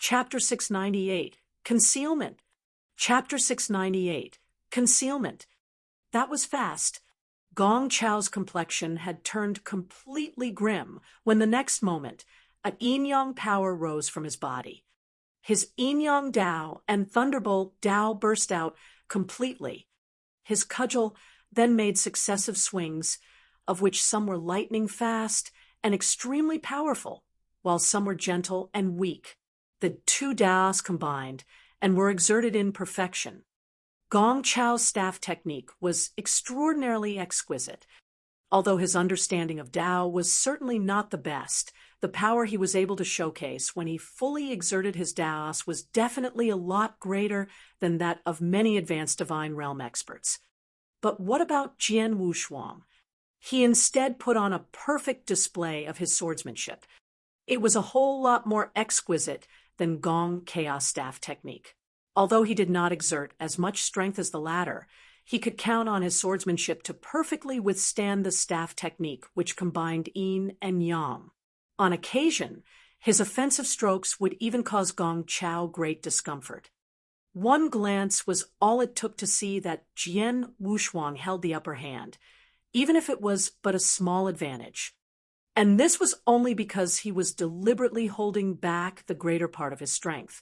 Chapter 698, Concealment. Chapter 698, Concealment. That was fast. Gong Chao's complexion had turned completely grim when the next moment, an yin-yang power rose from his body. His yin-yang Dao and thunderbolt Dao burst out completely. His cudgel then made successive swings, of which some were lightning fast and extremely powerful, while some were gentle and weak. The two Daos combined and were exerted in perfection. Gong Chao's staff technique was extraordinarily exquisite. Although his understanding of Dao was certainly not the best, the power he was able to showcase when he fully exerted his Daos was definitely a lot greater than that of many advanced divine realm experts. But what about Jian Wushuang? He instead put on a perfect display of his swordsmanship. It was a whole lot more exquisite than Gong Chaos staff technique. Although he did not exert as much strength as the latter, he could count on his swordsmanship to perfectly withstand the staff technique, which combined yin and yang. On occasion, his offensive strokes would even cause Gong Chao great discomfort. One glance was all it took to see that Jian Wushuang held the upper hand, even if it was but a small advantage. And this was only because he was deliberately holding back the greater part of his strength.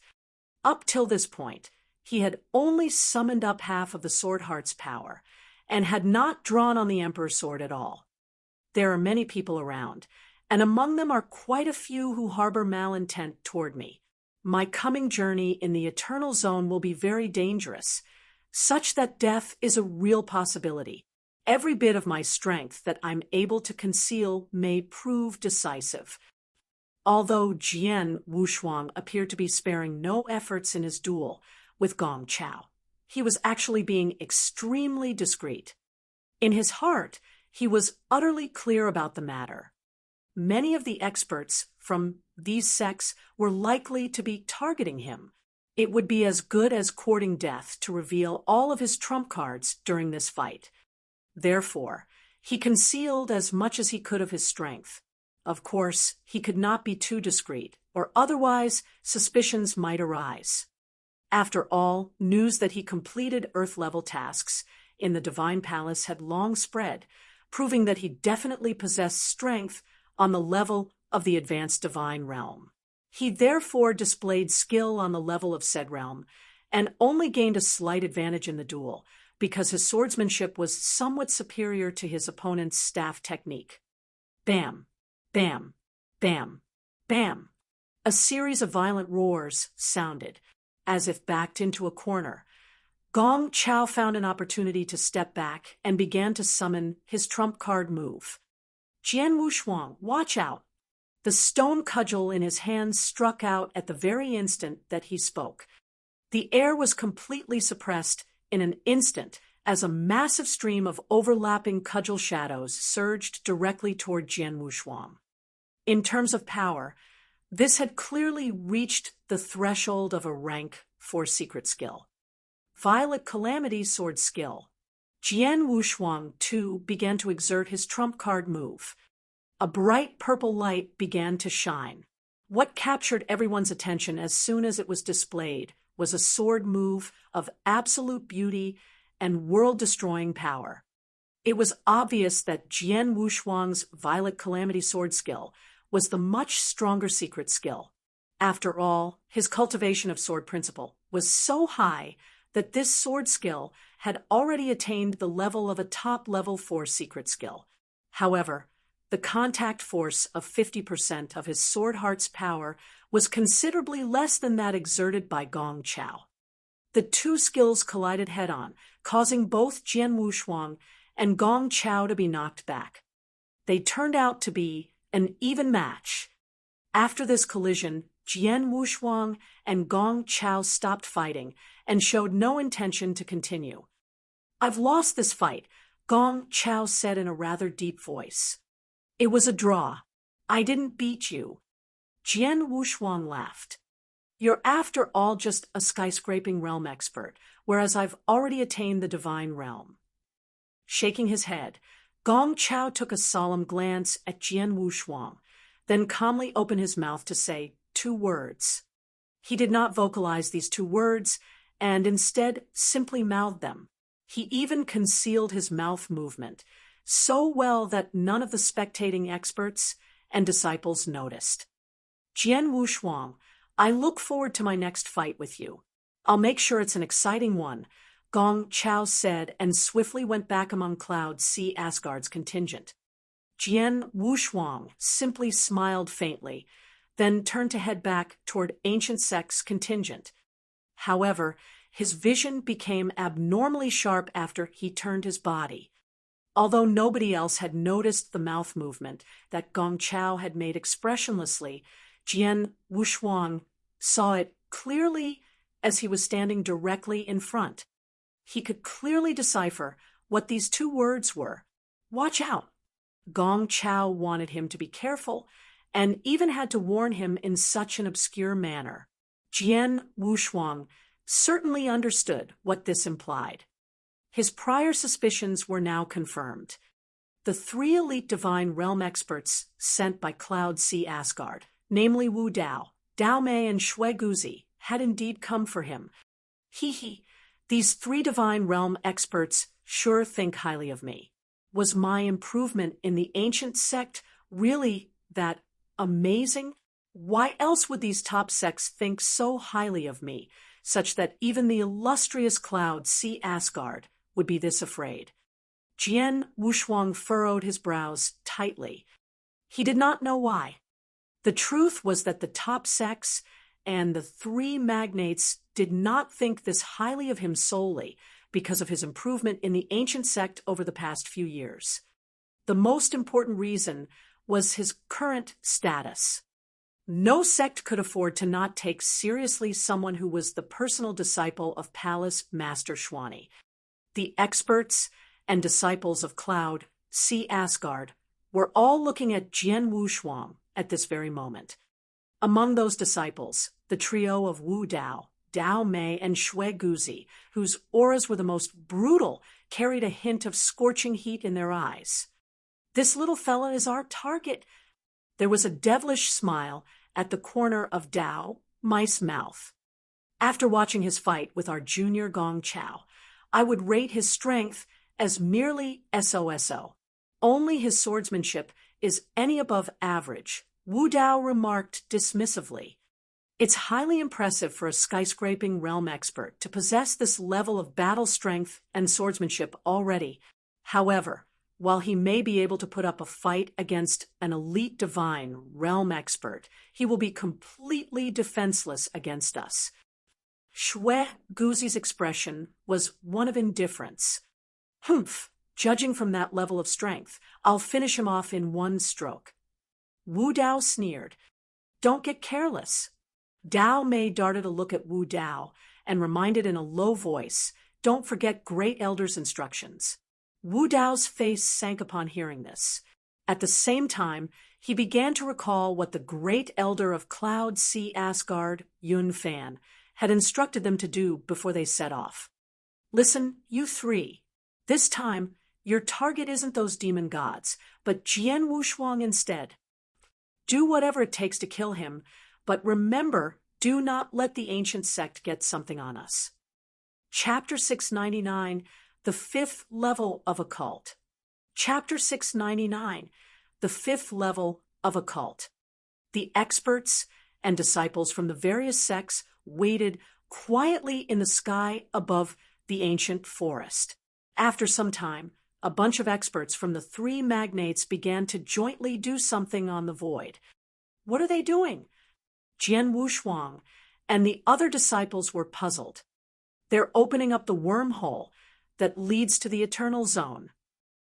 Up till this point, he had only summoned up half of the Sword Heart's power, and had not drawn on the Emperor's sword at all. There are many people around, and among them are quite a few who harbor malintent toward me. My coming journey in the Eternal Zone will be very dangerous, such that death is a real possibility. Every bit of my strength that I'm able to conceal may prove decisive. Although Jian Wushuang appeared to be sparing no efforts in his duel with Gong Chao, he was actually being extremely discreet. In his heart, he was utterly clear about the matter. Many of the experts from these sects were likely to be targeting him. It would be as good as courting death to reveal all of his trump cards during this fight. Therefore, he concealed as much as he could of his strength. Of course, he could not be too discreet, or otherwise suspicions might arise. After all, news that he completed Earth-level tasks in the Divine Palace had long spread, proving that he definitely possessed strength on the level of the advanced divine realm. He therefore displayed skill on the level of said realm, and only gained a slight advantage in the duel, because his swordsmanship was somewhat superior to his opponent's staff technique. Bam! Bam! Bam! Bam! A series of violent roars sounded, as if backed into a corner. Gong Chao found an opportunity to step back and began to summon his trump card move. Jian Wushuang, watch out! The stone cudgel in his hand struck out at the very instant that he spoke. The air was completely suppressed in an instant as a massive stream of overlapping cudgel shadows surged directly toward Jian Wushuang. In terms of power, this had clearly reached the threshold of a rank 4 secret skill. Violet Calamity sword skill. Jian Wushuang, too, began to exert his trump card move. A bright purple light began to shine. What captured everyone's attention as soon as it was displayed was a sword move of absolute beauty and world-destroying power. It was obvious that Jian Wushuang's Violet Calamity sword skill was the much stronger secret skill. After all, his cultivation of sword principle was so high that this sword skill had already attained the level of a top level 4 secret skill. However, the contact force of 50% of his Sword Heart's power was considerably less than that exerted by Gong Chao. The two skills collided head-on, causing both Jian Wushuang and Gong Chao to be knocked back. They turned out to be an even match. After this collision, Jian Wushuang and Gong Chao stopped fighting and showed no intention to continue. "I've lost this fight," Gong Chao said in a rather deep voice. "It was a draw. I didn't beat you." Jian Wushuang laughed. "You're after all just a skyscraping realm expert, whereas I've already attained the divine realm." Shaking his head, Gong Chao took a solemn glance at Jian Wushuang, then calmly opened his mouth to say 2 words. He did not vocalize these two words, and instead simply mouthed them. He even concealed his mouth movement so well that none of the spectating experts and disciples noticed. Jian Wushuang, I look forward to my next fight with you. I'll make sure it's an exciting one, Gong Chao said, and swiftly went back among Cloud Sea Asgard's contingent. Jian Wushuang simply smiled faintly, then turned to head back toward Ancient Sect's contingent. However, his vision became abnormally sharp after he turned his body. Although nobody else had noticed the mouth movement that Gong Chao had made expressionlessly, Jian Wushuang saw it clearly as he was standing directly in front. He could clearly decipher what these two words were. Watch out! Gong Chao wanted him to be careful, and even had to warn him in such an obscure manner. Jian Wushuang certainly understood what this implied. His prior suspicions were now confirmed. The three elite divine realm experts sent by Cloud Sea Asgard, namely Wu Dao, Dao Mei, and Shui Guzi, had indeed come for him. These three divine realm experts sure think highly of me. Was my improvement in the ancient sect really that amazing? Why else would these top sects think so highly of me, such that even the illustrious Cloud Sea Asgard would be this afraid? Jian Wushuang furrowed his brows tightly. He did not know why. The truth was that the top sects and the three magnates did not think this highly of him solely because of his improvement in the ancient sect over the past few years. The most important reason was his current status. No sect could afford to not take seriously someone who was the personal disciple of Palace Master Xuan. The experts and disciples of Cloud Sea Asgard were all looking at Jian Wushuang at this very moment. Among those disciples, the trio of Wu Dao, Dao Mei, and Shui Guzi, whose auras were the most brutal, carried a hint of scorching heat in their eyes. This little fella is our target. There was a devilish smile at the corner of Dao Mei's mouth. After watching his fight with our junior Gong Chao, I would rate his strength as merely SOSO. Only his swordsmanship is any above average, Wu Dao remarked dismissively. It's highly impressive for a skyscraping realm expert to possess this level of battle strength and swordsmanship already. However, while he may be able to put up a fight against an elite divine realm expert, he will be completely defenseless against us. Shui Guzi's expression was one of indifference. Humph, judging from that level of strength, I'll finish him off in one stroke. Wu Dao sneered. Don't get careless. Dao Mei darted a look at Wu Dao and reminded in a low voice, don't forget Great Elder's instructions. Wu Dao's face sank upon hearing this. At the same time, he began to recall what the Great Elder of Cloud Sea Asgard, Yun Fan, had instructed them to do before they set off. Listen, you three. This time, your target isn't those demon gods, but Jian Wushuang instead. Do whatever it takes to kill him, but remember, do not let the ancient sect get something on us. Chapter 699, The Fifth Level of Occult. Chapter 699, The Fifth Level of Occult. The experts and disciples from the various sects waited quietly in the sky above the ancient forest. After some time, a bunch of experts from the three magnates began to jointly do something on the void. What are they doing? Jian Wushuang and the other disciples were puzzled. They're opening up the wormhole that leads to the Eternal Zone.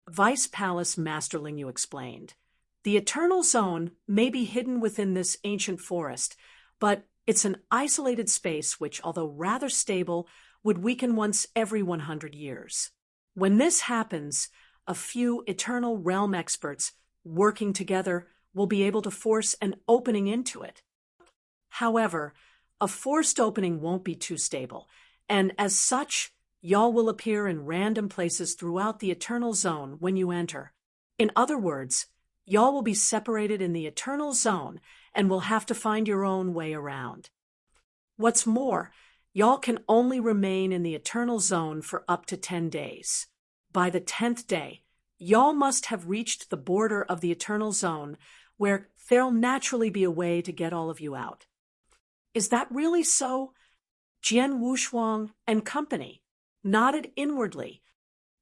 Vice Palace Master Lingyu explained. The Eternal Zone may be hidden within this ancient forest, but it's an isolated space which, although rather stable, would weaken once every 100 years. When this happens, a few Eternal Realm experts working together will be able to force an opening into it. However, a forced opening won't be too stable, and as such, y'all will appear in random places throughout the Eternal Zone when you enter. In other words, y'all will be separated in the Eternal Zone and will have to find your own way around. What's more, y'all can only remain in the Eternal Zone for up to 10 days. By the 10th day, y'all must have reached the border of the Eternal Zone, where there'll naturally be a way to get all of you out. Is that really so? Jian, Wushuang and company nodded inwardly.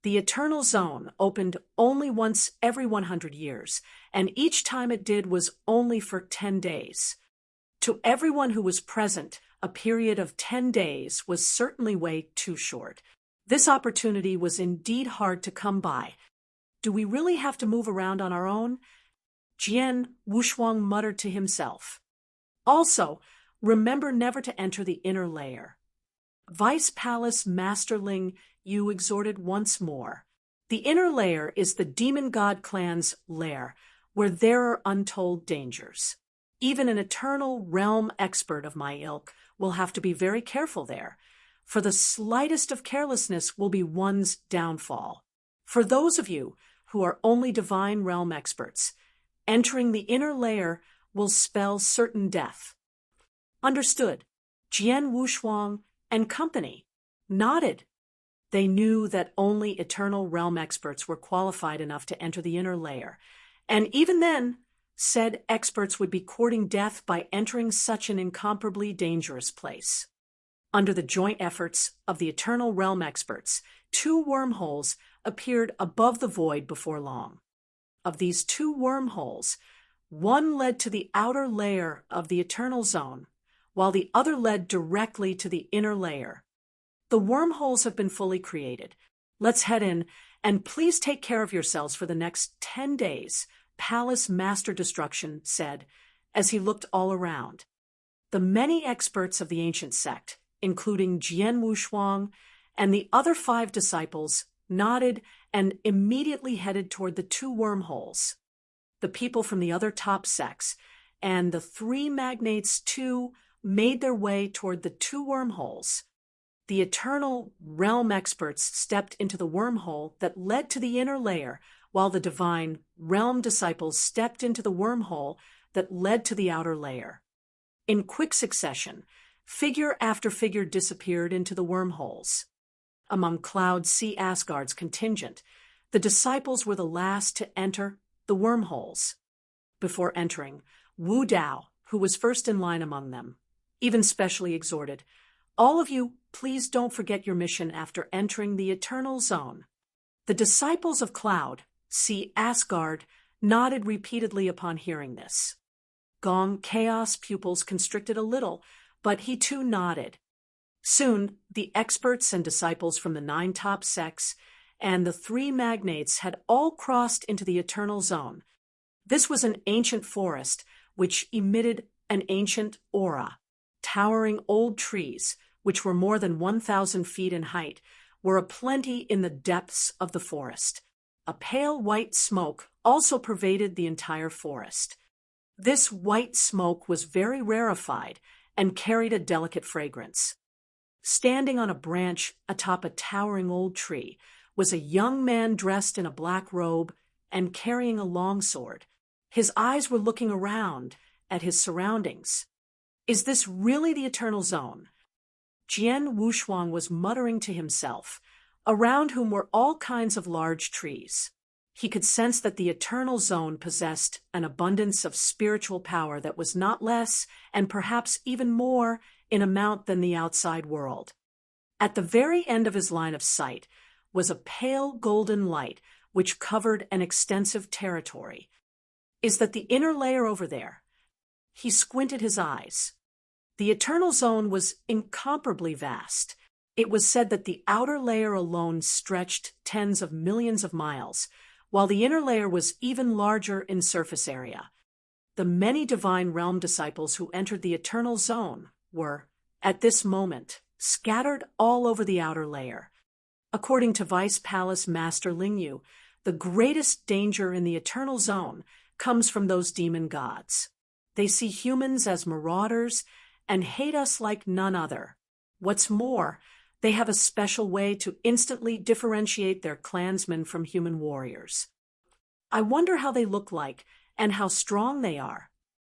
The Eternal Zone opened only once every 100 years, and each time it did was only for 10 days. To everyone who was present, a period of 10 days was certainly way too short. This opportunity was indeed hard to come by. Do we really have to move around on our own? Jian, Wushuang muttered to himself. Also, remember never to enter the inner layer. Vice Palace Masterling Yu exhorted once more. The inner layer is the demon god clan's lair, where there are untold dangers. Even an eternal realm expert of my ilk will have to be very careful there, for the slightest of carelessness will be one's downfall. For those of you who are only divine realm experts, entering the inner layer will spell certain death. Understood. Jian, Wushuang and company nodded. They knew that only eternal realm experts were qualified enough to enter the inner layer, and even then, said experts would be courting death by entering such an incomparably dangerous place. Under the joint efforts of the eternal realm experts, 2 wormholes appeared above the void before long. Of these 2 wormholes, one led to the outer layer of the Eternal Zone, while the other led directly to the inner layer. The wormholes have been fully created. Let's head in, and please take care of yourselves for the next 10 days, Palace Master Destruction said, as he looked all around. The many experts of the ancient sect, including Jian Wushuang and the other 5 disciples, nodded and immediately headed toward the 2 wormholes. The people from the other top sects and the 3 magnates too made their way toward the 2 wormholes. The eternal realm experts stepped into the wormhole that led to the inner layer, while the divine realm disciples stepped into the wormhole that led to the outer layer. In quick succession, figure after figure disappeared into the wormholes. Among Cloud Sea Asgard's contingent, the disciples were the last to enter the wormholes. Before entering, Wu Dao, who was first in line among them, even specially exhorted, "All of you, please don't forget your mission after entering the Eternal Zone." The disciples of Cloud Sea Asgard nodded repeatedly upon hearing this. Gong Chaos' pupils constricted a little, but he too nodded. Soon, the experts and disciples from the 9 top sects and the 3 magnates had all crossed into the Eternal Zone. This was an ancient forest which emitted an ancient aura. Towering old trees, which were more than 1,000 feet in height, were aplenty in the depths of the forest. A pale white smoke also pervaded the entire forest. This white smoke was very rarefied and carried a delicate fragrance. Standing on a branch atop a towering old tree was a young man dressed in a black robe and carrying a longsword. His eyes were looking around at his surroundings. Is this really the Eternal Zone? Jian Wushuang was muttering to himself, around whom were all kinds of large trees. He could sense that the Eternal Zone possessed an abundance of spiritual power that was not less, and perhaps even more, in amount than the outside world. At the very end of his line of sight was a pale golden light which covered an extensive territory. Is that the inner layer over there? He squinted his eyes. The Eternal Zone was incomparably vast. It was said that the outer layer alone stretched tens of millions of miles, while the inner layer was even larger in surface area. The many divine realm disciples who entered the Eternal Zone were, at this moment, scattered all over the outer layer. According to Vice Palace Master Lingyu, the greatest danger in the Eternal Zone comes from those demon gods. They see humans as marauders and hate us like none other. What's more, they have a special way to instantly differentiate their clansmen from human warriors. I wonder how they look like and how strong they are.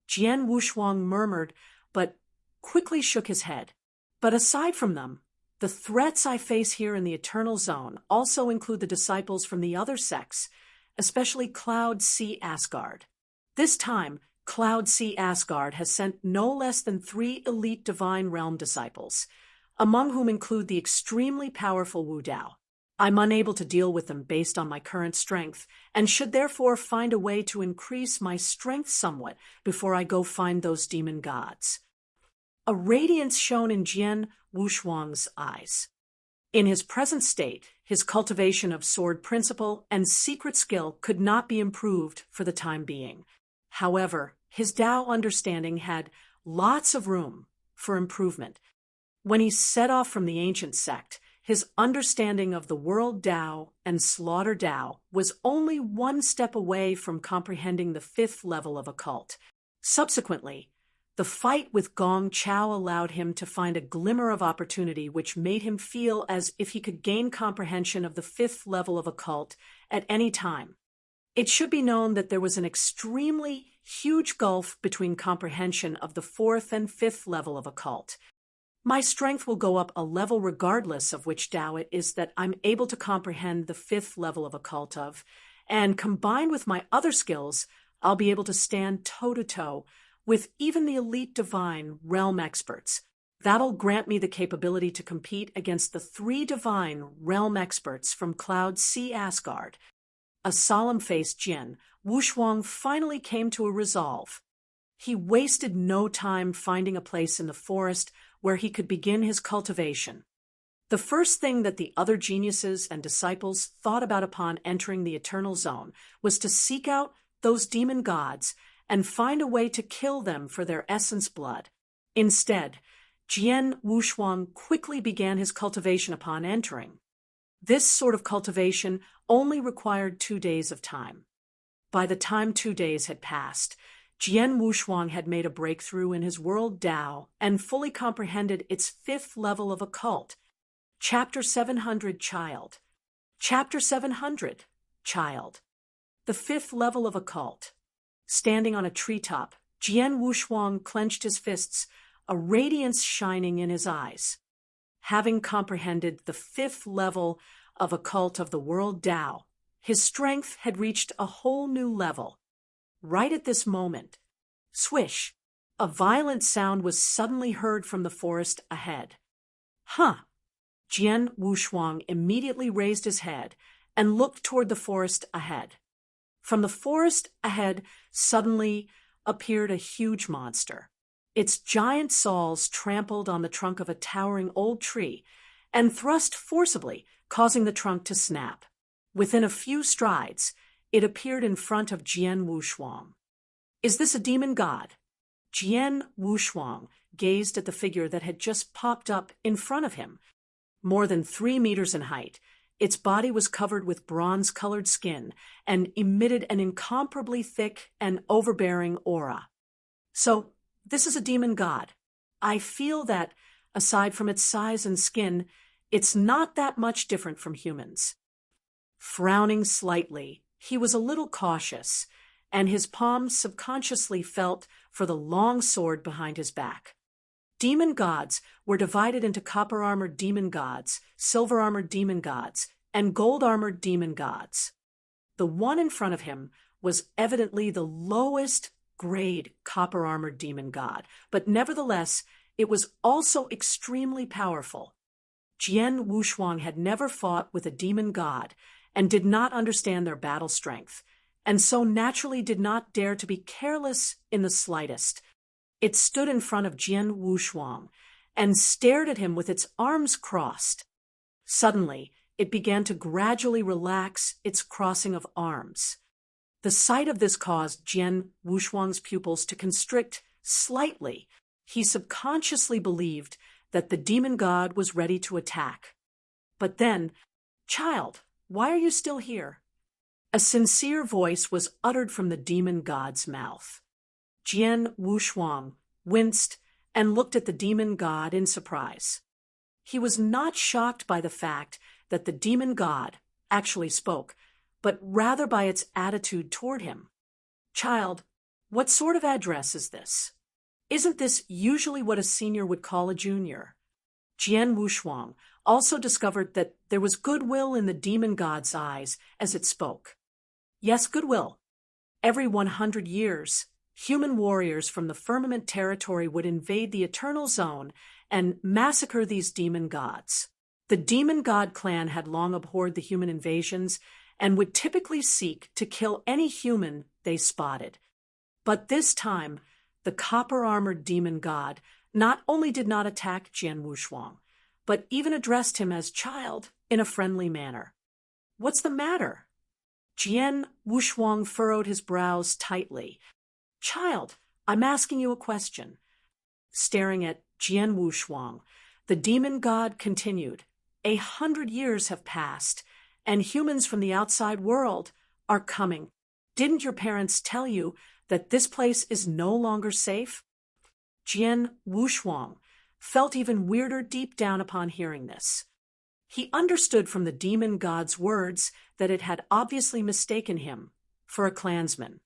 Jian Wushuang murmured, but quickly shook his head. But aside from them, the threats I face here in the Eternal Zone also include the disciples from the other sects, especially Cloud Sea Asgard. This time, Cloud Sea Asgard has sent no less than 3 elite Divine Realm disciples, among whom include the extremely powerful Wu Dao. I'm unable to deal with them based on my current strength, and should therefore find a way to increase my strength somewhat before I go find those demon gods. A radiance shone in Jian Wushuang's eyes. In his present state, his cultivation of sword principle and secret skill could not be improved for the time being. However, his Dao understanding had lots of room for improvement. When he set off from the ancient sect, his understanding of the world Dao and slaughter Dao was only one step away from comprehending the 5th level of occult. Subsequently, the fight with Gong Chao allowed him to find a glimmer of opportunity which made him feel as if he could gain comprehension of the 5th level of occult at any time. It should be known that there was an extremely huge gulf between comprehension of the 4th and 5th level of occult. My strength will go up a level regardless of which Dao it is that I'm able to comprehend the 5th level of occult of, and combined with my other skills, I'll be able to stand toe-to-toe with even the elite Divine Realm experts. That'll grant me the capability to compete against the 3 Divine Realm experts from Cloud Sea Asgard. A solemn-faced Jian Wushuang finally came to a resolve. He wasted no time finding a place in the forest where he could begin his cultivation. The first thing that the other geniuses and disciples thought about upon entering the Eternal Zone was to seek out those demon gods and find a way to kill them for their essence blood. Instead, Jian Wushuang quickly began his cultivation upon entering. This sort of cultivation only required 2 days of time. By the time 2 days had passed, Jian Wushuang had made a breakthrough in his world Dao and fully comprehended its 5th level of occult. Chapter 700 Child. Chapter 700 Child. The 5th level of occult. Standing on a treetop, Jian Wushuang clenched his fists, a radiance shining in his eyes. Having comprehended the 5th level of occult of the world Dao, his strength had reached a whole new level. Right at this moment, swish, a violent sound was suddenly heard from the forest ahead. Huh! Jian Wushuang immediately raised his head and looked toward the forest ahead. From the forest ahead suddenly appeared a huge monster. Its giant saws trampled on the trunk of a towering old tree and thrust forcibly, causing the trunk to snap. Within a few strides, it appeared in front of Jian Wushuang. Is this a demon god? Jian Wushuang gazed at the figure that had just popped up in front of him. More than 3 meters in height, its body was covered with bronze-colored skin and emitted an incomparably thick and overbearing aura. So, this is a demon god. I feel that, aside from its size and skin, it's not that much different from humans. Frowning slightly, he was a little cautious, and his palms subconsciously felt for the long sword behind his back. Demon gods were divided into copper-armored demon gods, silver-armored demon gods, and gold-armored demon gods. The one in front of him was evidently the lowest grade copper-armored demon god, but nevertheless, it was also extremely powerful. Jian Wushuang had never fought with a demon god and did not understand their battle strength, and so naturally did not dare to be careless in the slightest. It stood in front of Jian Wushuang and stared at him with its arms crossed. Suddenly, it began to gradually relax its crossing of arms. The sight of this caused Jian Wushuang's pupils to constrict slightly. He subconsciously believed that the demon god was ready to attack. But then, "Child, why are you still here?" A sincere voice was uttered from the demon god's mouth. Jian Wushuang winced and looked at the demon god in surprise. He was not shocked by the fact that the demon god actually spoke, but rather by its attitude toward him. "Child, what sort of address is this?" Isn't this usually what a senior would call a junior? Jian Wushuang also discovered that there was goodwill in the demon god's eyes as it spoke. Yes, goodwill. Every 100 years, human warriors from the firmament territory would invade the Eternal Zone and massacre these demon gods. The demon god clan had long abhorred the human invasions and would typically seek to kill any human they spotted. But this time, the copper-armored demon god not only did not attack Jian Wushuang, but even addressed him as child in a friendly manner. What's the matter? Jian Wushuang furrowed his brows tightly. Child, I'm asking you a question. Staring at Jian Wushuang, the demon god continued. 100 years have passed, and humans from the outside world are coming. Didn't your parents tell you that this place is no longer safe? Jian Wushuang felt even weirder deep down upon hearing this. He understood from the demon god's words that it had obviously mistaken him for a Clansman.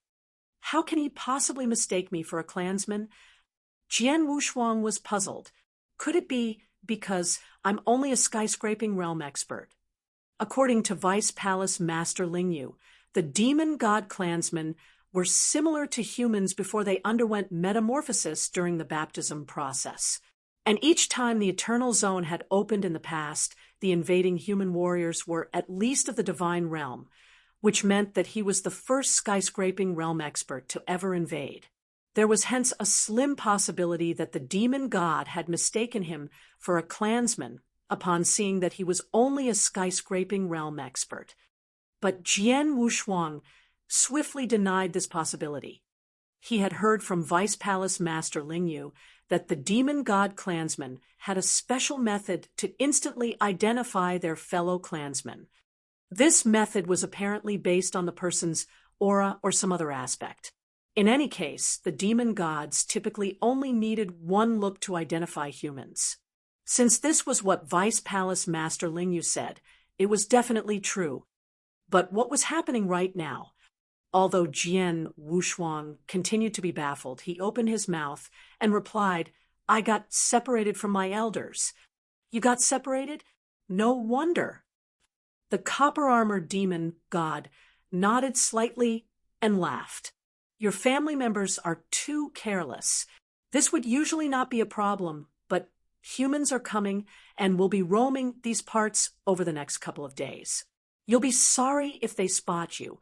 How can he possibly mistake me for a Clansman? Jian Wushuang was puzzled. Could it be because I'm only a skyscraping realm expert? According to Vice Palace Master Lingyu, the demon god Clansmen were similar to humans before they underwent metamorphosis during the baptism process. And each time the Eternal Zone had opened in the past, the invading human warriors were at least of the divine realm, which meant that he was the first skyscraping realm expert to ever invade. There was hence a slim possibility that the demon god had mistaken him for a Clansman upon seeing that he was only a skyscraping realm expert. But Jian Wushuang swiftly denied this possibility. He had heard from Vice Palace Master Lingyu that the demon god Clansmen had a special method to instantly identify their fellow Clansmen. This method was apparently based on the person's aura or some other aspect. In any case, the demon gods typically only needed one look to identify humans. Since this was what Vice Palace Master Lingyu said, it was definitely true. But what was happening right now? Although Jian Wushuang continued to be baffled, he opened his mouth and replied, I got separated from my elders. You got separated? No wonder. The copper-armored demon god nodded slightly and laughed. Your family members are too careless. This would usually not be a problem, but humans are coming and will be roaming these parts over the next couple of days. You'll be sorry if they spot you.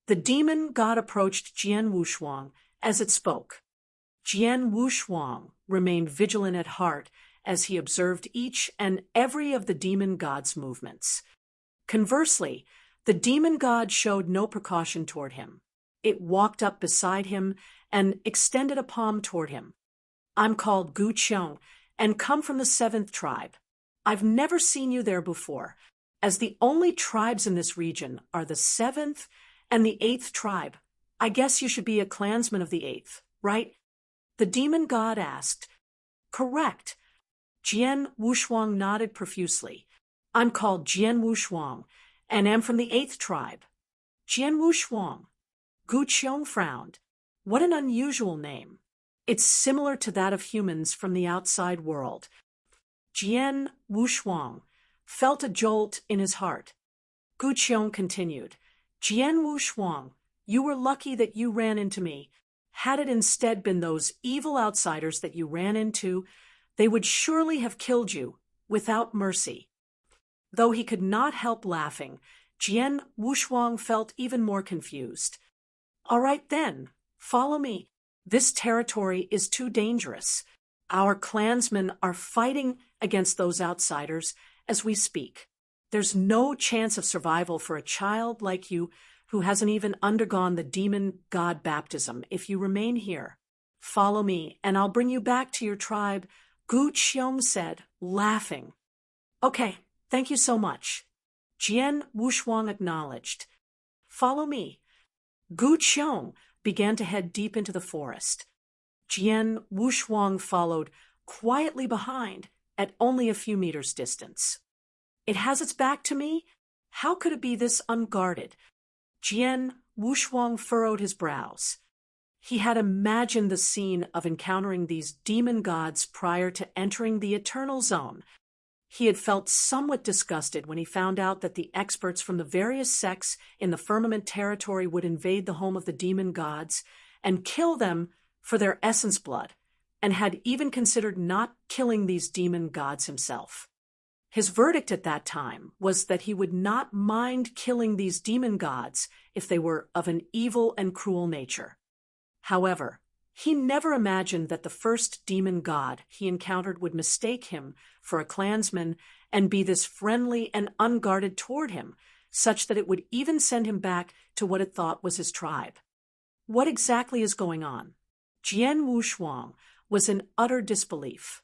The demon god approached Jian Wushuang as it spoke. Jian Wushuang remained vigilant at heart as he observed each and every of the demon god's movements. Conversely, the demon god showed no precaution toward him. It walked up beside him and extended a palm toward him. I'm called Gu Qiong and come from the 7th tribe. I've never seen you there before, as the only tribes in this region are the 7th and the 8th tribe. I guess you should be a Clansman of the 8th, right? The demon god asked. Correct. Jian Wushuang nodded profusely. I'm called Jian Wushuang and am from the 8th tribe. Jian Wushuang. Gu Qiong frowned. What an unusual name. It's similar to that of humans from the outside world. Jian Wushuang felt a jolt in his heart. Gu Qiong continued. Jian Wushuang, you were lucky that you ran into me. Had it instead been those evil outsiders that you ran into, they would surely have killed you without mercy. Though he could not help laughing, Jian Wushuang felt even more confused. All right then, follow me. This territory is too dangerous. Our Clansmen are fighting against those outsiders as we speak. There's no chance of survival for a child like you who hasn't even undergone the demon god baptism if you remain here. Follow me, and I'll bring you back to your tribe, Gu Qiong said, laughing. Okay, thank you so much. Jian Wushuang acknowledged. Follow me. Gu Qiong began to head deep into the forest. Jian Wushuang followed quietly behind at only a few meters' distance. It has its back to me? How could it be this unguarded? Jian Wushuang furrowed his brows. He had imagined the scene of encountering these demon gods prior to entering the Eternal Zone. He had felt somewhat disgusted when he found out that the experts from the various sects in the Firmament territory would invade the home of the demon gods and kill them for their essence blood, and had even considered not killing these demon gods himself. His verdict at that time was that he would not mind killing these demon gods if they were of an evil and cruel nature. However, he never imagined that the first demon god he encountered would mistake him for a Clansman and be this friendly and unguarded toward him, such that it would even send him back to what it thought was his tribe. What exactly is going on? Jian Wushuang was in utter disbelief.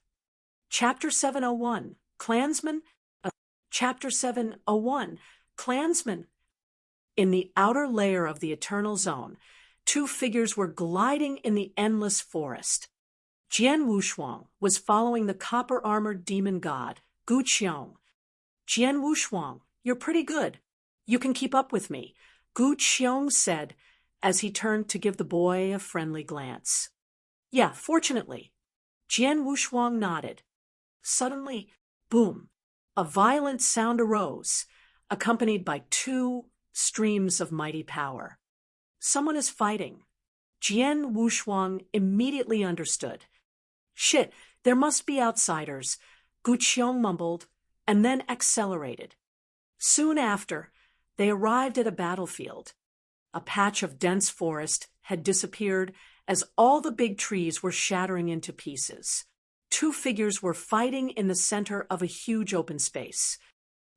Chapter 701, Clansman. Chapter 701, Clansman. In the outer layer of the Eternal Zone, two figures were gliding in the endless forest. Jian Wushuang was following the copper-armored demon god, Xuan. Jian Wushuang, you're pretty good. You can keep up with me, Xuan said as he turned to give the boy a friendly glance. Yeah, fortunately. Jian Wushuang nodded. Suddenly, boom, a violent sound arose, accompanied by two streams of mighty power. Someone is fighting. Jian Wushuang immediately understood. Shit, there must be outsiders, Xuan mumbled, and then accelerated. Soon after, they arrived at a battlefield. A patch of dense forest had disappeared as all the big trees were shattering into pieces. Two figures were fighting in the center of a huge open space.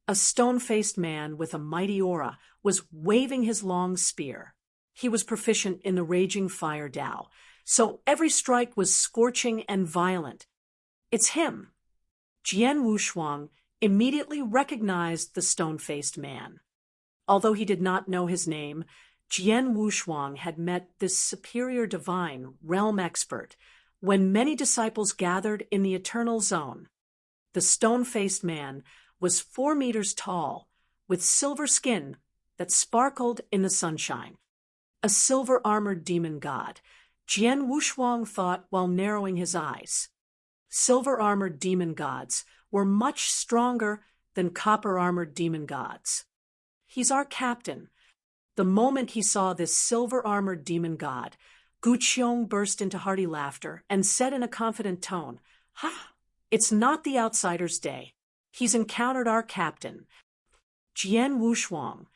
A stone-faced man with a mighty aura was waving his long spear. He was proficient in the raging fire Dao, so every strike was scorching and violent. It's him. Jian Wushuang immediately recognized the stone-faced man. Although he did not know his name, Jian Wushuang had met this superior divine realm expert when many disciples gathered in the Eternal Zone. The stone-faced man was 4 meters tall, with silver skin that sparkled in the sunshine. A silver-armored demon god, Jian Wushuang thought while narrowing his eyes. Silver-armored demon gods were much stronger than copper-armored demon gods. He's our captain. The moment he saw this silver-armored demon god, Xuan burst into hearty laughter and said in a confident tone, "Ha! It's not the outsider's day. He's encountered our captain." Jian Wushuang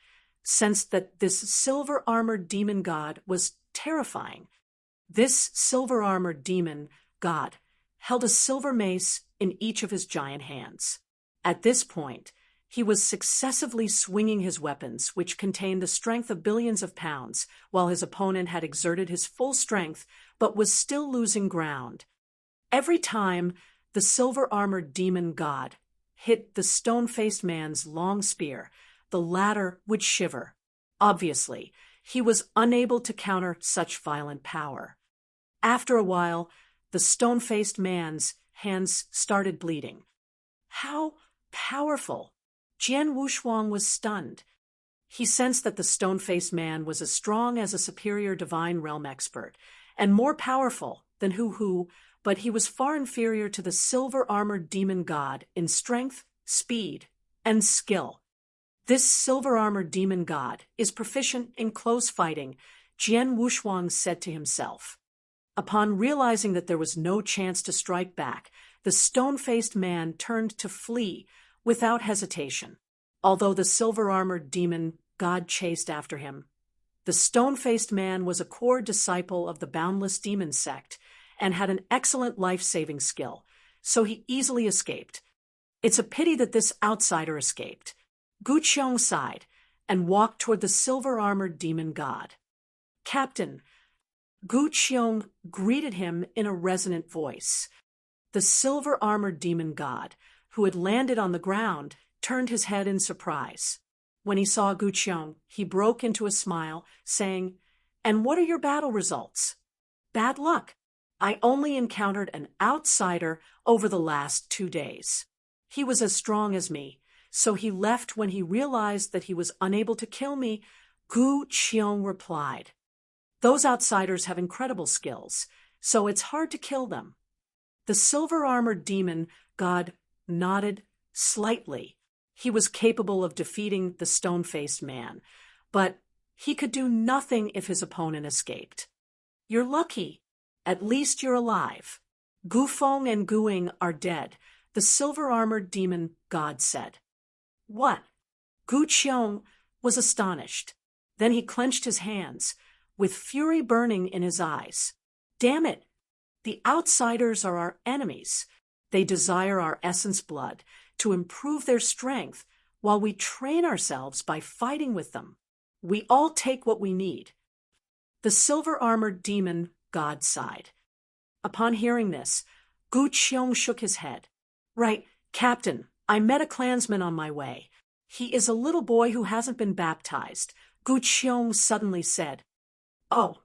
sensed that this silver-armored demon god was terrifying. This silver-armored demon god held a silver mace in each of his giant hands. At this point, he was successively swinging his weapons, which contained the strength of billions of pounds, while his opponent had exerted his full strength but was still losing ground. Every time the silver-armored demon god hit the stone-faced man's long spear, the latter would shiver. Obviously, he was unable to counter such violent power. After a while, the stone-faced man's hands started bleeding. How powerful! Jian Wushuang was stunned. He sensed that the stone-faced man was as strong as a superior divine realm expert, and more powerful than Hu, but he was far inferior to the silver-armored demon god in strength, speed, and skill. This silver-armored demon god is proficient in close fighting, Jian Wushuang said to himself. Upon realizing that there was no chance to strike back, the stone-faced man turned to flee without hesitation. Although the silver-armored demon god chased after him, the stone-faced man was a core disciple of the Boundless Demon sect and had an excellent life-saving skill, so he easily escaped. It's a pity that this outsider escaped. Xuan sighed and walked toward the silver-armored demon god. Captain, Xuan greeted him in a resonant voice. The silver-armored demon god, who had landed on the ground, turned his head in surprise. When he saw Xuan, he broke into a smile, saying, "And what are your battle results?" "Bad luck. I only encountered an outsider over the last 2 days. He was as strong as me, so he left when he realized that he was unable to kill me," Xuan replied. Those outsiders have incredible skills, so it's hard to kill them. The silver-armored demon god nodded slightly. He was capable of defeating the stone-faced man, but he could do nothing if his opponent escaped. You're lucky. At least you're alive. Gufeng and Guing are dead, the silver-armored demon god said. What? Gu Qiong was astonished. Then he clenched his hands, with fury burning in his eyes. Damn it! The outsiders are our enemies. They desire our essence blood to improve their strength while we train ourselves by fighting with them. We all take what we need. The silver-armored demon god sighed. Upon hearing this, Gu Qiong shook his head. Right, Captain, I met a Clansman on my way. He is a little boy who hasn't been baptized, Gu Qiong suddenly said. Oh,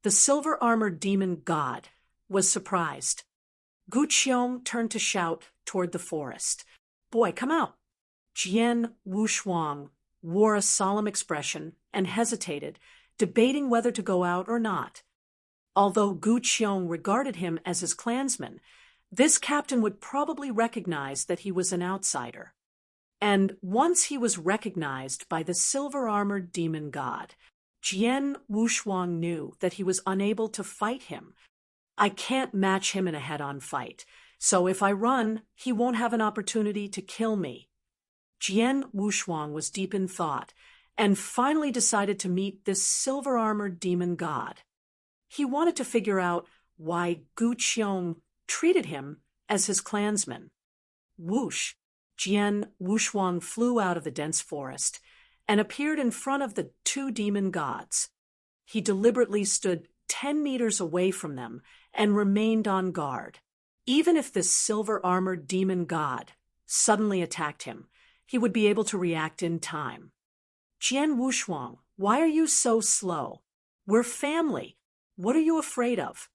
the silver-armored demon god was surprised. Gu Qiong turned to shout toward the forest. Boy, come out. Jian Wushuang wore a solemn expression and hesitated, debating whether to go out or not. Although Gu Qiong regarded him as his clansman, this captain would probably recognize that he was an outsider. And once he was recognized by the silver-armored demon god, Jian Wushuang knew that he was unable to fight him. I can't match him in a head-on fight, so if I run, he won't have an opportunity to kill me. Jian Wushuang was deep in thought, and finally decided to meet this silver-armored demon god. He wanted to figure out why Gu Qiong treated him as his clansman. Whoosh! Jian Wushuang flew out of the dense forest and appeared in front of the two demon gods. He deliberately stood 10 meters away from them and remained on guard. Even if this silver-armored demon god suddenly attacked him, he would be able to react in time. Jian Wushuang, why are you so slow? We're family. What are you afraid of?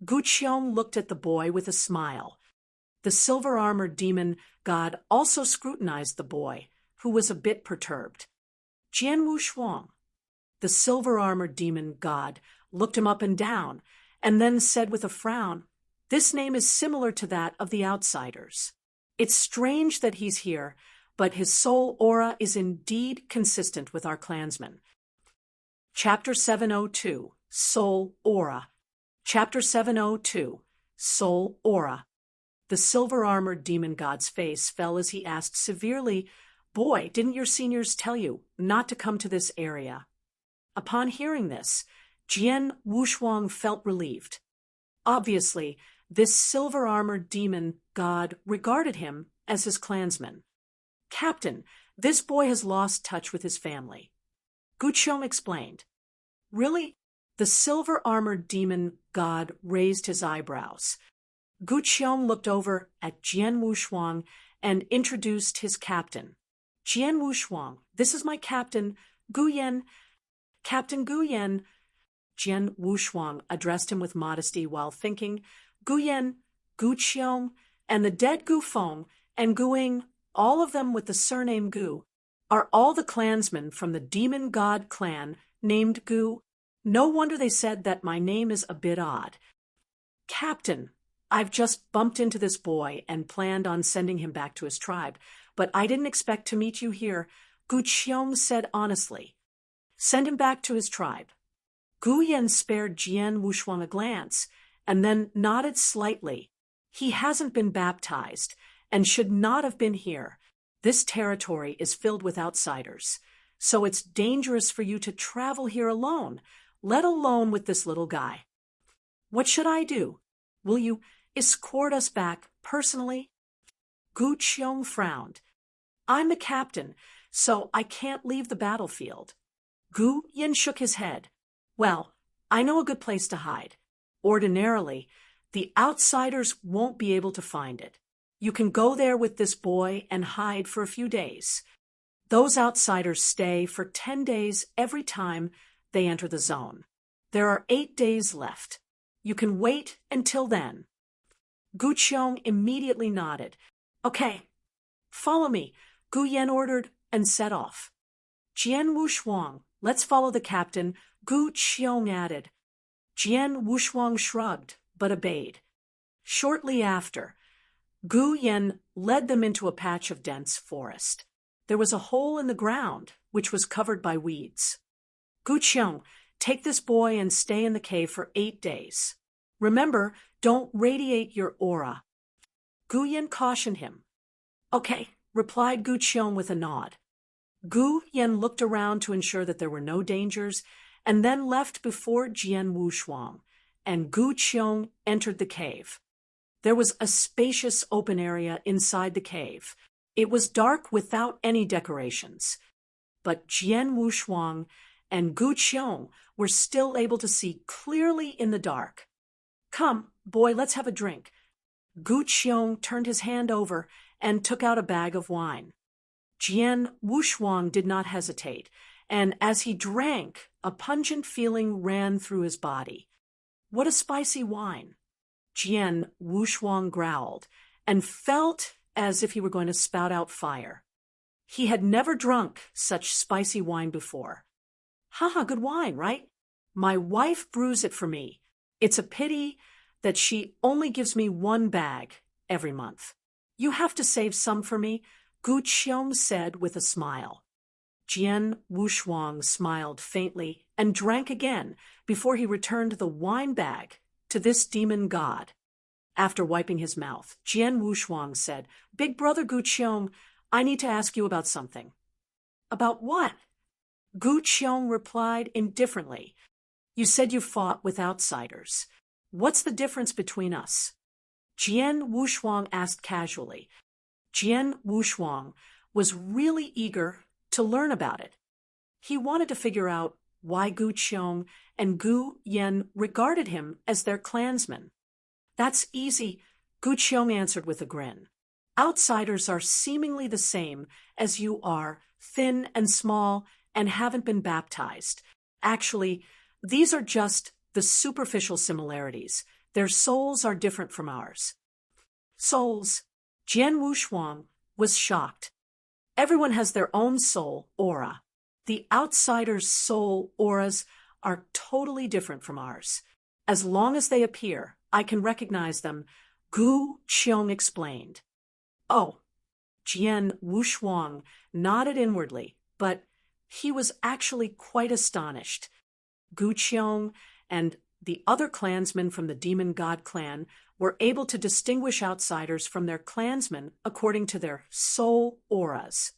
Gu Qiong looked at the boy with a smile. The silver-armored demon god also scrutinized the boy, who was a bit perturbed. Jian Wushuang. The silver-armored demon god looked him up and down, and then said with a frown, This name is similar to that of the outsiders. It's strange that he's here, but his soul aura is indeed consistent with our clansmen. Chapter 702, Soul Aura. Chapter 702, Soul Aura. The silver-armored demon god's face fell as he asked severely, Boy, didn't your seniors tell you not to come to this area? Upon hearing this, Jian Wushuang felt relieved. Obviously, this silver-armored demon god regarded him as his clansman. Captain, this boy has lost touch with his family. Gu Qiong explained. Really? The silver-armored demon god raised his eyebrows. Gu Qiong looked over at Jian Wushuang and introduced his captain. Jian Wushuang, this is my captain, Gu Yan. Captain Gu Yan. Jian Wushuang addressed him with modesty while thinking, Gu Yan, Gu Qiong, and the dead Gu Feng and Guing, all of them with the surname Gu, are all the clansmen from the demon god clan named Gu. No wonder they said that my name is a bit odd. Captain, I've just bumped into this boy and planned on sending him back to his tribe, but I didn't expect to meet you here, Gu Qiong said honestly. Send him back to his tribe. Gu Yan spared Jian Wushuang a glance and then nodded slightly. He hasn't been baptized and should not have been here. This territory is filled with outsiders, so it's dangerous for you to travel here alone, let alone with this little guy. What should I do? Will you escort us back personally? Gu Qiong frowned. I'm the captain, so I can't leave the battlefield. Gu Yan shook his head. Well, I know a good place to hide. Ordinarily, the outsiders won't be able to find it. You can go there with this boy and hide for a few days. Those outsiders stay for 10 days every time they enter the zone. There are 8 days left. You can wait until then. Gu Qiong immediately nodded. Okay, follow me, Gu Yan ordered and set off. Jian Wushuang Let's follow the captain, Gu Qiong added. Jian Wushuang shrugged, but obeyed. Shortly after, Gu Yan led them into a patch of dense forest. There was a hole in the ground, which was covered by weeds. Gu Qiong, take this boy and stay in the cave for 8 days. Remember, don't radiate your aura. Gu Yan cautioned him. Okay, replied Gu Qiong with a nod. Gu Yan looked around to ensure that there were no dangers, and then left before Jian Wushuang, and Gu Qiong entered the cave. There was a spacious open area inside the cave. It was dark without any decorations, but Jian Wushuang and Gu Qiong were still able to see clearly in the dark. Come, boy, let's have a drink. Gu Qiong turned his hand over and took out a bag of wine. Jian Wushuang did not hesitate, and as he drank, a pungent feeling ran through his body. What a spicy wine! Jian Wushuang growled, and felt as if he were going to spout out fire. He had never drunk such spicy wine before. Haha, good wine, right? My wife brews it for me. It's a pity that she only gives me 1 bag every month. You have to save some for me, Gu Qiong said with a smile. Jian Wushuang smiled faintly and drank again before he returned the wine bag to this demon god. After wiping his mouth, Jian Wushuang said, Big brother Gu Qiong, I need to ask you about something. About what? Gu Qiong replied indifferently. You said you fought with outsiders. What's the difference between us? Jian Wushuang asked casually. Jian Wushuang was really eager to learn about it. He wanted to figure out why Gu Qiong and Gu Yan regarded him as their clansman. That's easy, Gu Qiong answered with a grin. Outsiders are seemingly the same as you are, thin and small, and haven't been baptized. Actually, these are just the superficial similarities. Their souls are different from ours. Souls. Jian Wushuang was shocked. Everyone has their own soul aura. The outsider's soul auras are totally different from ours. As long as they appear, I can recognize them, Gu Qiong explained. Oh, Jian Wushuang nodded inwardly, but he was actually quite astonished. Gu Qiong and the other clansmen from the demon god clan were able to distinguish outsiders from their clansmen according to their soul auras.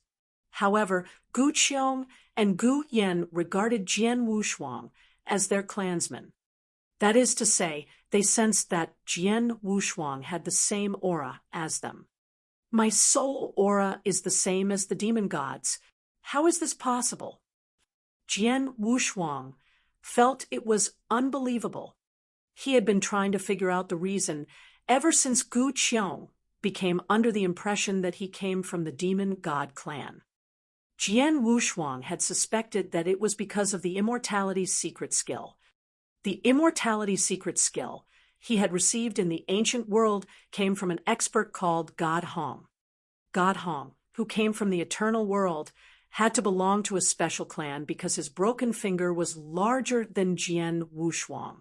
However, Gu Qiong and Gu Yan regarded Jian Wushuang as their clansmen. That is to say, they sensed that Jian Wushuang had the same aura as them. My soul aura is the same as the demon gods. How is this possible? Jian Wushuang felt it was unbelievable. He had been trying to figure out the reason ever since Gu Qiong became under the impression that he came from the demon god clan. Jian Wushuang had suspected that it was because of the immortality secret skill. The immortality secret skill he had received in the ancient world came from an expert called God Hong. God Hong, who came from the eternal world, had to belong to a special clan because his broken finger was larger than Jian Wushuang.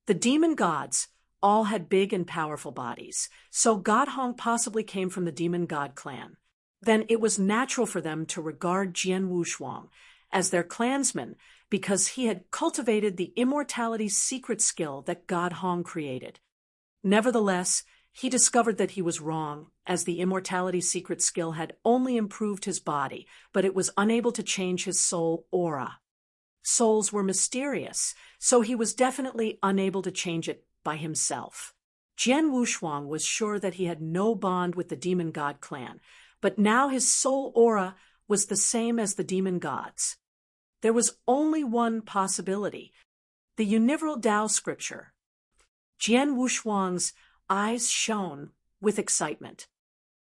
The demon gods all had big and powerful bodies, so God Hong possibly came from the demon god clan. Then it was natural for them to regard Jian Wushuang as their clansman because he had cultivated the immortality secret skill that God Hong created. Nevertheless, he discovered that he was wrong, as the immortality secret skill had only improved his body, but it was unable to change his soul aura. Souls were mysterious, so he was definitely unable to change it by himself. Jian Wushuang was sure that he had no bond with the demon god clan, but now his soul aura was the same as the demon gods. There was only one possibility: the universal Tao scripture. Jian Wushuang's eyes shone with excitement.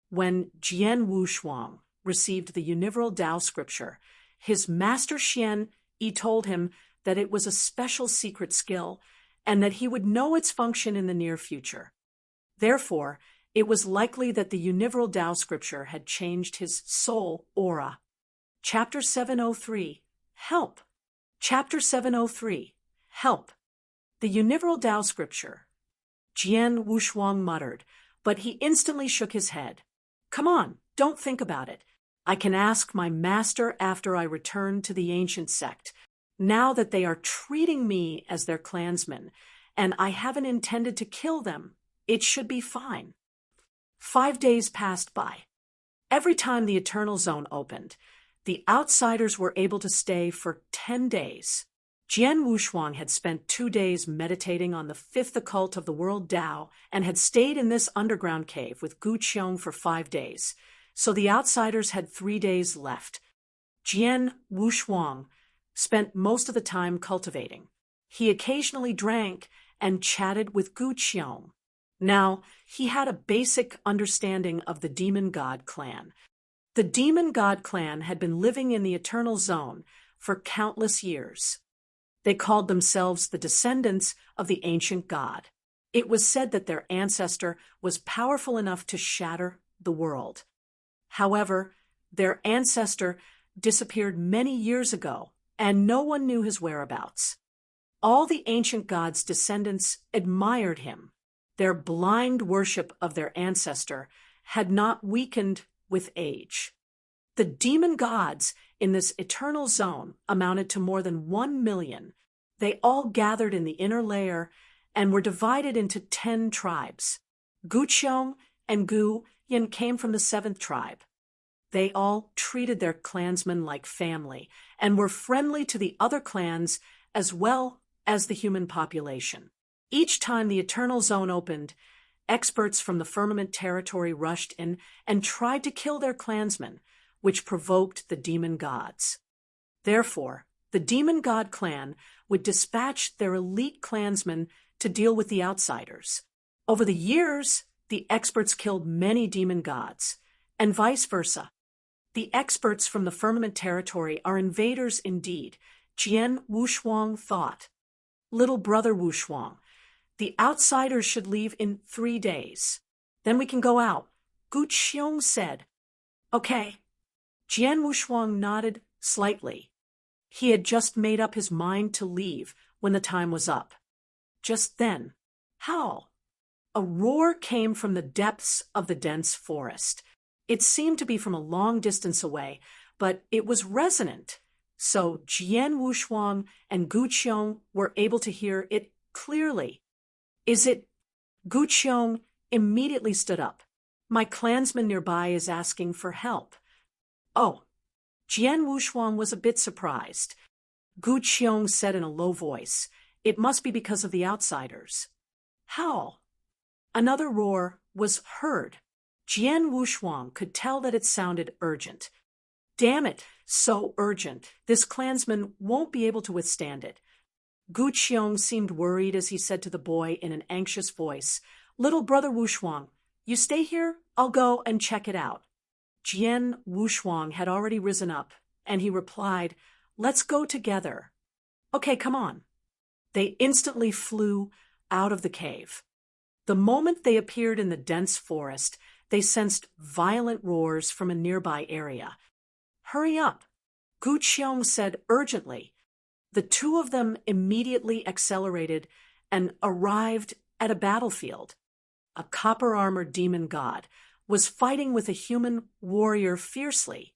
When Jian Wushuang received the universal Tao scripture, his master Xuan told him that it was a special secret skill and that he would know its function in the near future. Therefore, it was likely that the universal Tao scripture had changed his soul aura. Chapter 703. Help. Chapter 703. Help. The Universal Tao Scripture. Jian Wushuang muttered, but he instantly shook his head. Come on, don't think about it. I can ask my master after I return to the ancient sect, now that they are treating me as their clansman, and I haven't intended to kill them. It should be fine. 5 days passed by. Every time the Eternal Zone opened, the outsiders were able to stay for 10 days. Jian Wushuang had spent 2 days meditating on the fifth occult of the world Tao and had stayed in this underground cave with Wushuang for 5 days, so the outsiders had 3 days left. Jian Wushuang spent most of the time cultivating. He occasionally drank and chatted with Wushuang. Now, he had a basic understanding of the Demon God clan. The Demon God clan had been living in the Eternal Zone for countless years. They called themselves the descendants of the ancient god. It was said that their ancestor was powerful enough to shatter the world. However, their ancestor disappeared many years ago, and no one knew his whereabouts. All the ancient god's descendants admired him. Their blind worship of their ancestor had not weakened with age. The demon gods in this eternal zone amounted to more than 1 million. They all gathered in the inner layer and were divided into 10 tribes. Wushuang and Jian came from the 7th tribe. They all treated their clansmen like family and were friendly to the other clans as well as the human population. Each time the Eternal Zone opened, experts from the Firmament territory rushed in and tried to kill their clansmen, which provoked the demon gods. Therefore, the demon god clan would dispatch their elite clansmen to deal with the outsiders. Over the years, the experts killed many demon gods, and vice versa. The experts from the Firmament territory are invaders indeed, Jian Wushuang thought. Little brother Wushuang, the outsiders should leave in 3 days. Then we can go out, Wushuang said. Okay. Jian Wushuang nodded slightly. He had just made up his mind to leave when the time was up. Just then, howl! A roar came from the depths of the dense forest. It seemed to be from a long distance away, but it was resonant, so Jian Wushuang and Wushuang were able to hear it clearly. Is it? Wushuang immediately stood up. My clansman nearby is asking for help. Oh. Jian Wushuang was a bit surprised. Wushuang said in a low voice, it must be because of the outsiders. Howl! Another roar was heard. Jian Wushuang could tell that it sounded urgent. Damn it, so urgent. This clansman won't be able to withstand it. Wushuang seemed worried as he said to the boy in an anxious voice, Little brother Wushuang, you stay here? I'll go and check it out. Jian Wushuang had already risen up, and he replied, Let's go together. Okay, come on. They instantly flew out of the cave. The moment they appeared in the dense forest, they sensed violent roars from a nearby area. Hurry up, Wushuang said urgently. The two of them immediately accelerated and arrived at a battlefield. A copper-armored demon god was fighting with a human warrior fiercely.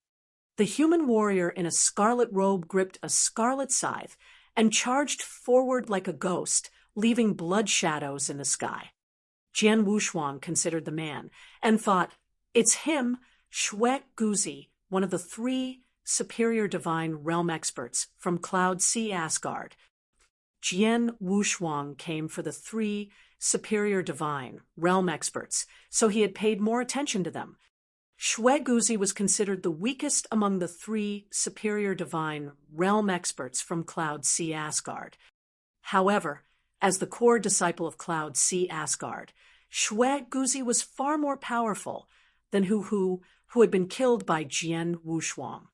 The human warrior in a scarlet robe gripped a scarlet scythe and charged forward like a ghost, leaving blood shadows in the sky. Jian Wushuang considered the man and thought, it's him, Xuan Guzi, one of the 3 superior divine realm experts from Cloud Sea Asgard. Jian Wushuang came for the 3 superior divine realm experts, so he had paid more attention to them. Xuan Guzi was considered the weakest among the 3 superior divine realm experts from Cloud Sea Asgard. However, as the core disciple of Cloud Sea Asgard, Xuan Guzi was far more powerful than who had been killed by Jian Wushuang.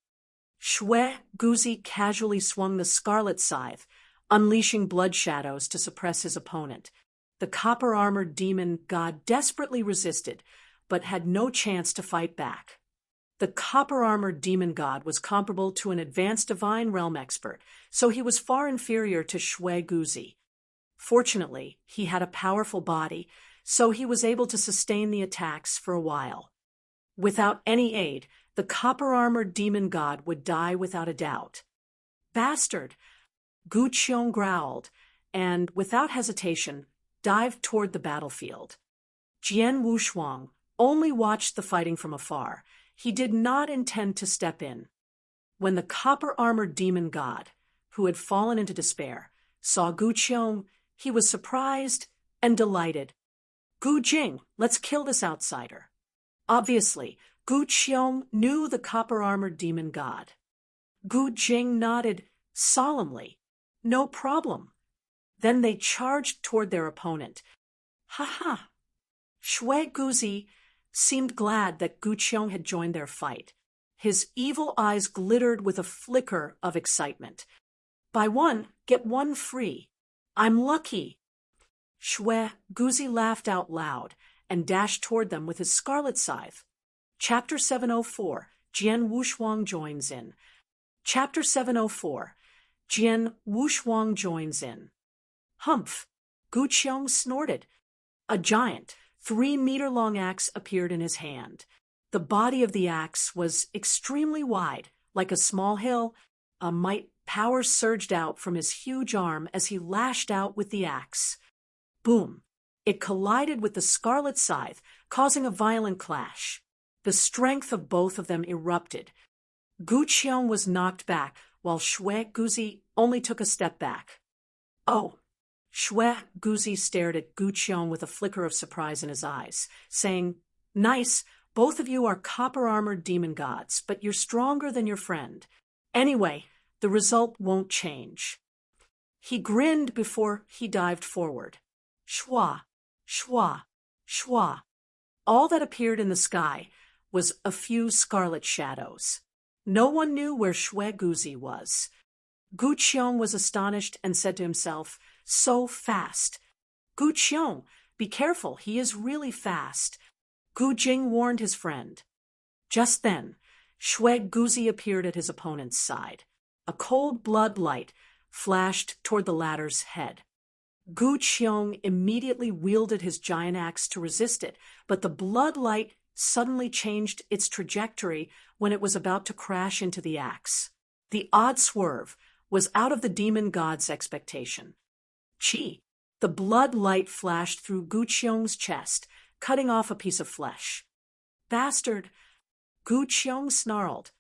Xuan Guzi casually swung the scarlet scythe, unleashing blood shadows to suppress his opponent. The copper-armored demon god desperately resisted, but had no chance to fight back. The copper-armored demon god was comparable to an advanced divine realm expert, so he was far inferior to Shui Guzi. Fortunately, he had a powerful body, so he was able to sustain the attacks for a while. Without any aid, the copper-armored demon god would die without a doubt. Bastard! Gu Qiong growled, and, without hesitation, dived toward the battlefield. Jian Wushuang only watched the fighting from afar. He did not intend to step in. When the copper-armored demon god, who had fallen into despair, saw Gu Qiong, he was surprised and delighted. "Gu Jing, let's kill this outsider." Obviously, Gu Qiong knew the copper-armored demon god. Gu Jing nodded solemnly. "No problem." Then they charged toward their opponent. "Ha ha!" Shui Guzi seemed glad that Gu Qiong had joined their fight. His evil eyes glittered with a flicker of excitement. "Buy one, get one free. I'm lucky." Shui Guzi laughed out loud and dashed toward them with his scarlet scythe. Chapter 704, Jian Wushuang joins in. Chapter 704, Jian Wushuang joins in. Humph! Gu Qiong snorted. A giant, 3-meter-long axe appeared in his hand. The body of the axe was extremely wide, like a small hill. A might power surged out from his huge arm as he lashed out with the axe. Boom! It collided with the scarlet scythe, causing a violent clash. The strength of both of them erupted. Gu Qiong was knocked back, while Shui Guzi only took a step back. "Oh!" Shui Guzi stared at Gu Qiong with a flicker of surprise in his eyes, saying, "Nice, both of you are copper-armored demon gods, but you're stronger than your friend. Anyway, the result won't change." He grinned before he dived forward. Shwa, shwa, shwa. All that appeared in the sky was a few scarlet shadows. No one knew where Shui Guzi was. Gu Qiong was astonished and said to himself, "So fast." "Gu Qiong, be careful, he is really fast." Gu Jing warned his friend. Just then, Shui Guzi appeared at his opponent's side. A cold blood light flashed toward the latter's head. Gu Qiong immediately wielded his giant axe to resist it, but the blood light suddenly changed its trajectory when it was about to crash into the axe. The odd swerve was out of the demon god's expectation. Chi! The blood light flashed through Gu Qiong's chest, cutting off a piece of flesh. "Bastard!" Gu Qiong snarled.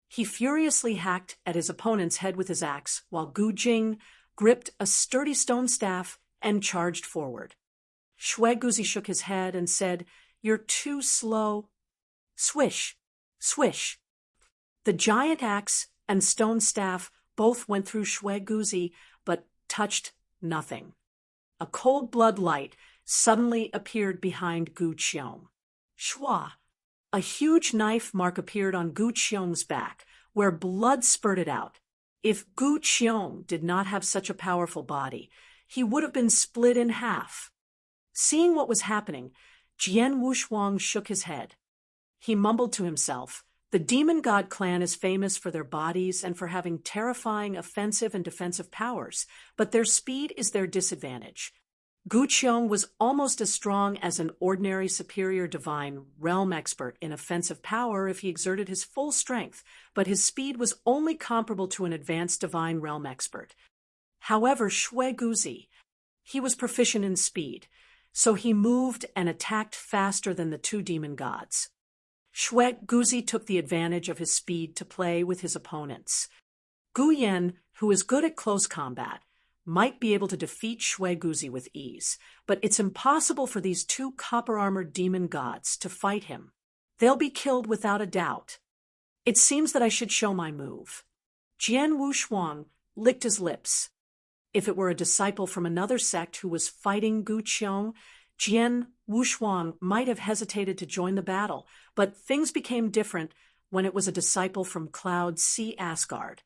He furiously hacked at his opponent's head with his axe, while Gu Jing gripped a sturdy stone staff and charged forward. Shui Guzi shook his head and said, "You're too slow." Swish! Swish! The giant axe and stone staff both went through Shui Guzi, but touched nothing. A cold blood light suddenly appeared behind Gu Qiong. Shwa! A huge knife mark appeared on Gu Qiong's back, where blood spurted out. If Gu Qiong did not have such a powerful body, he would have been split in half. Seeing what was happening, Jian Wushuang shook his head. He mumbled to himself, "The demon god clan is famous for their bodies and for having terrifying offensive and defensive powers, but their speed is their disadvantage." Gu Qiong was almost as strong as an ordinary superior divine realm expert in offensive power if he exerted his full strength, but his speed was only comparable to an advanced divine realm expert. However, Shui Guzi, he was proficient in speed, so he moved and attacked faster than the two demon gods. Shui Guzi took the advantage of his speed to play with his opponents. Gu Yan, who is good at close combat, might be able to defeat Shui Guzi with ease, but it's impossible for these two copper-armored demon gods to fight him. They'll be killed without a doubt. It seems that I should show my move. Jian Wushuang licked his lips. If it were a disciple from another sect who was fighting Gu Qiong, Jian Wushuang might have hesitated to join the battle, but things became different when it was a disciple from Cloud Sea Asgard.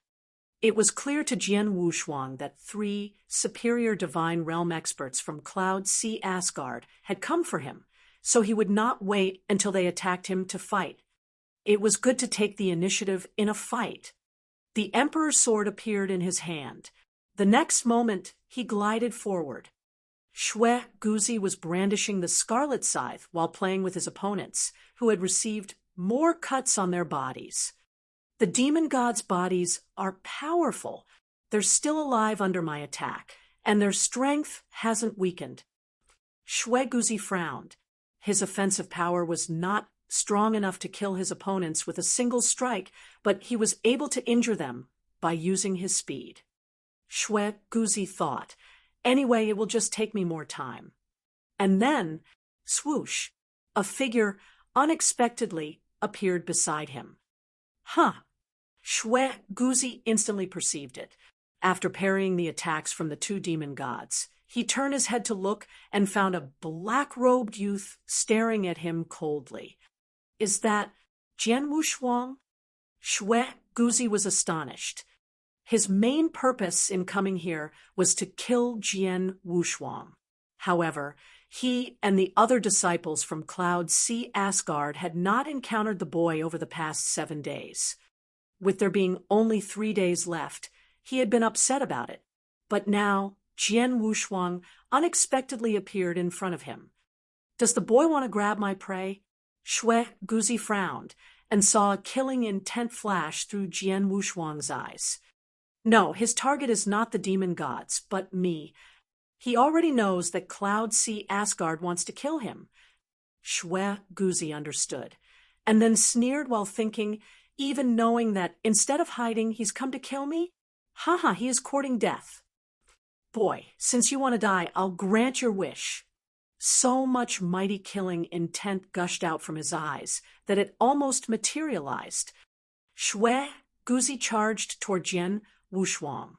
It was clear to Jian Wushuang that 3 superior divine realm experts from Cloud Sea Asgard had come for him, so he would not wait until they attacked him to fight. It was good to take the initiative in a fight. The Emperor's sword appeared in his hand. The next moment, he glided forward. Xue Guzi was brandishing the scarlet scythe while playing with his opponents, who had received more cuts on their bodies. The demon gods' bodies are powerful. They're still alive under my attack, and their strength hasn't weakened. Xue Guzi frowned. His offensive power was not strong enough to kill his opponents with a single strike, but he was able to injure them by using his speed. Xue Guzi thought, anyway, it will just take me more time. And then, swoosh, a figure unexpectedly appeared beside him. Huh. Xue Guzi instantly perceived it. After parrying the attacks from the two demon gods, he turned his head to look and found a black-robed youth staring at him coldly. Is that Jian Wushuang? Xue Guzi was astonished. His main purpose in coming here was to kill Jian Wushuang. However, he and the other disciples from Cloud Sea Asgard had not encountered the boy over the past 7 days. With there being only 3 days left, he had been upset about it. But now, Jian Wushuang unexpectedly appeared in front of him. Does the boy want to grab my prey? Xue Guzi frowned and saw a killing intent flash through Jian Wushuang's eyes. No, his target is not the demon gods, but me. He already knows that Cloud Sea Asgard wants to kill him. Xue Guzi understood, and then sneered while thinking, even knowing that instead of hiding, he's come to kill me? Haha, he is courting death. Boy, since you want to die, I'll grant your wish. So much mighty killing intent gushed out from his eyes that it almost materialized. Xue Guzi charged toward Jian Wushuang.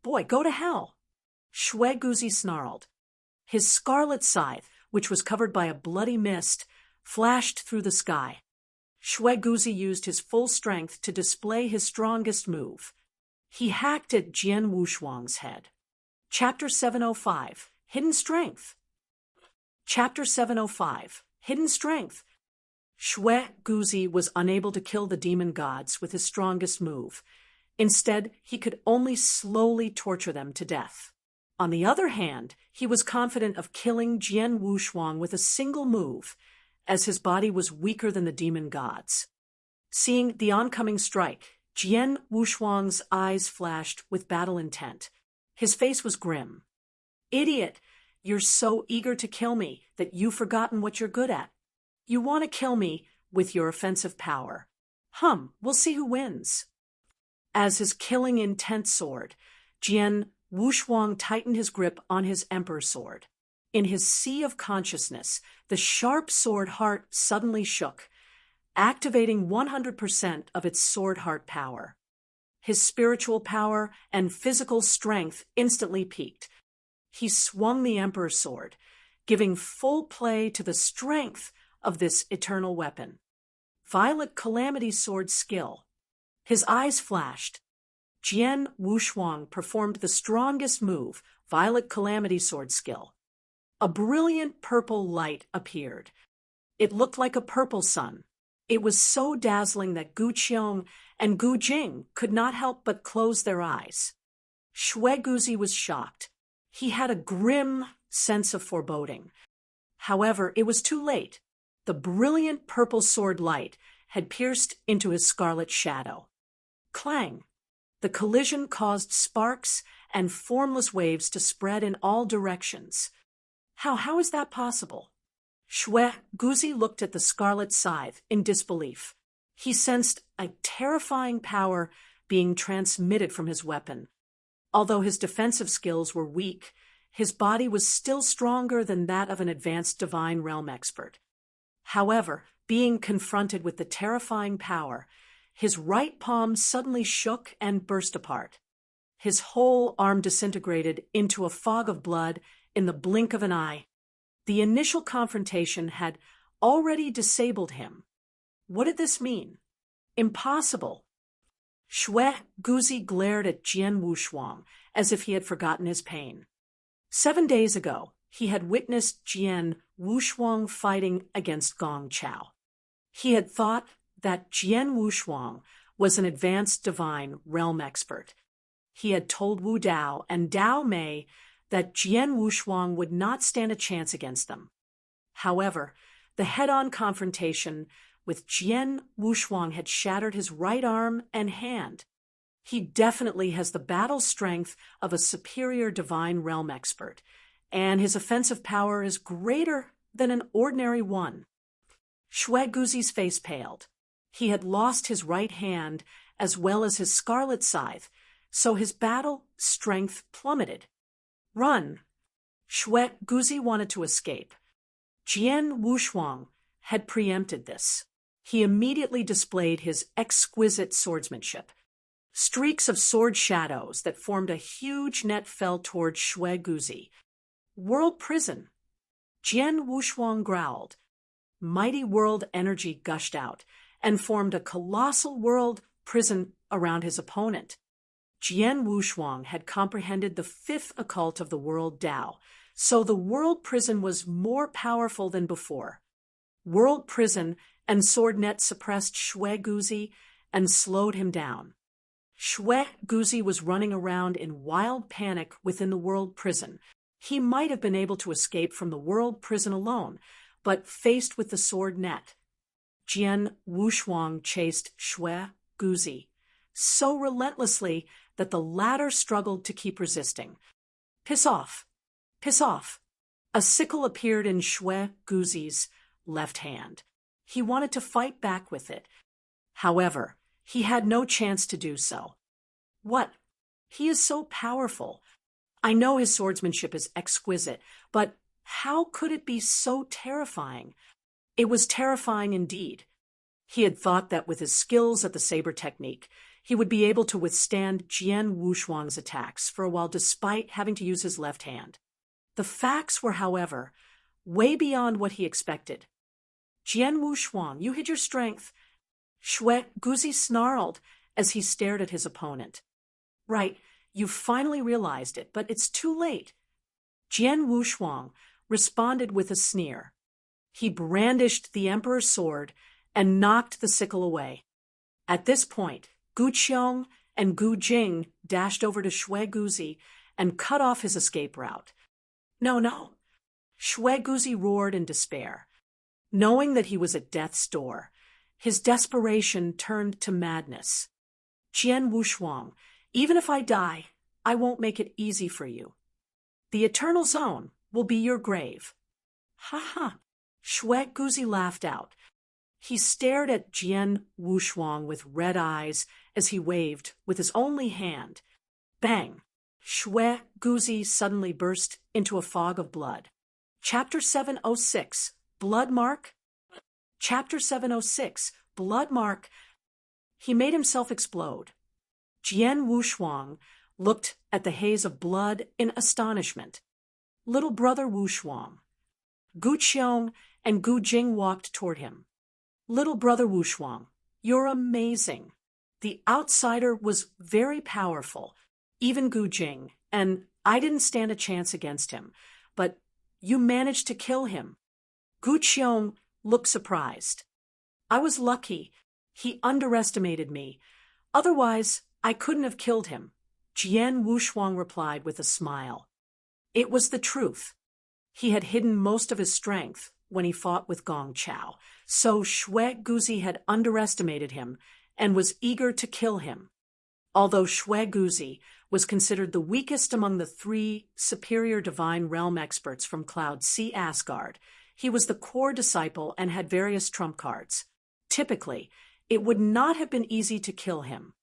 Boy, go to hell. Xue Guzi snarled. His scarlet scythe, which was covered by a bloody mist, flashed through the sky. Xue Guzi used his full strength to display his strongest move. He hacked at Jian Wushuang's head. Chapter 705, Hidden Strength. Chapter 705, Hidden Strength. Xue Guzi was unable to kill the demon gods with his strongest move. Instead, he could only slowly torture them to death. On the other hand, he was confident of killing Jian Wushuang with a single move, as his body was weaker than the demon gods. Seeing the oncoming strike, Jian Wushuang's eyes flashed with battle intent. His face was grim. Idiot! You're so eager to kill me that you've forgotten what you're good at. You want to kill me with your offensive power. We'll see who wins. As his killing intent soared, Jian Wushuang tightened his grip on his emperor's sword. In his sea of consciousness, the sharp sword heart suddenly shook, activating 100% of its sword heart power. His spiritual power and physical strength instantly peaked. He swung the emperor's sword, giving full play to the strength of this eternal weapon. Violet Calamity's sword skill. His eyes flashed. Jian Wushuang performed the strongest move, Violet Calamity's sword skill. A brilliant purple light appeared. It looked like a purple sun. It was so dazzling that Gu Qiong and Gu Jing could not help but close their eyes. Xue Guzi was shocked. He had a grim sense of foreboding. However, it was too late. The brilliant purple sword light had pierced into his scarlet shadow. Clang! The collision caused sparks and formless waves to spread in all directions. How is that possible? Xue Guzi looked at the scarlet scythe in disbelief. He sensed a terrifying power being transmitted from his weapon. Although his defensive skills were weak, his body was still stronger than that of an advanced divine realm expert. However, being confronted with the terrifying power, his right palm suddenly shook and burst apart. His whole arm disintegrated into a fog of blood in the blink of an eye. The initial confrontation had already disabled him. What did this mean? Impossible. Xue Guzi glared at Jian Wushuang as if he had forgotten his pain. 7 days ago, he had witnessed Jian Wushuang fighting against Gong Chao. He had thought that Jian Wushuang was an advanced divine realm expert. He had told Wu Dao and Dao Mei that Jian Wushuang would not stand a chance against them. However, the head-on confrontation with Jian Wushuang had shattered his right arm and hand. He definitely has the battle strength of a superior divine realm expert, and his offensive power is greater than an ordinary one. Xue Guzi's face paled. He had lost his right hand as well as his scarlet scythe, so his battle strength plummeted. Run! Xue Guzi wanted to escape. Jian Wushuang had preempted this. He immediately displayed his exquisite swordsmanship. Streaks of sword shadows that formed a huge net fell toward Xue Guzi. World prison! Jian Wushuang growled. Mighty world energy gushed out and formed a colossal world prison around his opponent. Jian Wushuang had comprehended the fifth occult of the world Tao, so the world prison was more powerful than before. World prison and sword net suppressed Xue Guzi and slowed him down. Xue Guzi was running around in wild panic within the world prison. He might have been able to escape from the world prison alone, but faced with the sword net, Jian Wushuang chased Xue Guzi so relentlessly that the latter struggled to keep resisting. Piss off! Piss off! A sickle appeared in Xue Guzi's left hand. He wanted to fight back with it. However, he had no chance to do so. What? He is so powerful. I know his swordsmanship is exquisite, but how could it be so terrifying? It was terrifying indeed. He had thought that with his skills at the saber technique, he would be able to withstand Jian Wushuang's attacks for a while despite having to use his left hand. The facts were, however, way beyond what he expected. Jian Wushuang, you hid your strength. Xue Guzi snarled as he stared at his opponent. Right, you finally realized it, but it's too late. Jian Wushuang responded with a sneer. He brandished the emperor's sword and knocked the sickle away. At this point, Gu Qiong and Gu Jing dashed over to Xue Guzi and cut off his escape route. No, no! Xue Guzi roared in despair. Knowing that he was at death's door, his desperation turned to madness. Jian Wushuang, even if I die, I won't make it easy for you. The Eternal Zone will be your grave. Ha ha! Xue Guzi laughed out. He stared at Jian Wushuang with red eyes as he waved with his only hand. Bang! Xue Guzi suddenly burst into a fog of blood. Chapter 706, Blood Mark? Chapter 706, Blood Mark. He made himself explode. Jian Wushuang looked at the haze of blood in astonishment. Little brother Wushuang. Gu Qiong and Gu Jing walked toward him. Little brother Wushuang, you're amazing. The outsider was very powerful, even Gu Jing, and I didn't stand a chance against him, but you managed to kill him. Gu Qiong looked surprised. I was lucky. He underestimated me. Otherwise, I couldn't have killed him. Jian Wushuang replied with a smile. It was the truth. He had hidden most of his strength when he fought with Gong Chao, so Xue Guzi had underestimated him and was eager to kill him. Although Xue Guzi was considered the weakest among the three superior divine realm experts from Cloud Sea Asgard, he was the core disciple and had various trump cards. Typically, it would not have been easy to kill him.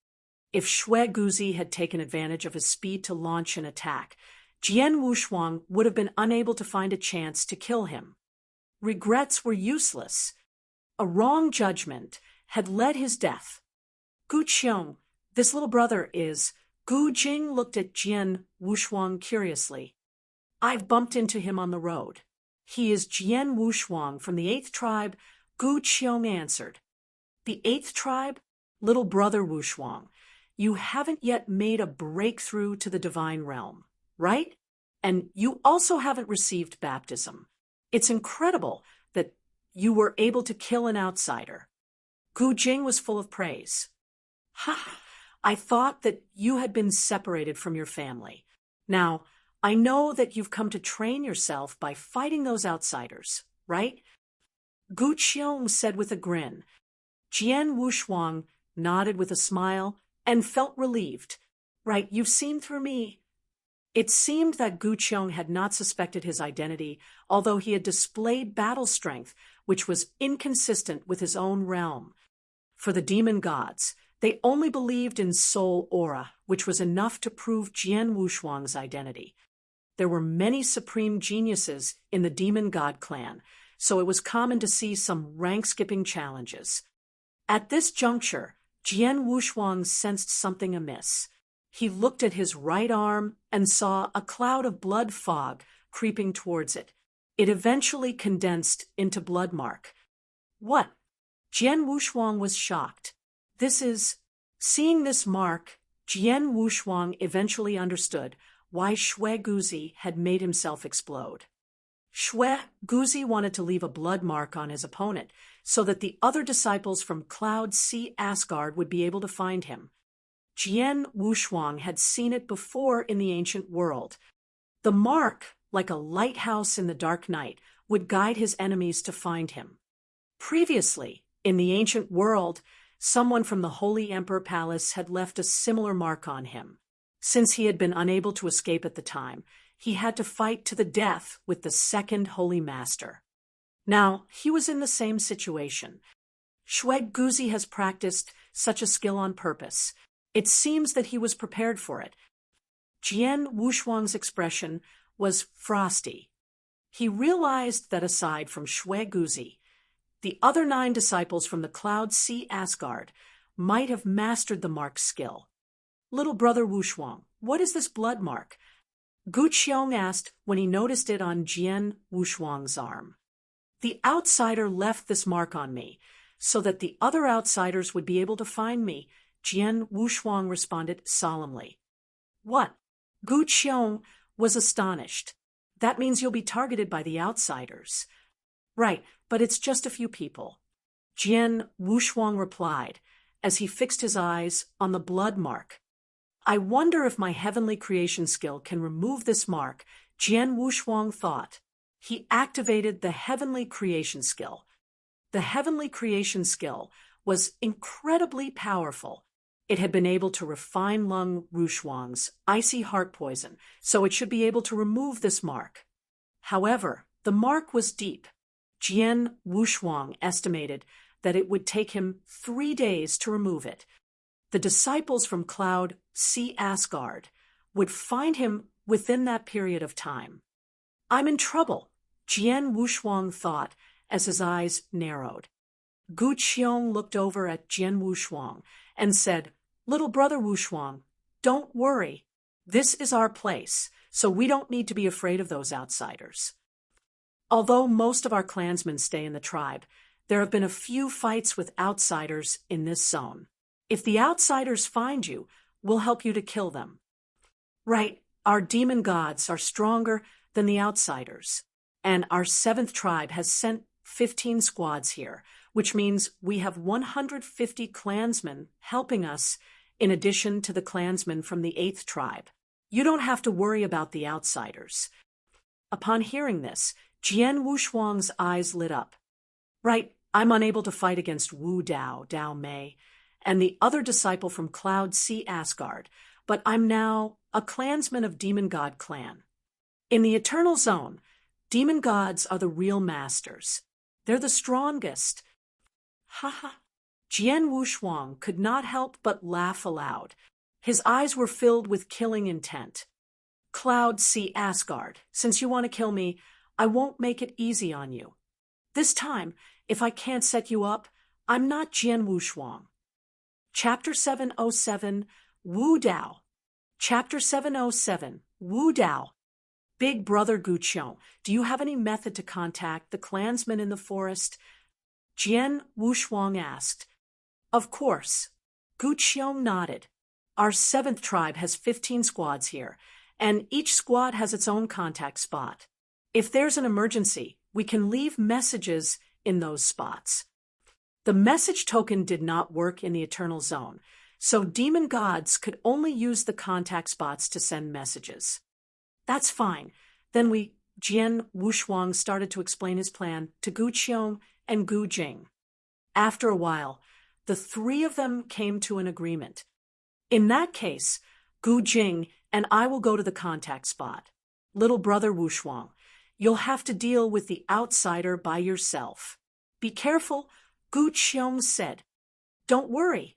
If Xue Guzi had taken advantage of his speed to launch an attack, Jian Wushuang would have been unable to find a chance to kill him. Regrets were useless. A wrong judgment had led his death. Gu Qiong, this little brother is... Gu Jing looked at Jian Wushuang curiously. I've bumped into him on the road. He is Jian Wushuang from the 8th tribe, Gu Qiong answered. The 8th tribe? Little brother Wushuang, you haven't yet made a breakthrough to the divine realm, right? And you also haven't received baptism. It's incredible that you were able to kill an outsider. Gu Jing was full of praise. Ha! I thought that you had been separated from your family. Now, I know that you've come to train yourself by fighting those outsiders, right? Gu Qiong said with a grin. Jian Wushuang nodded with a smile and felt relieved. Right, you've seen through me. It seemed that Gu Qiong had not suspected his identity, although he had displayed battle strength, which was inconsistent with his own realm. For the demon gods, they only believed in soul aura, which was enough to prove Jian Wushuang's identity. There were many supreme geniuses in the demon god clan, so it was common to see some rank-skipping challenges. At this juncture, Jian Wushuang sensed something amiss. He looked at his right arm and saw a cloud of blood fog creeping towards it. It eventually condensed into blood mark. What? Jian Wushuang was shocked. Seeing this mark, Jian Wushuang eventually understood why Xue Guzi had made himself explode. Xue Guzi wanted to leave a blood mark on his opponent so that the other disciples from Cloud Sea Asgard would be able to find him. Jian Wushuang had seen it before in the ancient world. The mark, like a lighthouse in the dark night, would guide his enemies to find him. Previously, in the ancient world, someone from the Holy Emperor Palace had left a similar mark on him. Since he had been unable to escape at the time, he had to fight to the death with the second Holy Master. Now, he was in the same situation. Xue Guzi has practiced such a skill on purpose. It seems that he was prepared for it. Jian Wushuang's expression was frosty. He realized that aside from Xue Guzi, the other 9 disciples from the Cloud Sea Asgard might have mastered the mark's skill. Little brother Wushuang, what is this blood mark? Gu Qiong asked when he noticed it on Jian Wushuang's arm. The outsider left this mark on me, so that the other outsiders would be able to find me, Jian Wushuang responded solemnly. What? Gu Qiong was astonished. That means you'll be targeted by the outsiders. Right, but it's just a few people. Jian Wushuang replied, as he fixed his eyes on the blood mark. I wonder if my heavenly creation skill can remove this mark, Jian Wushuang thought. He activated the heavenly creation skill. The heavenly creation skill was incredibly powerful. It had been able to refine Lung Wushuang's icy heart poison, so it should be able to remove this mark. However, the mark was deep. Jian Wushuang estimated that it would take him 3 days to remove it. The disciples from Cloud Sea Asgard would find him within that period of time. I'm in trouble, Jian Wushuang thought as his eyes narrowed. Gu Qiong looked over at Jian Wushuang and said, Little brother Wushuang, don't worry. This is our place, so we don't need to be afraid of those outsiders. Although most of our clansmen stay in the tribe, there have been a few fights with outsiders in this zone. If the outsiders find you, we'll help you to kill them. Right, our demon gods are stronger than the outsiders, and our 7th tribe has sent 15 squads here, which means we have 150 clansmen helping us in addition to the clansmen from the 8th tribe. You don't have to worry about the outsiders. Upon hearing this, Jian Wushuang's eyes lit up. Right, I'm unable to fight against Wu Dao, Dao Mei, and the other disciple from Cloud Sea Asgard, but I'm now a clansman of Demon God Clan. In the Eternal Zone, demon gods are the real masters. They're the strongest. Ha. Jian Wushuang could not help but laugh aloud. His eyes were filled with killing intent. Cloud Sea Asgard, since you want to kill me, I won't make it easy on you. This time, if I can't set you up, I'm not Jian Wushuang. Chapter 707, Wu Dao. Chapter 707, Wu Dao. Big brother Gu Qiong, do you have any method to contact the clansmen in the forest? Jian Wushuang asked. Of course. Gu Qiong nodded. Our 7th tribe has 15 squads here, and each squad has its own contact spot. If there's an emergency, we can leave messages in those spots. The message token did not work in the Eternal Zone, so demon gods could only use the contact spots to send messages. That's fine. Then Jian Wushuang started to explain his plan to Gu Qiong and Gu Jing. After a while, the three of them came to an agreement. In that case, Gu Jing and I will go to the contact spot. Little brother Wushuang, you'll have to deal with the outsider by yourself. Be careful, Gu Qiong said. Don't worry,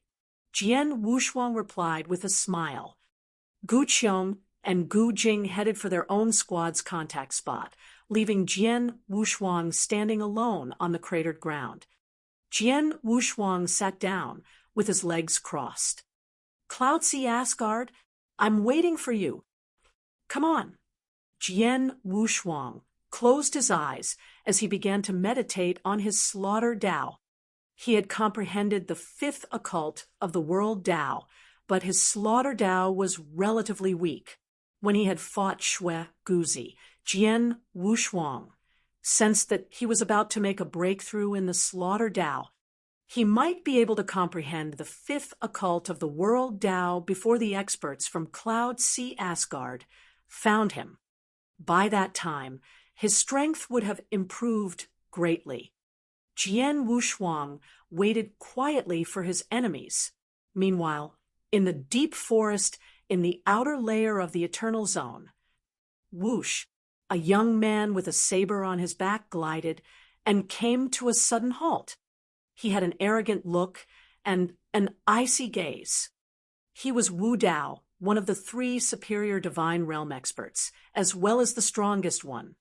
Jian Wushuang replied with a smile. Gu Qiong and Gu Jing headed for their own squad's contact spot, leaving Jian Wushuang standing alone on the cratered ground. Jian Wushuang sat down with his legs crossed. Cloud Sea Asgard, I'm waiting for you. Come on. Jian Wushuang closed his eyes as he began to meditate on his slaughter Tao. He had comprehended the fifth occult of the world Tao, but his slaughter Tao was relatively weak. When he had fought Xue Guzi, Jian Wushuang sensed that he was about to make a breakthrough in the slaughter Tao. He might be able to comprehend the fifth occult of the world Tao before the experts from Cloud Sea Asgard found him. By that time, his strength would have improved greatly. Jian Wushuang waited quietly for his enemies. Meanwhile, in the deep forest in the outer layer of the Eternal Zone, Wush, a young man with a saber on his back, glided and came to a sudden halt. He had an arrogant look and an icy gaze. He was Wu Dao, one of the three superior divine realm experts, as well as the strongest one.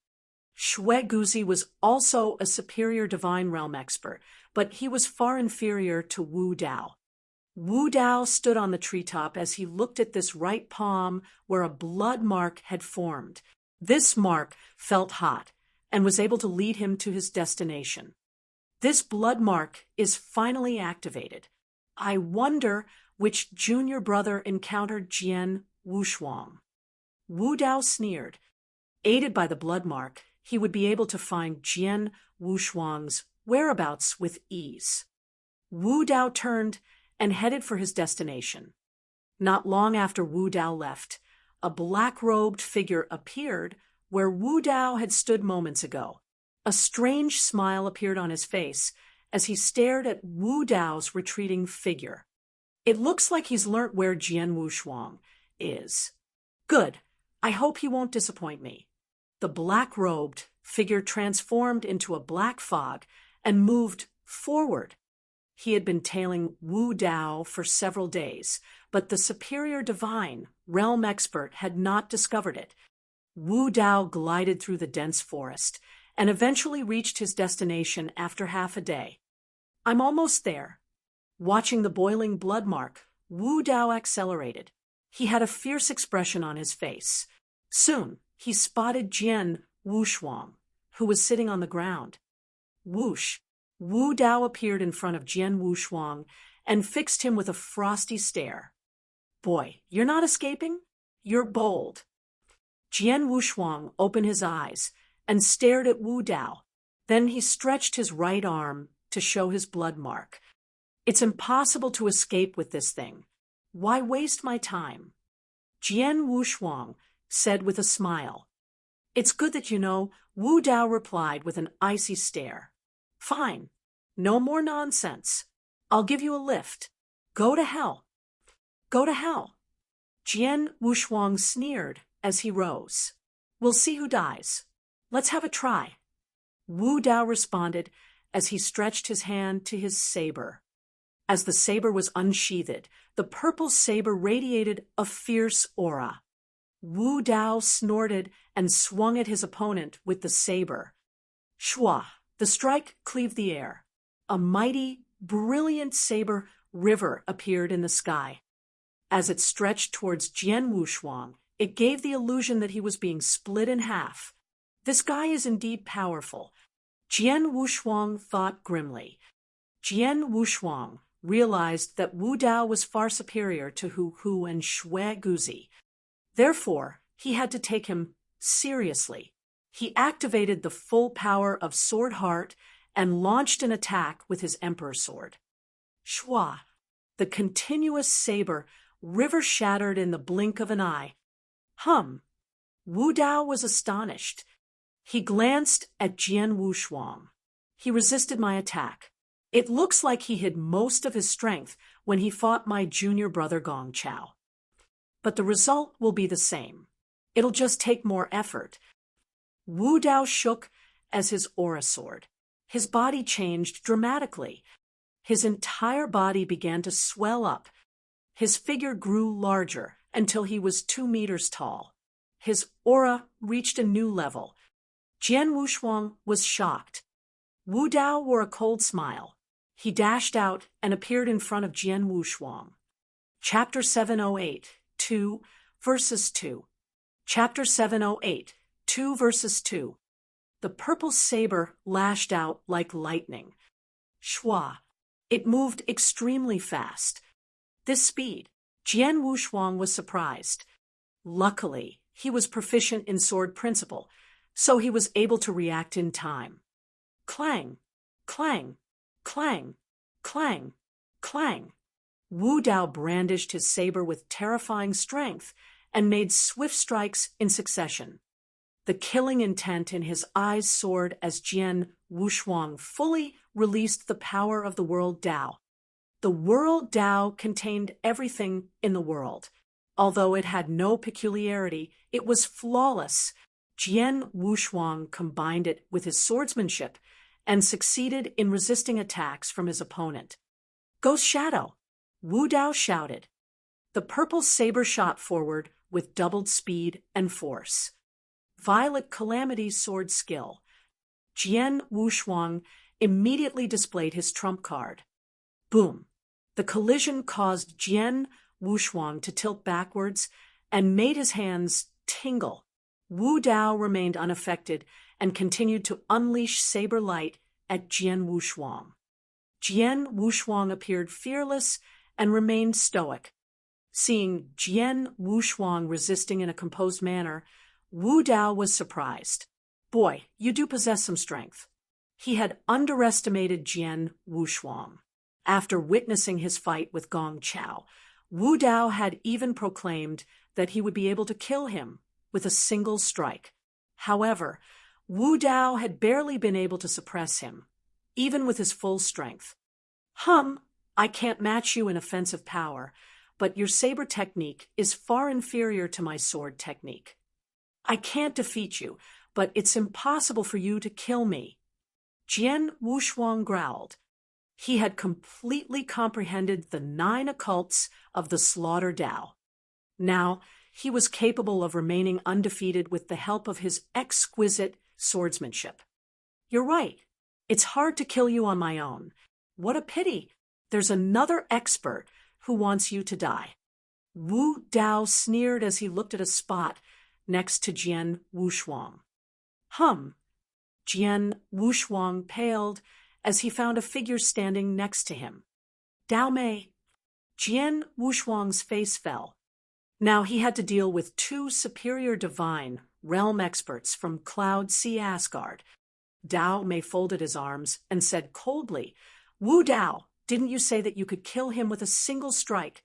Xue Guzi was also a superior divine realm expert, but he was far inferior to Wu Dao. Wu Dao stood on the treetop as he looked at this right palm where a blood mark had formed. This mark felt hot and was able to lead him to his destination. This blood mark is finally activated. I wonder which junior brother encountered Jian Wushuang. Wu Dao sneered. Aided by the blood mark, he would be able to find Jian Wushuang's whereabouts with ease. Wu Dao turned and headed for his destination. Not long after Wu Dao left, a black-robed figure appeared where Wu Dao had stood moments ago. A strange smile appeared on his face as he stared at Wu Dao's retreating figure. It looks like he's learnt where Jian Wushuang is. Good. I hope he won't disappoint me. The black-robed figure transformed into a black fog and moved forward. He had been tailing Wu Dao for several days, but the superior divine realm expert had not discovered it. Wu Dao glided through the dense forest and eventually reached his destination after half a day. I'm almost there. Watching the boiling blood mark, Wu Dao accelerated. He had a fierce expression on his face. Soon, he spotted Jian Wushuang, who was sitting on the ground. Whoosh! Wu Dao appeared in front of Jian Wushuang and fixed him with a frosty stare. Boy, you're not escaping? You're bold. Jian Wushuang opened his eyes and stared at Wu Dao. Then he stretched his right arm to show his blood mark. It's impossible to escape with this thing. Why waste my time? Jian Wushuang said with a smile. It's good that you know, Wu Dao replied with an icy stare. Fine. No more nonsense. I'll give you a lift. Go to hell. Go to hell. Jian Wushuang sneered as he rose. We'll see who dies. Let's have a try. Wu Dao responded as he stretched his hand to his saber. As the saber was unsheathed, the purple saber radiated a fierce aura. Wu Dao snorted and swung at his opponent with the saber. Shua! The strike cleaved the air. A mighty, brilliant saber river appeared in the sky. As it stretched towards Jian Wushuang, it gave the illusion that he was being split in half. This guy is indeed powerful. Jian Wushuang thought grimly. Jian Wushuang realized that Wu Dao was far superior to Hu and Xue Guzi. Therefore, he had to take him seriously. He activated the full power of Sword Heart and launched an attack with his emperor's sword. Shua, the continuous saber, river-shattered in the blink of an eye. Wu Dao was astonished. He glanced at Jian Wushuang. He resisted my attack. It looks like he hid most of his strength when he fought my junior brother Gong Chao. But the result will be the same. It'll just take more effort. Wu Dao shook as his aura soared. His body changed dramatically. His entire body began to swell up. His figure grew larger until he was 2 meters tall. His aura reached a new level. Jian Wushuang was shocked. Wu Dao wore a cold smile. He dashed out and appeared in front of Jian Wushuang. Chapter 708, 2 verses 2. Chapter 708, 2 verses 2. The purple saber lashed out like lightning. Shua. It moved extremely fast. This speed, Jian Wushuang was surprised. Luckily, he was proficient in sword principle, so he was able to react in time. Clang, clang, clang, clang, clang. Wu Dao brandished his saber with terrifying strength and made swift strikes in succession. The killing intent in his eyes soared as Jian Wushuang fully released the power of the World Dao. The World Dao contained everything in the world. Although it had no peculiarity, it was flawless. Jian Wushuang combined it with his swordsmanship and succeeded in resisting attacks from his opponent. Ghost Shadow! Wu Dao shouted. The purple saber shot forward with doubled speed and force. Violet Calamity's sword skill. Jian Wushuang immediately displayed his trump card. Boom! The collision caused Jian Wushuang to tilt backwards and made his hands tingle. Wu Dao remained unaffected and continued to unleash saber light at Jian Wushuang. Jian Wushuang appeared fearless and remained stoic. Seeing Jian Wushuang resisting in a composed manner, Wu Dao was surprised. Boy, you do possess some strength. He had underestimated Jian Wushuang. After witnessing his fight with Gong Chao, Wu Dao had even proclaimed that he would be able to kill him with a single strike. However, Wu Dao had barely been able to suppress him, even with his full strength. I can't match you in offensive power, but your saber technique is far inferior to my sword technique. I can't defeat you, but it's impossible for you to kill me. Jian Wushuang growled. He had completely comprehended the 9 occults of the Slaughter Dao. Now, he was capable of remaining undefeated with the help of his exquisite swordsmanship. You're right. It's hard to kill you on my own. What a pity. There's another expert who wants you to die. Wu Dao sneered as he looked at a spot next to Jian Wushuang. Jian Wushuang paled as he found a figure standing next to him. Dao Mei. Jian Wushuang's face fell. Now he had to deal with 2 superior divine realm experts from Cloud Sea Asgard. Dao Mei folded his arms and said coldly, Wu Dao, didn't you say that you could kill him with a single strike?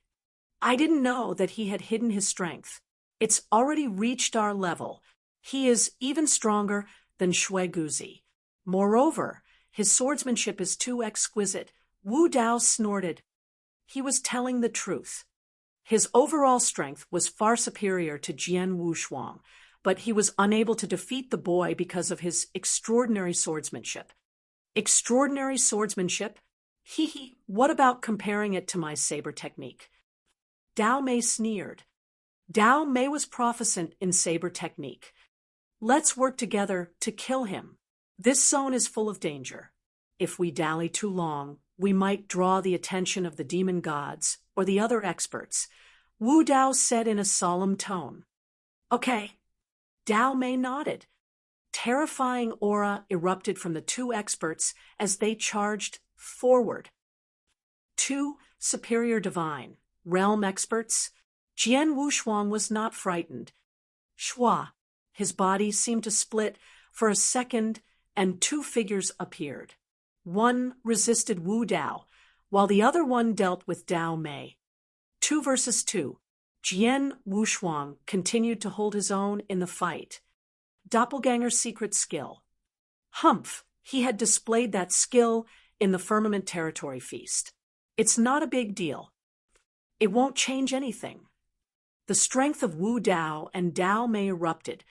I didn't know that he had hidden his strength. It's already reached our level. He is even stronger than Shui Guzi. Moreover, his swordsmanship is too exquisite. Wu Dao snorted. He was telling the truth. His overall strength was far superior to Jian Wushuang, but he was unable to defeat the boy because of his extraordinary swordsmanship. Extraordinary swordsmanship? What about comparing it to my saber technique? Dao Mei sneered. Dao Mei was proficient in saber technique. Let's work together to kill him. This zone is full of danger. If we dally too long, we might draw the attention of the demon gods or the other experts. Wu Dao said in a solemn tone. Okay. Dao Mei nodded. Terrifying aura erupted from the 2 experts as they charged forward. 2 superior divine realm experts. Jian Wushuang was not frightened. Shua. His body seemed to split for a second, and 2 figures appeared. One resisted Wu Dao, while the other one dealt with Dao Mei. 2 versus 2. Jian Wushuang continued to hold his own in the fight. Doppelganger's secret skill. Humph, he had displayed that skill in the Firmament Territory Feast. It's not a big deal. It won't change anything. The strength of Wu Dao and Dao Mei erupted.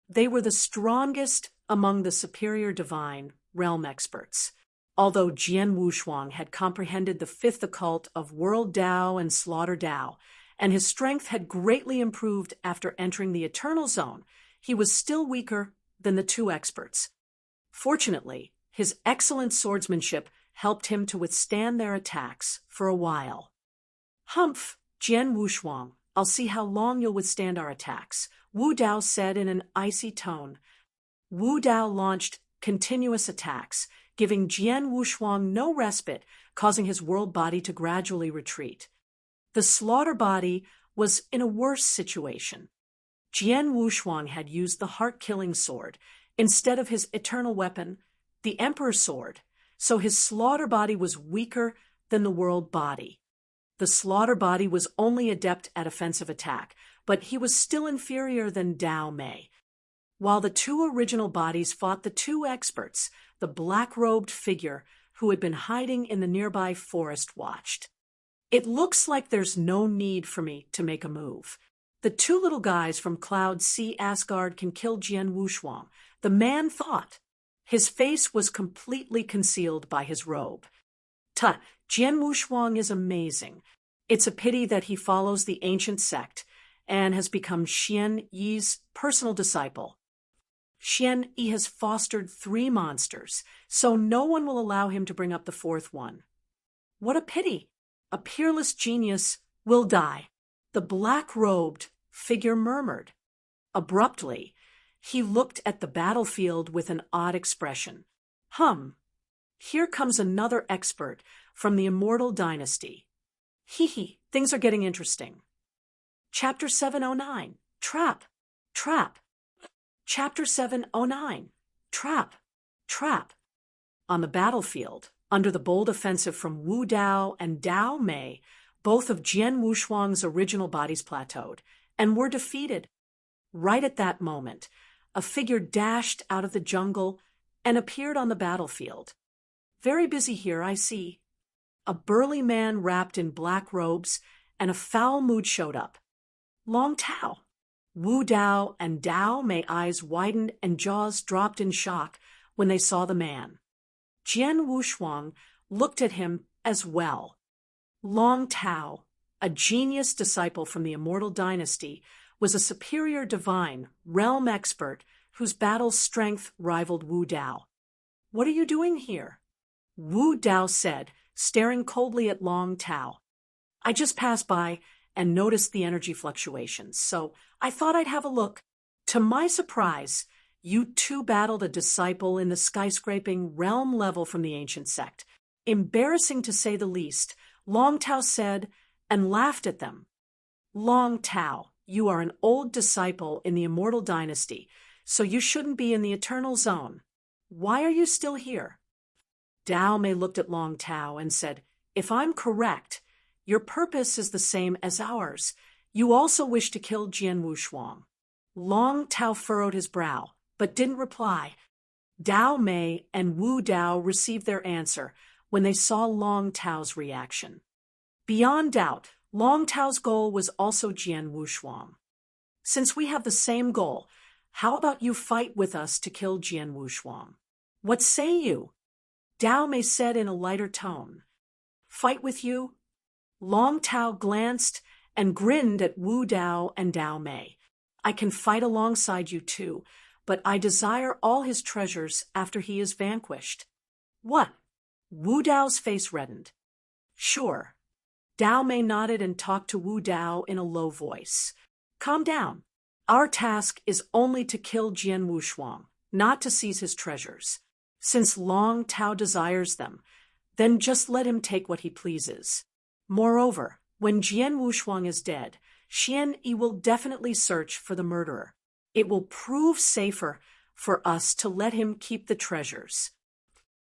They were the strongest among the superior divine realm experts. Although Jian Wushuang had comprehended the fifth occult of World Dao and Slaughter Dao, and his strength had greatly improved after entering the Eternal Zone, he was still weaker than the two experts. Fortunately, his excellent swordsmanship helped him to withstand their attacks for a while. Humph, Jian Wushuang, I'll see how long you'll withstand our attacks, Wu Dao said in an icy tone. Wu Dao launched continuous attacks, giving Jian Wushuang no respite, causing his world body to gradually retreat. The slaughter body was in a worse situation. Jian Wushuang had used the heart-killing sword instead of his eternal weapon, the Emperor's sword, so his slaughter body was weaker than the world body. The slaughter body was only adept at offensive attack, but he was still inferior than Dao Mei. While the two original bodies fought the two experts, the black-robed figure who had been hiding in the nearby forest watched. It looks like there's no need for me to make a move. The two little guys from Cloud Sea Asgard can kill Jian Wushuang, the man thought. His face was completely concealed by his robe. Tut, Jian Wushuang is amazing. It's a pity that he follows the ancient sect and has become Xian Yi's personal disciple. Xian Yi has fostered 3 monsters, so no one will allow him to bring up the 4th one. What a pity! A peerless genius will die. The black-robed figure murmured. Abruptly, he looked at the battlefield with an odd expression. Here comes another expert from the Immortal Dynasty. Hee, things are getting interesting. Chapter 709, Trap, Trap. Chapter 709, Trap, Trap. On the battlefield, under the bold offensive from Wu Dao and Dao Mei, both of Jian Wushuang's original bodies plateaued and were defeated. Right at that moment, a figure dashed out of the jungle and appeared on the battlefield. Very busy here, I see. A burly man wrapped in black robes and a foul mood showed up. Long Tao. Wu Dao and Dao Mei eyes widened and jaws dropped in shock when they saw the man. Jian Wushuang looked at him as well. Long Tao, a genius disciple from the Immortal Dynasty, was a superior divine, realm expert whose battle strength rivaled Wu Dao. What are you doing here? Wu Dao said, staring coldly at Long Tao. I just passed by and noticed the energy fluctuations, so I thought I'd have a look. To my surprise, you two battled a disciple in the skyscraping realm level from the ancient sect. Embarrassing to say the least, Long Tao said, and laughed at them. Long Tao, you are an old disciple in the Immortal Dynasty, so you shouldn't be in the Eternal Zone. Why are you still here? Dao Mei looked at Long Tao and said, if I'm correct, your purpose is the same as ours. You also wish to kill Jian Wushuang. Long Tao furrowed his brow, but didn't reply. Dao Mei and Wu Dao received their answer when they saw Long Tao's reaction. Beyond doubt, Long Tao's goal was also Jian Wushuang. Since we have the same goal, how about you fight with us to kill Jian Wushuang? What say you? Dao Mei said in a lighter tone. Fight with you? Long Tao glanced and grinned at Wu Dao and Dao Mei. I can fight alongside you too, but I desire all his treasures after he is vanquished. What? Wu Dao's face reddened. Sure. Dao Mei nodded and talked to Wu Dao in a low voice. Calm down. Our task is only to kill Jian Wushuang, not to seize his treasures. Since Long Tao desires them, then just let him take what he pleases. Moreover, when Jian Wushuang is dead, Xian Yi will definitely search for the murderer. It will prove safer for us to let him keep the treasures.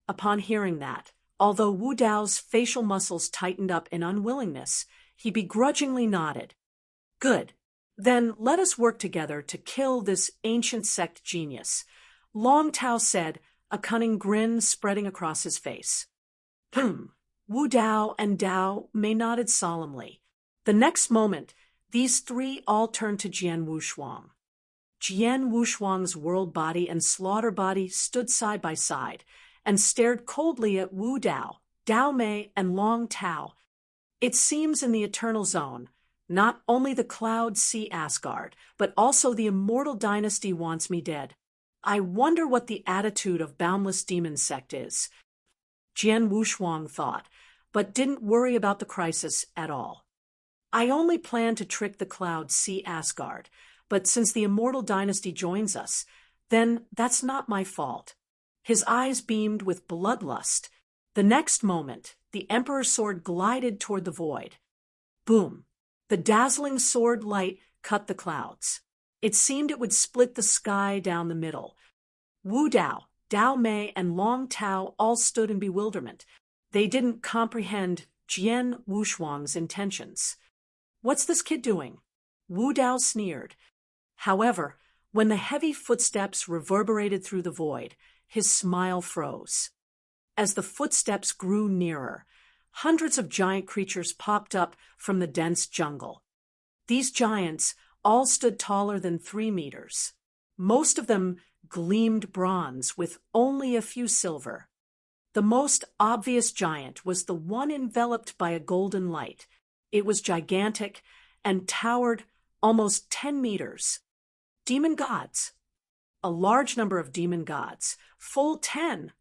Upon hearing that, although Wu Dao's facial muscles tightened up in unwillingness, he begrudgingly nodded. Good. Then let us work together to kill this ancient sect genius, Long Tao said, a cunning grin spreading across his face. Wu Dao and Dao Mei nodded solemnly. The next moment, these three all turned to Jian Wushuang. Jian Wushuang's world body and slaughter body stood side by side and stared coldly at Wu Dao, Dao Mei, and Long Tao. It seems in the Eternal Zone, not only the Cloud Sea Asgard, but also the immortal dynasty wants me dead. I wonder what the attitude of Boundless Demon Sect is. Jian Wushuang thought, but didn't worry about the crisis at all. I only plan to trick the Cloud Sea Asgard, but since the immortal dynasty joins us, then that's not my fault. His eyes beamed with bloodlust. The next moment, the Emperor's sword glided toward the void. Boom! The dazzling sword light cut the clouds. It seemed it would split the sky down the middle. Wu Dao, Dao Mei, and Long Tao all stood in bewilderment. They didn't comprehend Jian Wushuang's intentions. What's this kid doing? Wu Dao sneered. However, when the heavy footsteps reverberated through the void, his smile froze. As the footsteps grew nearer, hundreds of giant creatures popped up from the dense jungle. These giants all stood taller than 3 meters. Most of them gleamed bronze with only a few silver. The most obvious giant was the one enveloped by a golden light. It was gigantic and towered almost 10 meters. Demon gods. A large number of demon gods, full 10.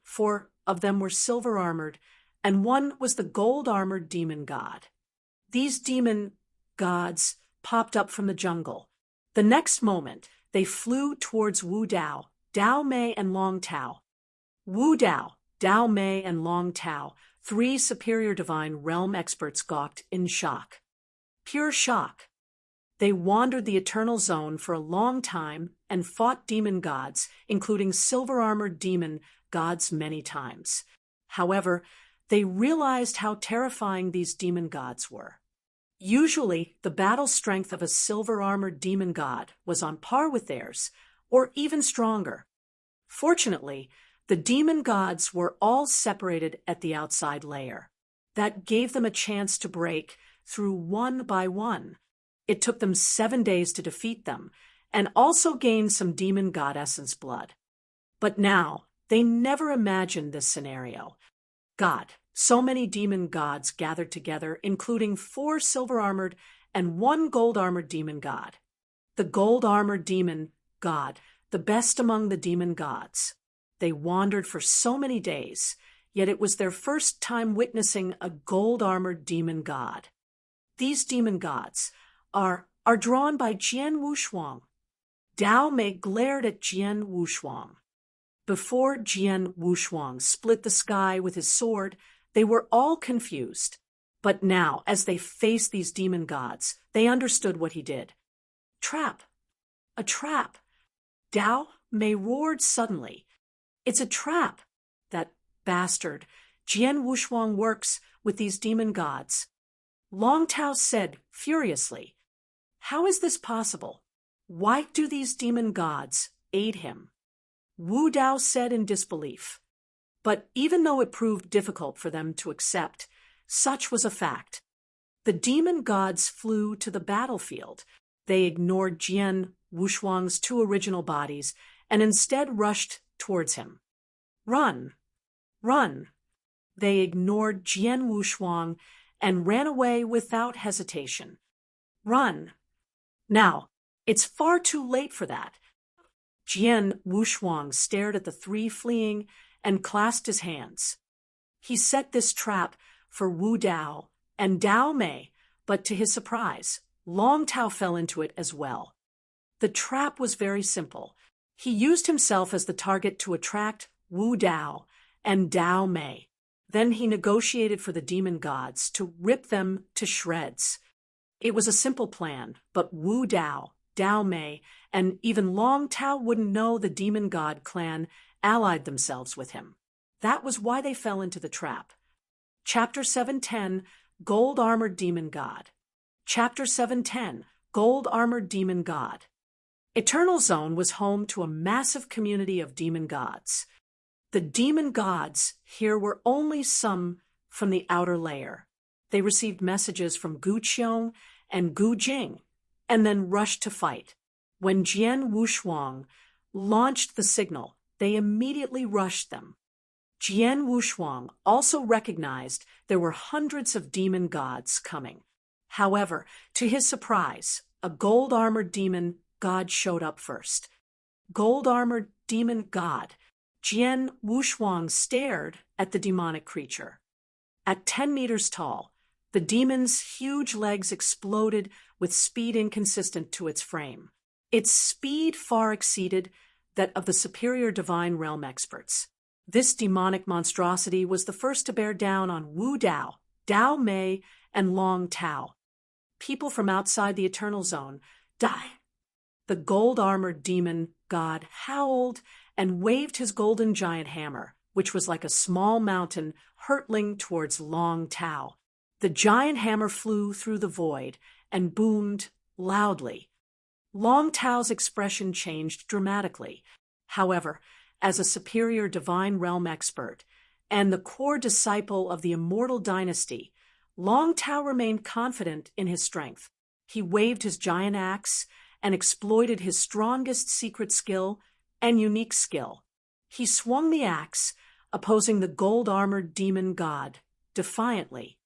4 of them were silver-armored, and one was the gold-armored demon god. These demon gods popped up from the jungle. The next moment, they flew towards Wu Dao, Dao Mei, and Long Tao. Wu Dao, Dao Mei, and Long Tao, 3 superior divine realm experts, gawked in shock. Pure shock. They wandered the Eternal Zone for a long time and fought demon gods, including silver-armored demon gods, many times. However, they realized how terrifying these demon gods were. Usually, the battle strength of a silver-armored demon god was on par with theirs, or even stronger. Fortunately, the demon gods were all separated at the outside layer. That gave them a chance to break through one by one. It took them 7 days to defeat them, and also gain some demon god essence blood. But now, they never imagined this scenario. God, so many demon gods gathered together, including 4 silver-armored and 1 gold-armored demon god. The gold-armored demon god, the best among the demon gods. They wandered for so many days, yet it was their first time witnessing a gold-armored demon god. These demon gods are drawn by Jian Wushuang. Dao Mei glared at Jian Wushuang. Before Jian Wushuang split the sky with his sword, they were all confused. But now, as they faced these demon gods, they understood what he did. Trap! A trap! Dao Mei roared suddenly. It's a trap! That bastard! Jian Wushuang works with these demon gods. Long Tao said furiously, "How is this possible? Why do these demon gods aid him?" Wu Dao said in disbelief. But even though it proved difficult for them to accept, such was a fact. The demon gods flew to the battlefield. They ignored Jian Wushuang's 2 original bodies and instead rushed towards him. Run! Run! They ignored Jian Wushuang and ran away without hesitation. Run! Now, it's far too late for that. Jian Wushuang stared at the 3 fleeing and clasped his hands. He set this trap for Wu Dao and Dao Mei, but to his surprise, Long Tao fell into it as well. The trap was very simple. He used himself as the target to attract Wu Dao and Dao Mei. Then he negotiated for the demon gods to rip them to shreds. It was a simple plan, but Wu Dao, Dao Mei, and even Long Tao wouldn't know the demon god clan allied themselves with him. That was why they fell into the trap. Chapter 710, Gold-Armored Demon God. Chapter 710, Gold-Armored Demon God. Eternal Zone was home to a massive community of demon gods. The demon gods here were only some from the outer layer. They received messages from Guqiong and Gu Jing, and then rushed to fight. When Jian Wushuang launched the signal, they immediately rushed them. Jian Wushuang also recognized there were hundreds of demon gods coming. However, to his surprise, a gold-armored demon god showed up first. Gold-armored demon god. Jian Wushuang stared at the demonic creature. At 10 meters tall, the demon's huge legs exploded with speed inconsistent to its frame. Its speed far exceeded that of the superior divine realm experts. This demonic monstrosity was the first to bear down on Wu Dao, Dao Mei, and Long Tao. People from outside the Eternal Zone, die! The gold-armored demon god howled and waved his golden giant hammer, which was like a small mountain hurtling towards Long Tao. The giant hammer flew through the void and boomed loudly. Long Tao's expression changed dramatically. However, as a superior divine realm expert and the core disciple of the immortal dynasty, Long Tao remained confident in his strength. He waved his giant axe and exploited his strongest secret skill and unique skill. He swung the axe, opposing the gold-armored demon god, defiantly.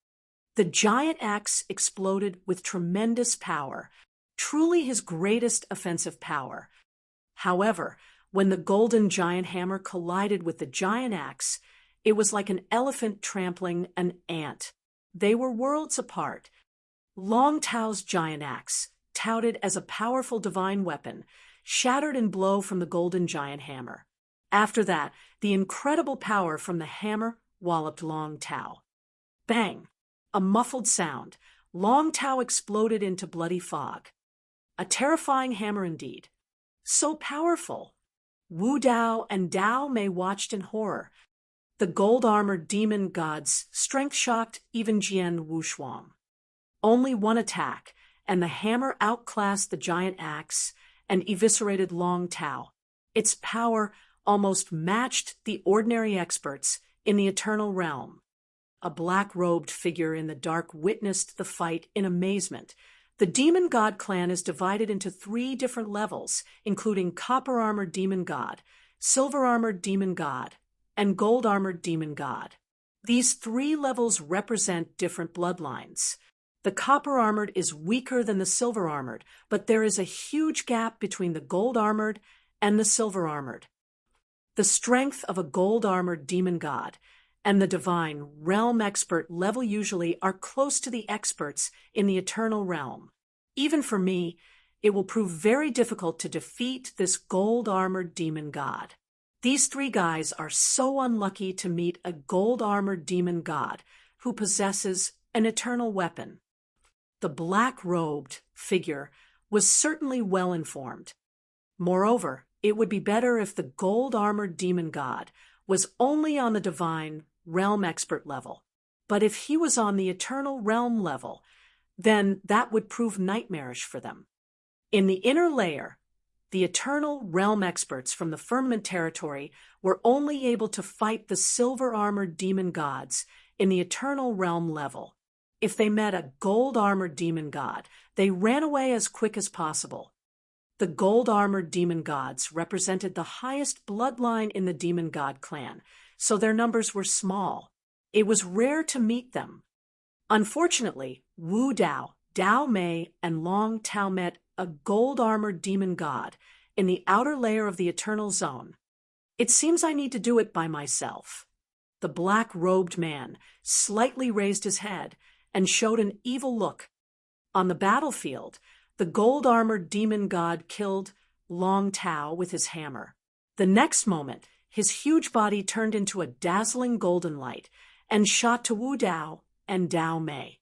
The giant axe exploded with tremendous power, truly his greatest offensive power. However, when the golden giant hammer collided with the giant axe, it was like an elephant trampling an ant. They were worlds apart. Long Tao's giant axe, touted as a powerful divine weapon, shattered in blow from the golden giant hammer. After that, the incredible power from the hammer walloped Long Tao. Bang! A muffled sound. Long Tao exploded into bloody fog. A terrifying hammer indeed. So powerful. Wu Dao and Dao Mei watched in horror. The gold-armored demon god's strength shocked even Jian Wushuang. Only one attack, and the hammer outclassed the giant axe and eviscerated Long Tao. Its power almost matched the ordinary experts in the eternal realm. A black-robed figure in the dark witnessed the fight in amazement. The Demon God clan is divided into 3 different levels, including Copper-Armored Demon God, Silver-Armored Demon God, and Gold-Armored Demon God. These 3 levels represent different bloodlines. The Copper-Armored is weaker than the Silver-Armored, but there is a huge gap between the Gold-Armored and the Silver-Armored. The strength of a Gold-Armored Demon God and the divine realm expert level usually are close to the experts in the eternal realm. Even for me, it will prove very difficult to defeat this gold-armored demon god. These 3 guys are so unlucky to meet a gold-armored demon god who possesses an eternal weapon. The black-robed figure was certainly well-informed. Moreover, it would be better if the gold-armored demon god was only on the divine realm expert level. But if he was on the eternal realm level, then that would prove nightmarish for them. In the inner layer, the eternal realm experts from the firmament territory were only able to fight the silver-armored demon gods in the eternal realm level. If they met a gold-armored demon god, they ran away as quick as possible. The gold-armored demon gods represented the highest bloodline in the demon god clan, so their numbers were small. It was rare to meet them. Unfortunately, Wu Dao, Dao Mei, and Long Tao met a gold-armored demon god in the outer layer of the Eternal Zone. It seems I need to do it by myself. The black-robed man slightly raised his head and showed an evil look. On the battlefield, the gold-armored demon god killed Long Tao with his hammer. The next moment, his huge body turned into a dazzling golden light and shot to Wu Dao and Dao Mei.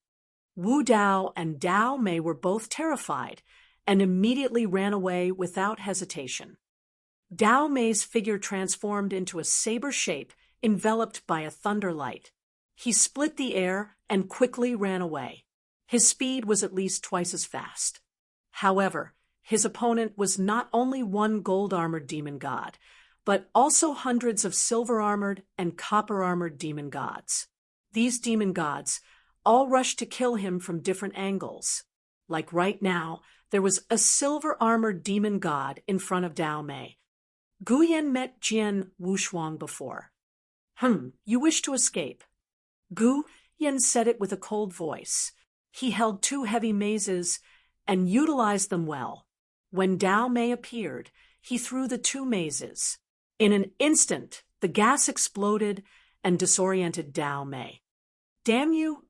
Wu Dao and Dao Mei were both terrified and immediately ran away without hesitation. Dao Mei's figure transformed into a saber shape enveloped by a thunderlight. He split the air and quickly ran away. His speed was at least twice as fast. However, his opponent was not only one gold-armored demon god, but also hundreds of silver-armored and copper-armored demon gods. These demon gods all rushed to kill him from different angles. Like right now, there was a silver-armored demon god in front of Dao Mei. Jian met Jian Wushuang before. You wish to escape. Jian said it with a cold voice. He held 2 heavy mazes and utilized them well. When Dao Mei appeared, he threw the 2 mazes. In an instant, the gas exploded and disoriented Dao Mei. Damn you!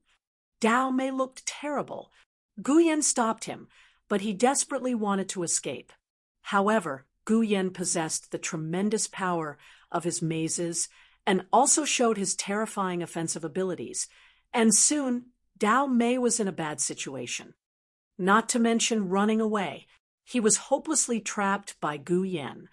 Dao Mei looked terrible. Jian stopped him, but he desperately wanted to escape. However, Jian possessed the tremendous power of his mazes and also showed his terrifying offensive abilities, and soon Dao Mei was in a bad situation. Not to mention running away. He was hopelessly trapped by Jian.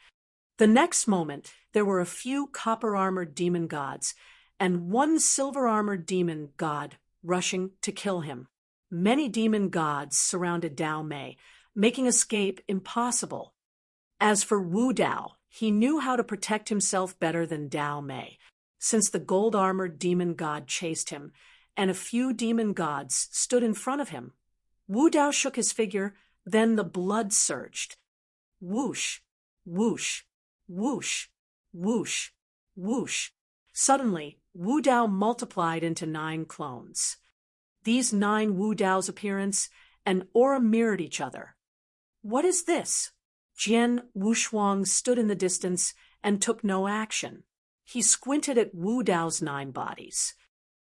The next moment, there were a few copper-armored demon gods and 1 silver-armored demon god rushing to kill him. Many demon gods surrounded Dao Mei, making escape impossible. As for Wu Dao, he knew how to protect himself better than Dao Mei, since the gold-armored demon god chased him, and a few demon gods stood in front of him. Wu Dao shook his figure, then the blood surged. Whoosh, whoosh, whoosh, whoosh, whoosh. Suddenly, Wu Dao multiplied into 9 clones. These 9 Wu Dao's appearance and aura mirrored each other. What is this? Jian Wushuang stood in the distance and took no action. He squinted at Wu Dao's 9 bodies.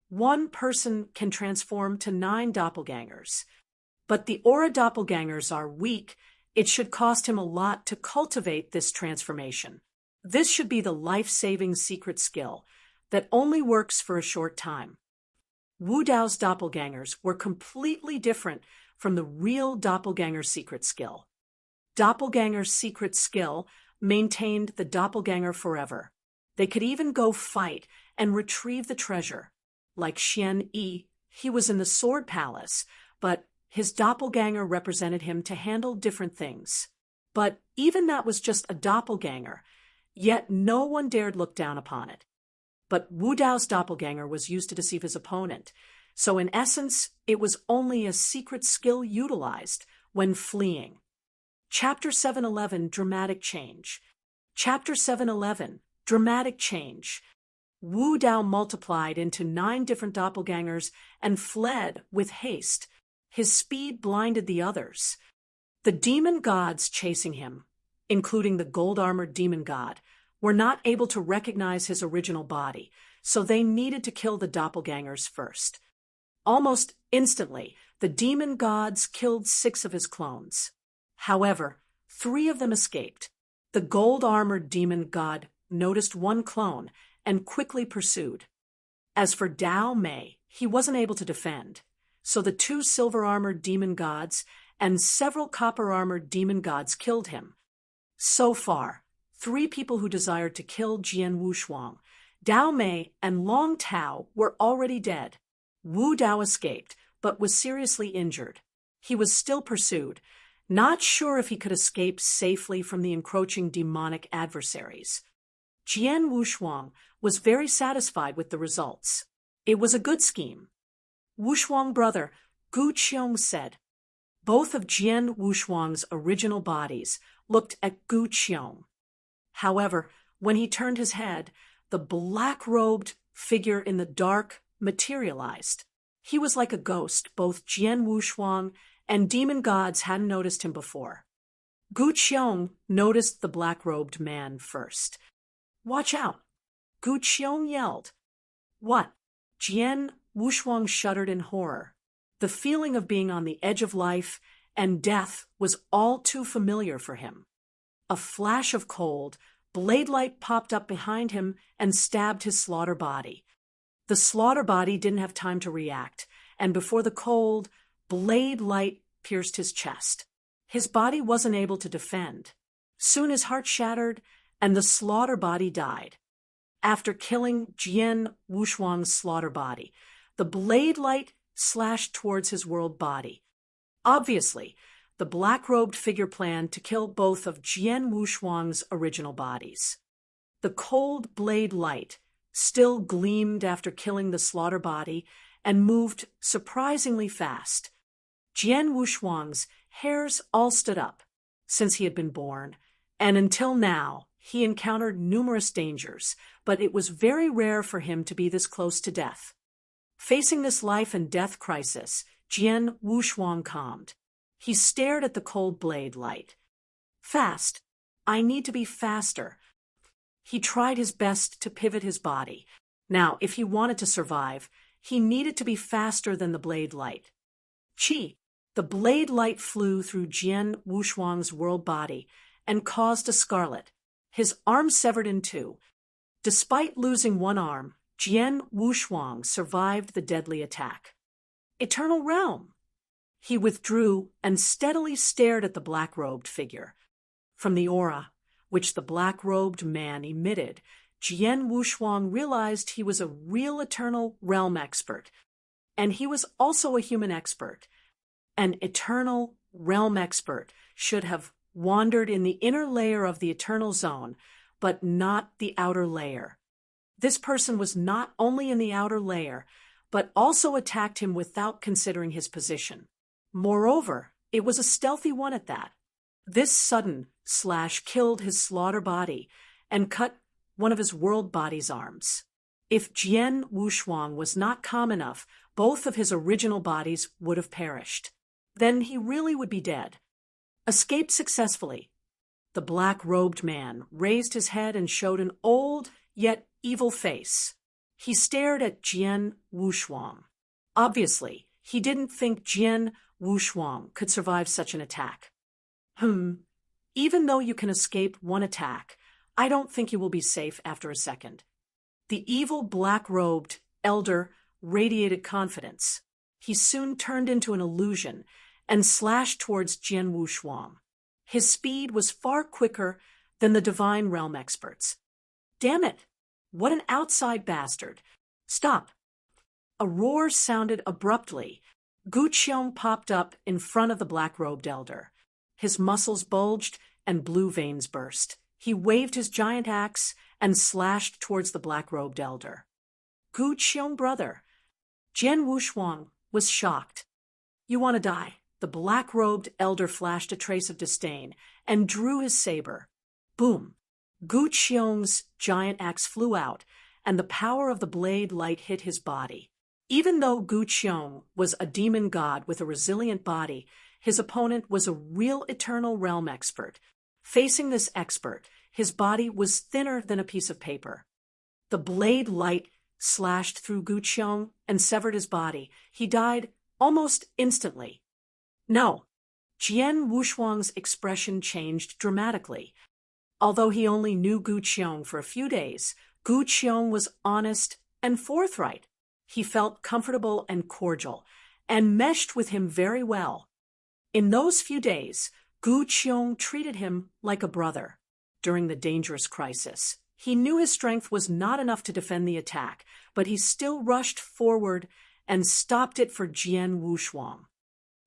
One person can transform to 9 doppelgangers. But the aura doppelgangers are weak. It should cost him a lot to cultivate this transformation. This should be the life-saving secret skill that only works for a short time. Wu Dao's doppelgangers were completely different from the real doppelganger secret skill. Doppelganger's secret skill maintained the doppelganger forever. They could even go fight and retrieve the treasure. Like Xian Yi, he was in the Sword Palace, but his doppelganger represented him to handle different things. But even that was just a doppelganger, yet no one dared look down upon it. But Wu Dao's doppelganger was used to deceive his opponent, so in essence, it was only a secret skill utilized when fleeing. Chapter 711, Dramatic Change. Chapter 711, Dramatic Change. Wu Dao multiplied into 9 different doppelgangers and fled with haste. His speed blinded the others. The demon gods chasing him, including the gold-armored demon god, were not able to recognize his original body, so they needed to kill the doppelgangers first. Almost instantly, the demon gods killed 6 of his clones. However, 3 of them escaped. The gold-armored demon god noticed 1 clone and quickly pursued. As for Dao Mei, he wasn't able to defend, so the 2 silver-armored demon gods and several copper-armored demon gods killed him. So far, 3 people who desired to kill Jian Wushuang, Dao Mei, and Long Tao were already dead. Wu Dao escaped, but was seriously injured. He was still pursued, not sure if he could escape safely from the encroaching demonic adversaries. Jian Wushuang was very satisfied with the results. It was a good scheme. Wushuang brother, Wushuang said. Both of Jian Wushuang's original bodies looked at Wushuang. However, when he turned his head, the black-robed figure in the dark materialized. He was like a ghost. Both Jian Wushuang and demon gods hadn't noticed him before. Wushuang noticed the black-robed man first. "Watch out!" Wushuang yelled. "What?" Jian Wushuang shuddered in horror. The feeling of being on the edge of life and death was all too familiar for him. A flash of cold, blade light popped up behind him and stabbed his slaughter body. The slaughter body didn't have time to react, and before the cold, blade light pierced his chest. His body wasn't able to defend. Soon his heart shattered, and the slaughter body died. after killing Jian Wushuang's slaughter body. The blade light slashed towards his world body. Obviously, the black-robed figure planned to kill both of Jian Wushuang's original bodies. The cold blade light still gleamed after killing the slaughter body and moved surprisingly fast. Jian Wushuang's hairs all stood up since he had been born, and until now he encountered numerous dangers, but it was very rare for him to be this close to death. Facing this life and death crisis, Jian Wushuang calmed. He stared at the cold blade light. Fast. I need to be faster. He tried his best to pivot his body. Now, if he wanted to survive, he needed to be faster than the blade light. Chi. The blade light flew through Jian Wushuang's world body and caused a scarlet. His arm severed in two. Despite losing one arm, Jian Wushuang survived the deadly attack. Eternal Realm. He withdrew and steadily stared at the black-robed figure. From the aura which the black-robed man emitted, Jian Wushuang realized he was a real Eternal Realm expert, and he was also a human expert. An Eternal Realm expert should have wandered in the inner layer of the Eternal Zone, but not the outer layer. This person was not only in the outer layer, but also attacked him without considering his position. Moreover, it was a stealthy one at that. This sudden slash killed his slaughter body and cut one of his world body's arms. If Jian Wushuang was not calm enough, both of his original bodies would have perished. Then he really would be dead. Escaped successfully. The black-robed man raised his head and showed an old yet evil face. He stared at Jian Wushuang. Obviously, he didn't think Jian Wushuang could survive such an attack. Even though you can escape one attack, I don't think you will be safe after a second. The evil black-robed elder radiated confidence. He soon turned into an illusion and slashed towards Jian Wushuang. His speed was far quicker than the Divine Realm experts. Damn it! What an outside bastard! Stop! A roar sounded abruptly. Wushuang popped up in front of the black-robed elder. His muscles bulged and blue veins burst. He waved his giant axe and slashed towards the black-robed elder. Wushuang, brother! Jian Wushuang was shocked. You want to die? The black-robed elder flashed a trace of disdain and drew his saber. Boom! Wushuang's giant axe flew out, and the power of the blade light hit his body. Even though Wushuang was a demon god with a resilient body, his opponent was a real Eternal Realm expert. Facing this expert, his body was thinner than a piece of paper. The blade light slashed through Wushuang and severed his body. He died almost instantly. No, Jian Wushuang's expression changed dramatically. Although he only knew Wushuang for a few days, Wushuang was honest and forthright. He felt comfortable and cordial, and meshed with him very well. In those few days, Wushuang treated him like a brother. During the dangerous crisis, he knew his strength was not enough to defend the attack, but he still rushed forward and stopped it for Jian Wushuang.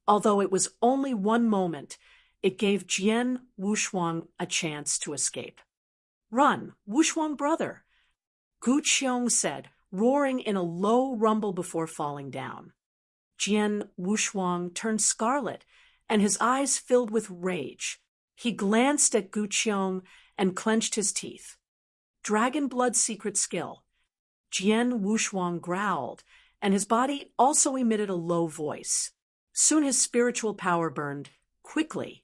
Although it was only one moment, it gave Jian Wushuang a chance to escape. Run, Wushuang brother, Wushuang said, roaring in a low rumble before falling down. Jian Wushuang turned scarlet, and his eyes filled with rage. He glanced at Wushuang and clenched his teeth. Dragon blood secret skill. Jian Wushuang growled, and his body also emitted a low voice. Soon his spiritual power burned quickly.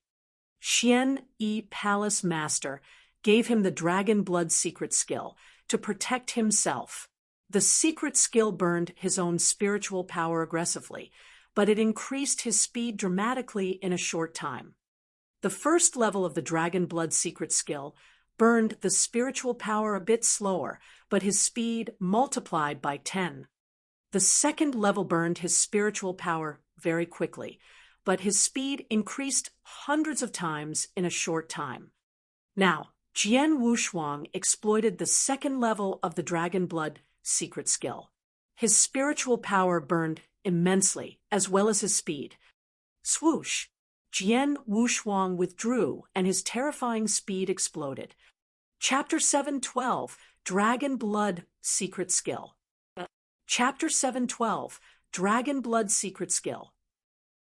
Xian Yi Palace Master gave him the dragon blood secret skill to protect himself. The secret skill burned his own spiritual power aggressively, but it increased his speed dramatically in a short time. The first level of the dragon blood secret skill burned the spiritual power a bit slower, but his speed multiplied by 10. The second level burned his spiritual power very quickly, but his speed increased hundreds of times in a short time. Now, Jian Wushuang exploited the second level of the Dragon Blood secret skill. His spiritual power burned immensely, as well as his speed. Swoosh! Jian Wushuang withdrew, and his terrifying speed exploded. Chapter 7:12, Dragon Blood Secret Skill. Chapter 7:12, Dragon Blood Secret Skill.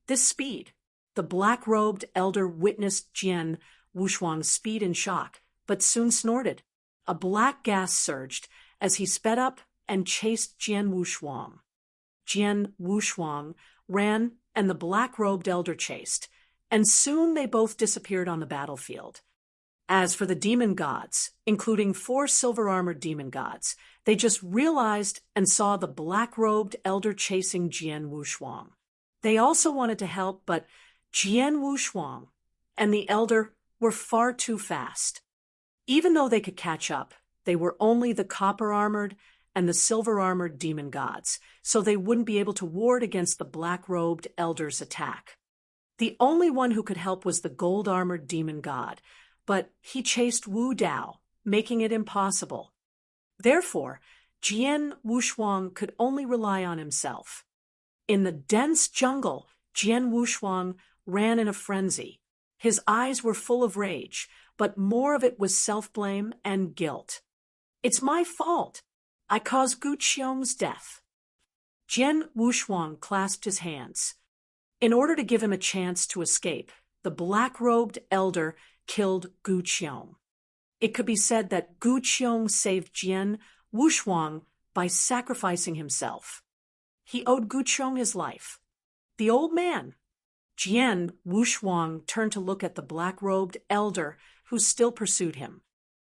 This speed. The black-robed elder witnessed Jian Wushuang's speed in shock, but soon snorted. A black gas surged as he sped up and chased Jian Wushuang. Jian Wushuang ran, and the black-robed elder chased, and soon they both disappeared on the battlefield. As for the demon gods, including 4 silver-armored demon gods, they just realized and saw the black-robed elder chasing Jian Wushuang. They also wanted to help, but Jian Wushuang and the elder were far too fast. Even though they could catch up, they were only the copper-armored and the silver-armored demon gods, so they wouldn't be able to ward against the black-robed elder's attack. The only one who could help was the gold-armored demon god, but he chased Wu Dao, making it impossible. Therefore, Jian Wushuang could only rely on himself. In the dense jungle, Jian Wushuang ran in a frenzy. His eyes were full of rage, but more of it was self-blame and guilt. It's my fault. I caused Gu Qiong's death. Jian Wushuang clasped his hands. In order to give him a chance to escape, the black-robed elder killed Gu Qiong. It could be said that Gu Qiong saved Jian Wushuang by sacrificing himself. He owed Gu Qiong his life. The old man. Jian Wushuang turned to look at the black-robed elder who still pursued him.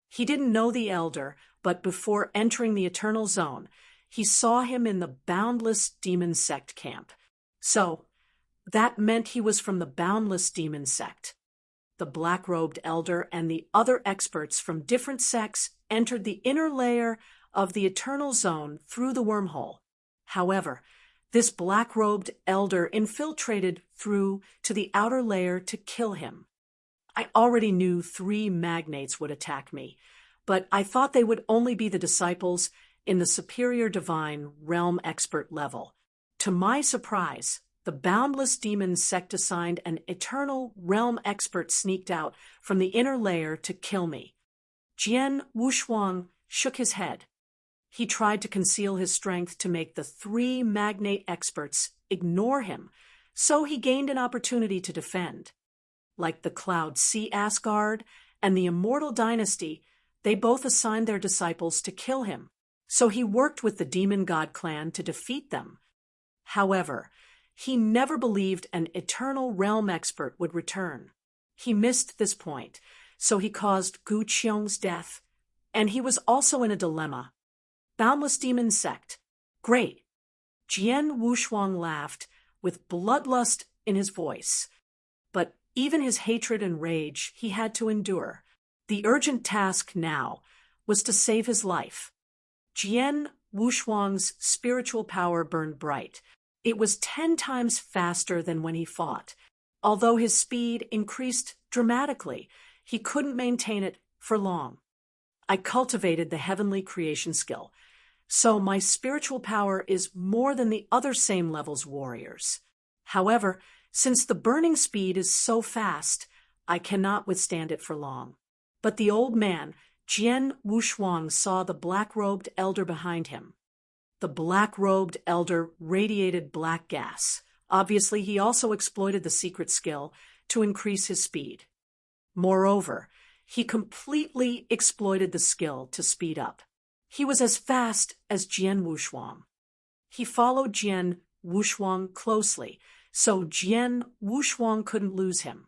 He didn't know the elder, but before entering the Eternal Zone, he saw him in the Boundless Demon Sect camp. So, that meant he was from the Boundless Demon Sect. The black-robed elder and the other experts from different sects entered the inner layer of the Eternal Zone through the wormhole. However, this black-robed elder infiltrated through to the outer layer to kill him. I already knew 3 magnates would attack me, but I thought they would only be the disciples in the superior divine realm expert level. To my surprise, the Boundless Demon Sect assigned an eternal realm expert sneaked out from the inner layer to kill me. Jian Wushuang shook his head. He tried to conceal his strength to make the 3 magnate experts ignore him, so he gained an opportunity to defend. Like the Cloud Sea Asgard and the Immortal Dynasty, they both assigned their disciples to kill him, so he worked with the Demon God clan to defeat them. However, he never believed an eternal realm expert would return. He missed this point, so he caused Gu Qiong's death, and he was also in a dilemma. Boundless Demon Sect. Great. Jian Wushuang laughed, with bloodlust in his voice. But even his hatred and rage he had to endure. The urgent task now was to save his life. Jian Wushuang's spiritual power burned bright. It was 10 times faster than when he fought. Although his speed increased dramatically, he couldn't maintain it for long. I cultivated the heavenly creation skill, so my spiritual power is more than the other same level's warriors. However, since the burning speed is so fast, I cannot withstand it for long. But the old man, Jian Wushuang, saw the black-robed elder behind him. The black-robed elder radiated black gas. Obviously, he also exploited the secret skill to increase his speed. Moreover, he completely exploited the skill to speed up. He was as fast as Jian Wushuang. He followed Jian Wushuang closely, so Jian Wushuang couldn't lose him.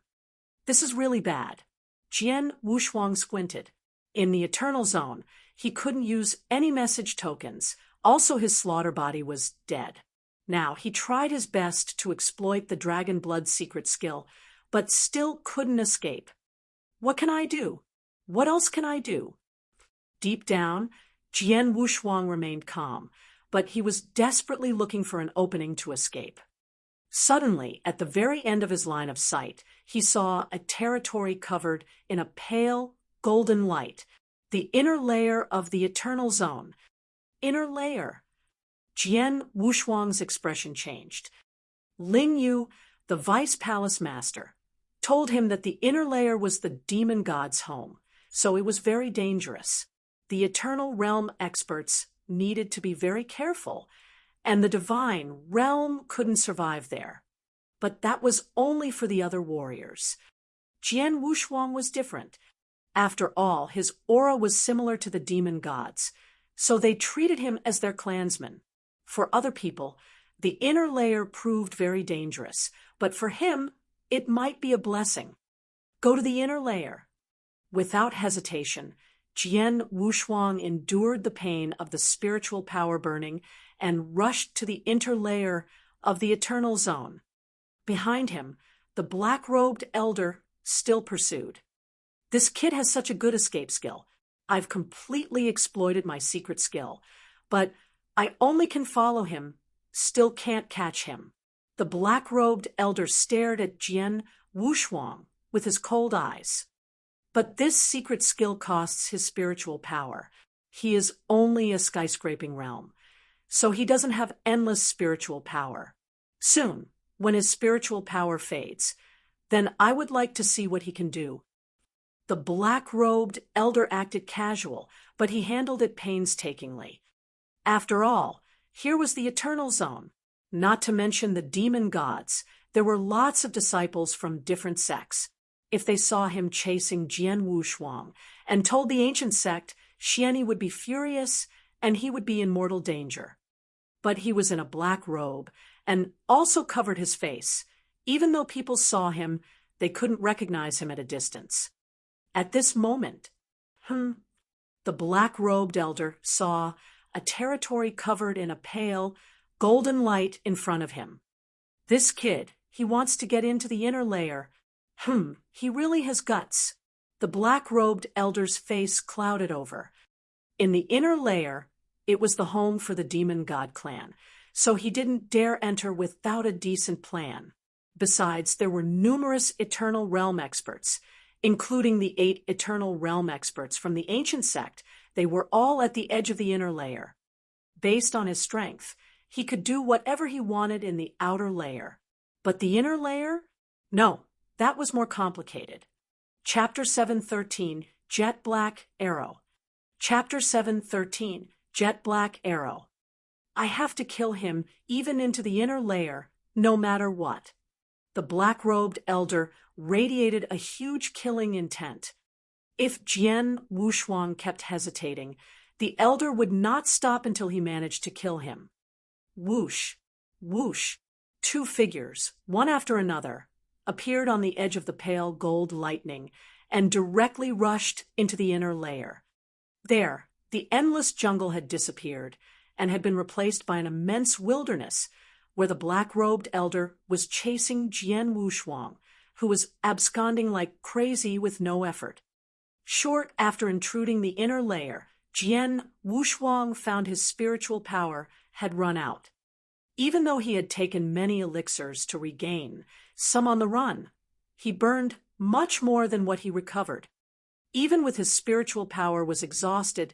This is really bad. Jian Wushuang squinted. In the Eternal Zone, he couldn't use any message tokens. Also, his slaughter body was dead. Now, he tried his best to exploit the Dragon Blood secret skill, but still couldn't escape. What can I do? What else can I do? Deep down, Jian Wushuang remained calm, but he was desperately looking for an opening to escape. Suddenly, at the very end of his line of sight, he saw a territory covered in a pale, golden light, the inner layer of the eternal zone. Inner layer. Jian Wushuang's expression changed. Ling Yu, the vice palace master, told him that the inner layer was the demon god's home, so it was very dangerous. The eternal realm experts needed to be very careful, and the divine realm couldn't survive there. But that was only for the other warriors. Jian Wushuang was different. After all, his aura was similar to the demon gods, so they treated him as their clansman. For other people, the inner layer proved very dangerous, but for him, it might be a blessing. Go to the inner layer. Without hesitation, Jian Wushuang endured the pain of the spiritual power burning and rushed to the inner layer of the eternal zone. Behind him, the black-robed elder still pursued. This kid has such a good escape skill. I've completely exploited my secret skill, but I only can follow him, still can't catch him. The black-robed elder stared at Jian Wushuang with his cold eyes. But this secret skill costs his spiritual power. He is only a skyscraping realm, so he doesn't have endless spiritual power. Soon, when his spiritual power fades, then I would like to see what he can do. The black-robed elder acted casual, but he handled it painstakingly. After all, here was the eternal zone. Not to mention the demon gods. There were lots of disciples from different sects. If they saw him chasing Jian Wushuang and told the ancient sect, Xiani would be furious and he would be in mortal danger. But he was in a black robe and also covered his face. Even though people saw him, they couldn't recognize him at a distance. At this moment, the black-robed elder saw a territory covered in a pale, golden light in front of him. This kid, he wants to get into the inner layer. He really has guts. The black-robed elder's face clouded over. In the inner layer, it was the home for the demon god clan, so he didn't dare enter without a decent plan. Besides, there were numerous eternal realm experts, including the 8 eternal realm experts from the ancient sect. They were all at the edge of the inner layer. Based on his strength, he could do whatever he wanted in the outer layer. But the inner layer? No, that was more complicated. Chapter 7:13, Jet Black Arrow. Chapter 7:13, Jet Black Arrow. I have to kill him even into the inner layer, no matter what. The black-robed elder radiated a huge killing intent. If Jian Wushuang kept hesitating, the elder would not stop until he managed to kill him. Whoosh, whoosh, 2 figures, one after another, appeared on the edge of the pale gold lightning and directly rushed into the inner layer. There, the endless jungle had disappeared and had been replaced by an immense wilderness where the black-robed elder was chasing Jian Wushuang, who was absconding like crazy with no effort. Short after intruding the inner layer, Jian Wushuang found his spiritual power had run out. Even though he had taken many elixirs to regain, some on the run, he burned much more than what he recovered. Even with his spiritual power was exhausted,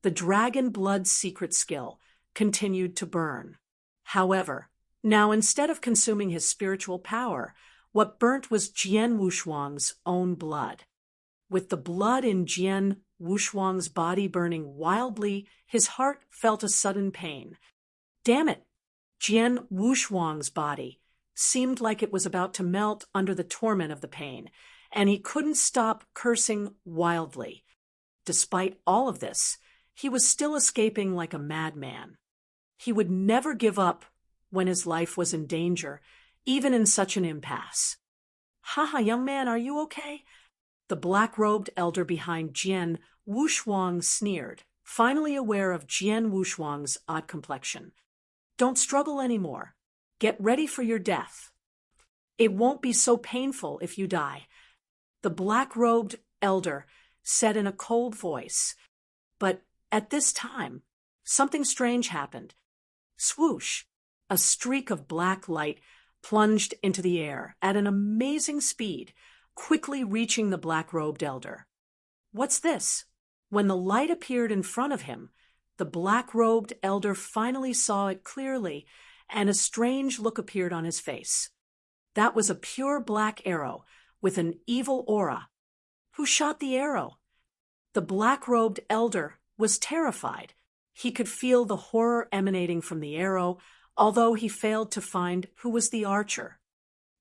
the dragon blood secret skill continued to burn. However, now instead of consuming his spiritual power, what burnt was Jian Wushuang's own blood. With the blood in Jian Wushuang's body burning wildly, his heart felt a sudden pain. Damn it! Jian Wushuang's body seemed like it was about to melt under the torment of the pain, and he couldn't stop cursing wildly. Despite all of this, he was still escaping like a madman. He would never give up when his life was in danger, even in such an impasse. "Haha, young man, are you okay?" The black-robed elder behind Jian Wushuang sneered, finally aware of Jian Wushuang's odd complexion. "Don't struggle anymore. Get ready for your death. It won't be so painful if you die," the black-robed elder said in a cold voice. But at this time, something strange happened. Swoosh! A streak of black light plunged into the air at an amazing speed, quickly reaching the black-robed elder. What's this? When the light appeared in front of him, the black-robed elder finally saw it clearly, and a strange look appeared on his face. That was a pure black arrow with an evil aura. Who shot the arrow? The black-robed elder was terrified. He could feel the horror emanating from the arrow, although he failed to find who was the archer.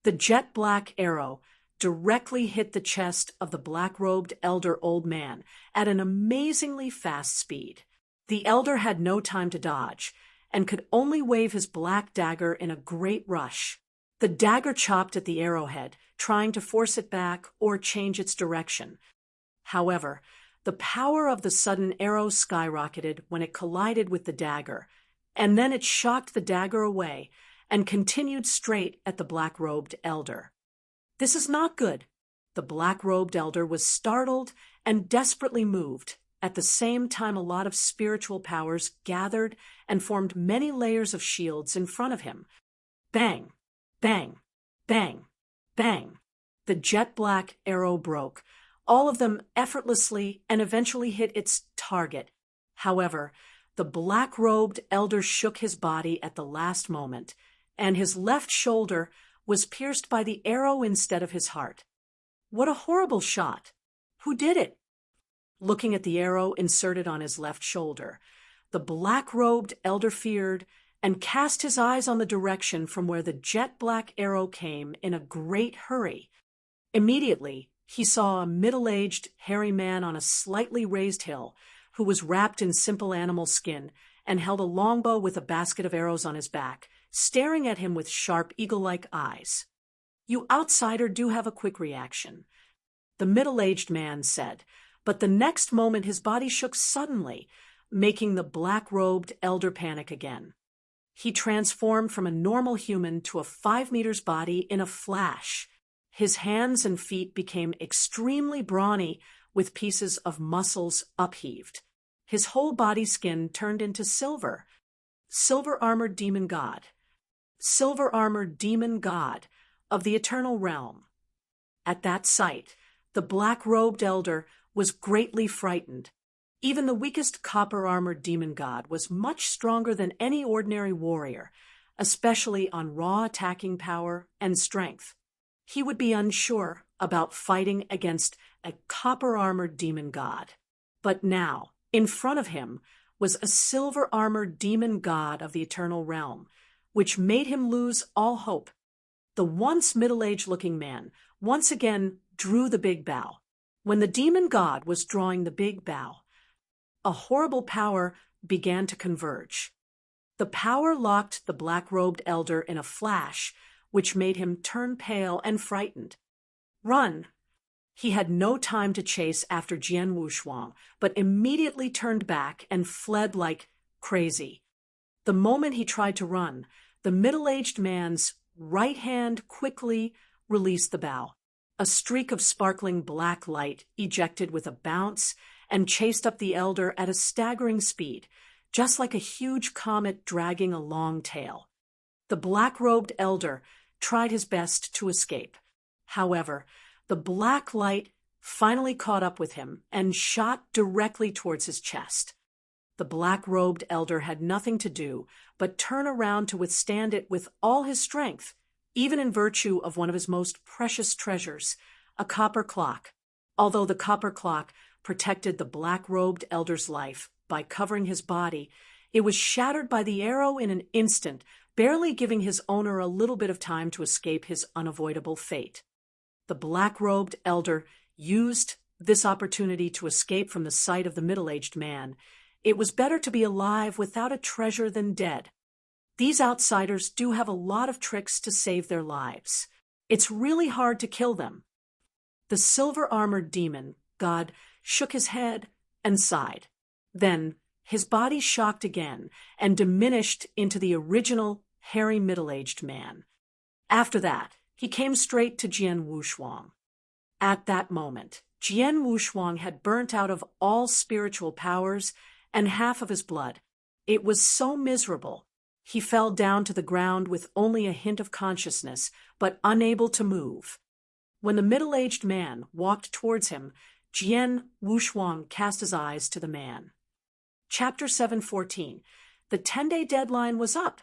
The jet-black arrow directly hit the chest of the black-robed elder old man at an amazingly fast speed. The elder had no time to dodge and could only wave his black dagger in a great rush. The dagger chopped at the arrowhead, trying to force it back or change its direction. However, the power of the sudden arrow skyrocketed when it collided with the dagger, and then it shocked the dagger away and continued straight at the black-robed elder. This is not good. The black-robed elder was startled and desperately moved. At the same time, a lot of spiritual powers gathered and formed many layers of shields in front of him. Bang, bang, bang, bang. The jet-black arrow broke, all of them effortlessly, and eventually hit its target. However, the black-robed elder shook his body at the last moment, and his left shoulder was pierced by the arrow instead of his heart. What a horrible shot! Who did it? Looking at the arrow inserted on his left shoulder, the black-robed elder feared and cast his eyes on the direction from where the jet-black arrow came in a great hurry. Immediately, he saw a middle-aged, hairy man on a slightly raised hill who was wrapped in simple animal skin and held a longbow with a basket of arrows on his back, staring at him with sharp, eagle-like eyes. "You outsider do have a quick reaction," the middle-aged man said, but the next moment his body shook suddenly, making the black-robed elder panic again. He transformed from a normal human to a 5 meters body in a flash. His hands and feet became extremely brawny, with pieces of muscles upheaved. His whole body skin turned into silver. Silver-armored demon god. Silver-armored demon god of the eternal realm. At that sight, the black-robed elder was greatly frightened. Even the weakest copper-armored demon god was much stronger than any ordinary warrior, especially on raw attacking power and strength. He would be unsure about fighting against a copper-armored demon god. But now, in front of him, was a silver-armored demon god of the eternal realm, which made him lose all hope. The once middle-aged looking man once again drew the big bow. When the demon god was drawing the big bow, a horrible power began to converge. The power locked the black-robed elder in a flash, which made him turn pale and frightened. Run! He had no time to chase after Jian Wushuang, but immediately turned back and fled like crazy. The moment he tried to run, the middle-aged man's right hand quickly released the bow. A streak of sparkling black light ejected with a bounce and chased up the elder at a staggering speed, just like a huge comet dragging a long tail. The black-robed elder tried his best to escape. However, the black light finally caught up with him and shot directly towards his chest. The black-robed elder had nothing to do but turn around to withstand it with all his strength, even in virtue of one of his most precious treasures, a copper clock. Although the copper clock protected the black-robed elder's life by covering his body, it was shattered by the arrow in an instant, barely giving his owner a little bit of time to escape his unavoidable fate. The black-robed elder used this opportunity to escape from the sight of the middle-aged man. It was better to be alive without a treasure than dead. These outsiders do have a lot of tricks to save their lives. It's really hard to kill them. The silver-armored demon god shook his head and sighed. Then his body shocked again and diminished into the original hairy middle-aged man. After that, he came straight to Jian Wushuang. At that moment, Jian Wushuang had burnt out of all spiritual powers and half of his blood. It was so miserable. He fell down to the ground with only a hint of consciousness, but unable to move. When the middle-aged man walked towards him, Jian Wushuang cast his eyes to the man. Chapter 714. The 10-day deadline was up.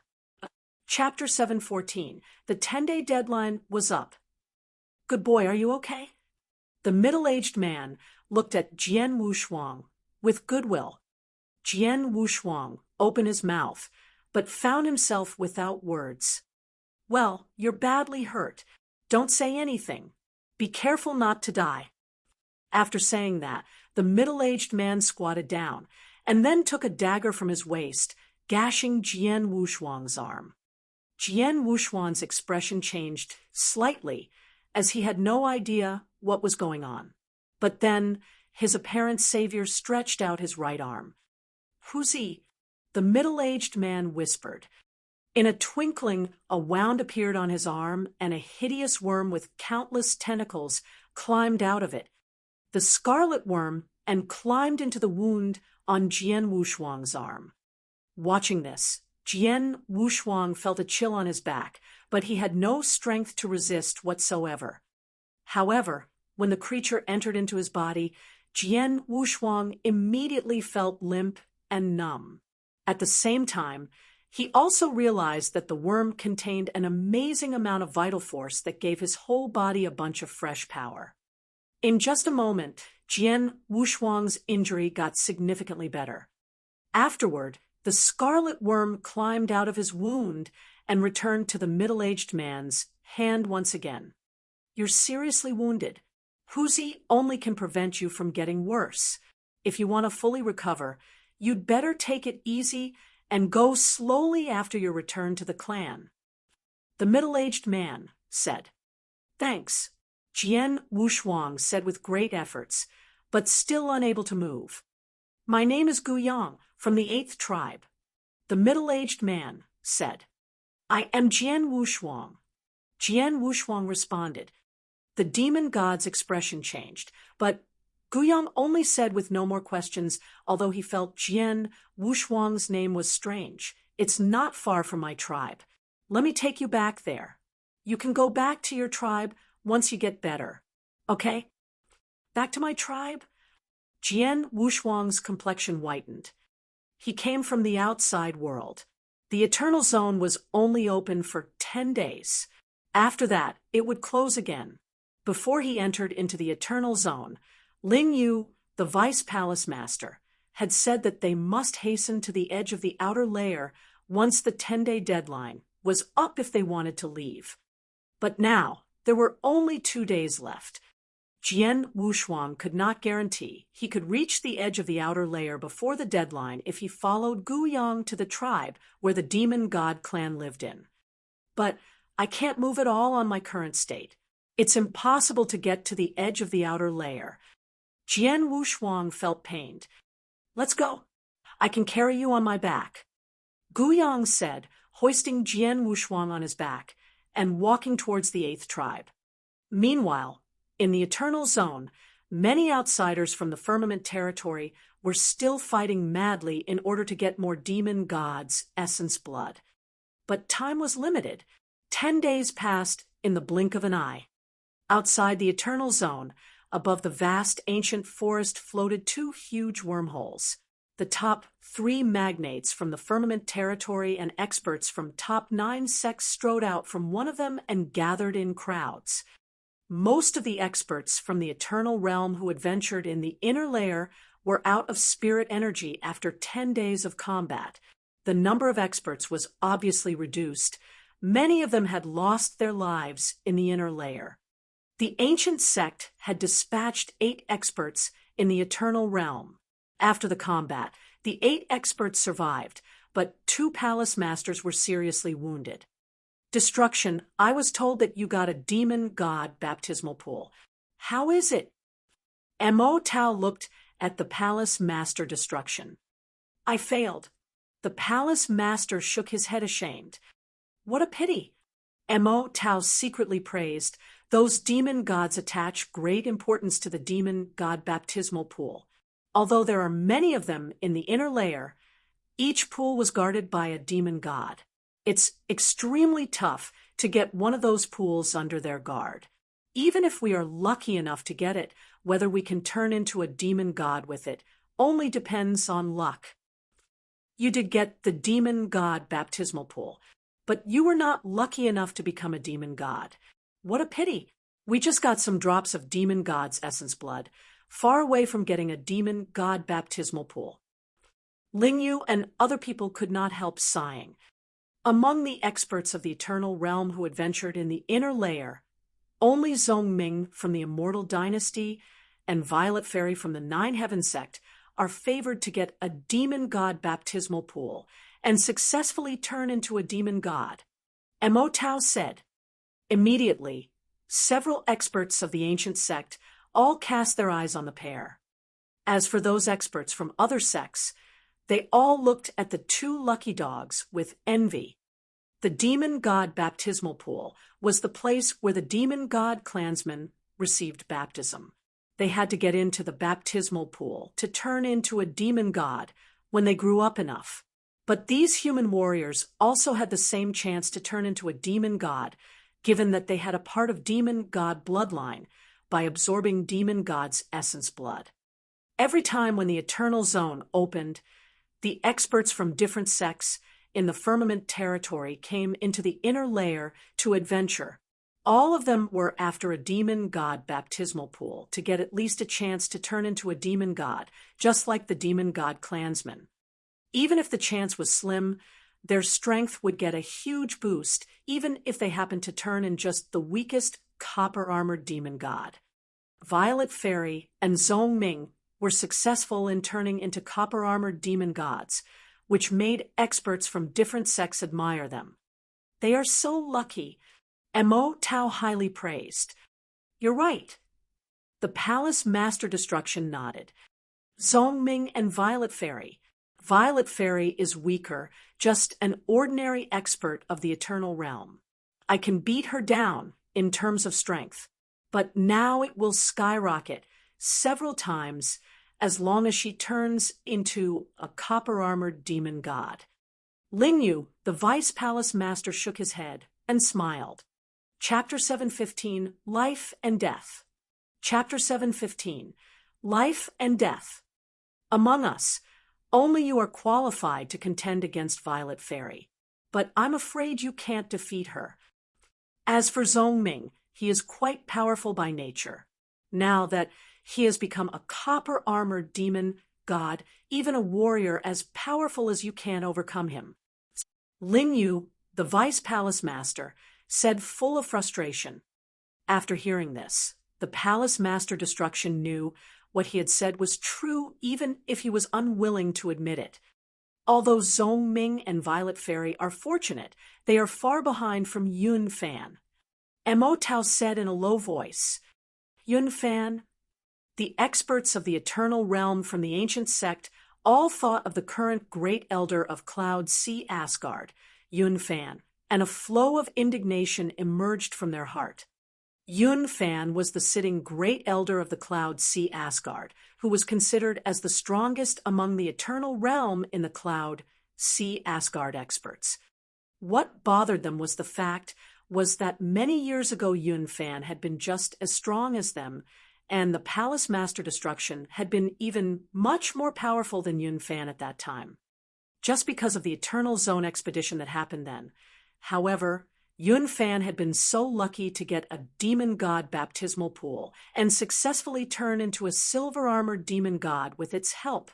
Chapter 714. The 10-day deadline was up. Good boy, are you okay? The middle-aged man looked at Jian Wushuang with goodwill. Jian Wushuang opened his mouth, but found himself without words. Well, you're badly hurt. Don't say anything. Be careful not to die. After saying that, the middle-aged man squatted down, and then took a dagger from his waist, gashing Jian Wushuang's arm. Jian Wushuang's expression changed slightly, as he had no idea what was going on. But then, his apparent savior stretched out his right arm. "Huzi," the middle-aged man whispered. In a twinkling, a wound appeared on his arm, and a hideous worm with countless tentacles climbed out of it. The scarlet worm and climbed into the wound on Jian Wushuang's arm. Watching this, Jian Wushuang felt a chill on his back, but he had no strength to resist whatsoever. However, when the creature entered into his body, Jian Wushuang immediately felt limp and numb. At the same time, he also realized that the worm contained an amazing amount of vital force that gave his whole body a bunch of fresh power. In just a moment, Jian Wushuang's injury got significantly better. Afterward, the scarlet worm climbed out of his wound and returned to the middle-aged man's hand once again. "You're seriously wounded. Huzi only can prevent you from getting worse. If you want to fully recover, you'd better take it easy and go slowly after your return to the clan." The middle-aged man said. "Thanks," Jian Wushuang said with great efforts, but still unable to move. "My name is Guyang, from the 8th tribe." The middle-aged man said. "I am Jian Wushuang." Jian Wushuang responded. The demon god's expression changed, but Guyang only said with no more questions, although he felt Jian Wushuang's name was strange. "It's not far from my tribe. Let me take you back there. You can go back to your tribe once you get better. Okay?" "Back to my tribe?" Jian Wushuang's complexion whitened. He came from the outside world. The Eternal Zone was only open for 10 days. After that, it would close again. Before he entered into the Eternal Zone, Ling Yu, the Vice Palace Master, had said that they must hasten to the edge of the outer layer once the 10-day deadline was up if they wanted to leave. But now, there were only 2 days left. Jian Wushuang could not guarantee he could reach the edge of the outer layer before the deadline if he followed Guyang to the tribe where the demon god clan lived in. "But I can't move at all on my current state. It's impossible to get to the edge of the outer layer." Jian Wushuang felt pained. "Let's go. I can carry you on my back," Guyang said, hoisting Jian Wushuang on his back and walking towards the 8th tribe. Meanwhile, in the Eternal Zone, many outsiders from the Firmament territory were still fighting madly in order to get more demon gods' essence blood. But time was limited. 10 days passed in the blink of an eye. Outside the Eternal Zone, above the vast ancient forest, floated 2 huge wormholes. The top 3 magnates from the Firmament territory and experts from top 9 sects strode out from one of them and gathered in crowds. Most of the experts from the Eternal Realm who had ventured in the inner layer were out of spirit energy after 10 days of combat. The number of experts was obviously reduced. Many of them had lost their lives in the inner layer. The ancient sect had dispatched 8 experts in the Eternal Realm. After the combat, the 8 experts survived, but 2 palace masters were seriously wounded. "Destruction, I was told that you got a demon god baptismal pool. How is it?" Mo Tao looked at the palace master Destruction. "I failed." The palace master shook his head ashamed. "What a pity." Mo Tao secretly praised. Those demon gods attach great importance to the demon god baptismal pool. Although there are many of them in the inner layer, each pool was guarded by a demon god. It's extremely tough to get one of those pools under their guard. even if we are lucky enough to get it, whether we can turn into a demon god with it only depends on luck. You did get the demon god baptismal pool, but you were not lucky enough to become a demon god. What a pity! We just got some drops of demon god's essence blood, far away from getting a demon god baptismal pool. Lingyu and other people could not help sighing. Among the experts of the Eternal Realm who adventured in the inner layer, only Zhongming from the Immortal Dynasty and Violet Fairy from the Nine Heaven sect are favored to get a demon god baptismal pool and successfully turn into a demon god. Mo Tao said. Immediately, several experts of the ancient sect all cast their eyes on the pair. As for those experts from other sects, they all looked at the two lucky dogs with envy. The demon god baptismal pool was the place where the demon god clansmen received baptism. They had to get into the baptismal pool to turn into a demon god when they grew up enough. But these human warriors also had the same chance to turn into a demon god, given that they had a part of demon god bloodline by absorbing demon god's essence blood. Every time when the Eternal Zone opened, the experts from different sects in the firmament territory came into the inner layer to adventure. All of them were after a demon god baptismal pool to get at least a chance to turn into a demon god, just like the demon god clansmen. Even if the chance was slim, their strength would get a huge boost, even if they happened to turn in just the weakest copper-armored demon god. Violet Fairy and Zhongming were successful in turning into copper-armored demon gods, which made experts from different sects admire them. They are so lucky. Mo Tao highly praised. You're right. The Palace Master Destruction nodded. Zhongming and Violet Fairy. Violet Fairy is weaker, just an ordinary expert of the Eternal Realm. I can beat her down in terms of strength, but now it will skyrocket several times as long as she turns into a copper-armored demon god. Lingyu, the Vice Palace Master, shook his head and smiled. Chapter 715, Life and Death. Chapter 715, Life and Death. Among us, only you are qualified to contend against Violet Fairy, but I'm afraid you can't defeat her. As for Zhongming, he is quite powerful by nature. Now that he has become a copper-armored demon god, even a warrior as powerful as you can't overcome him. Lingyu, the Vice Palace Master, said full of frustration. After hearing this, the Palace Master Destruction knew what he had said was true even if he was unwilling to admit it. Although Zhongming and Violet Fairy are fortunate, they are far behind from Yun Fan. Mo Tao said in a low voice, Yun Fan, the experts of the Eternal Realm from the ancient sect all thought of the current Great Elder of Cloud Sea Asgard, Yun Fan, and a flow of indignation emerged from their heart. Yun Fan was the sitting Great Elder of the Cloud Sea Asgard, who was considered as the strongest among the Eternal Realm in the Cloud Sea Asgard experts. What bothered them was the fact that many years ago Yun Fan had been just as strong as them, and the Palace Master Destruction had been even much more powerful than Yun Fan at that time. Just because of the Eternal Zone expedition that happened then. However, Yun Fan had been so lucky to get a demon god baptismal pool and successfully turn into a silver-armored demon god with its help.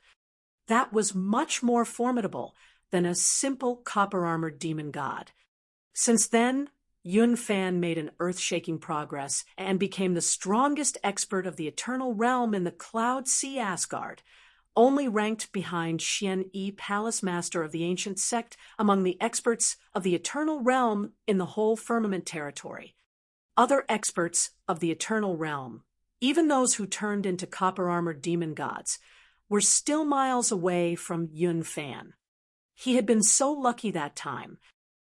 That was much more formidable than a simple copper-armored demon god. Since then, Yun Fan made an earth-shaking progress and became the strongest expert of the Eternal Realm in the Cloud Sea Asgard, only ranked behind Xian Yi, Palace Master of the Ancient Sect, among the experts of the Eternal Realm in the whole firmament territory. Other experts of the Eternal Realm, even those who turned into copper-armored demon gods, were still miles away from Yun Fan. He had been so lucky that time.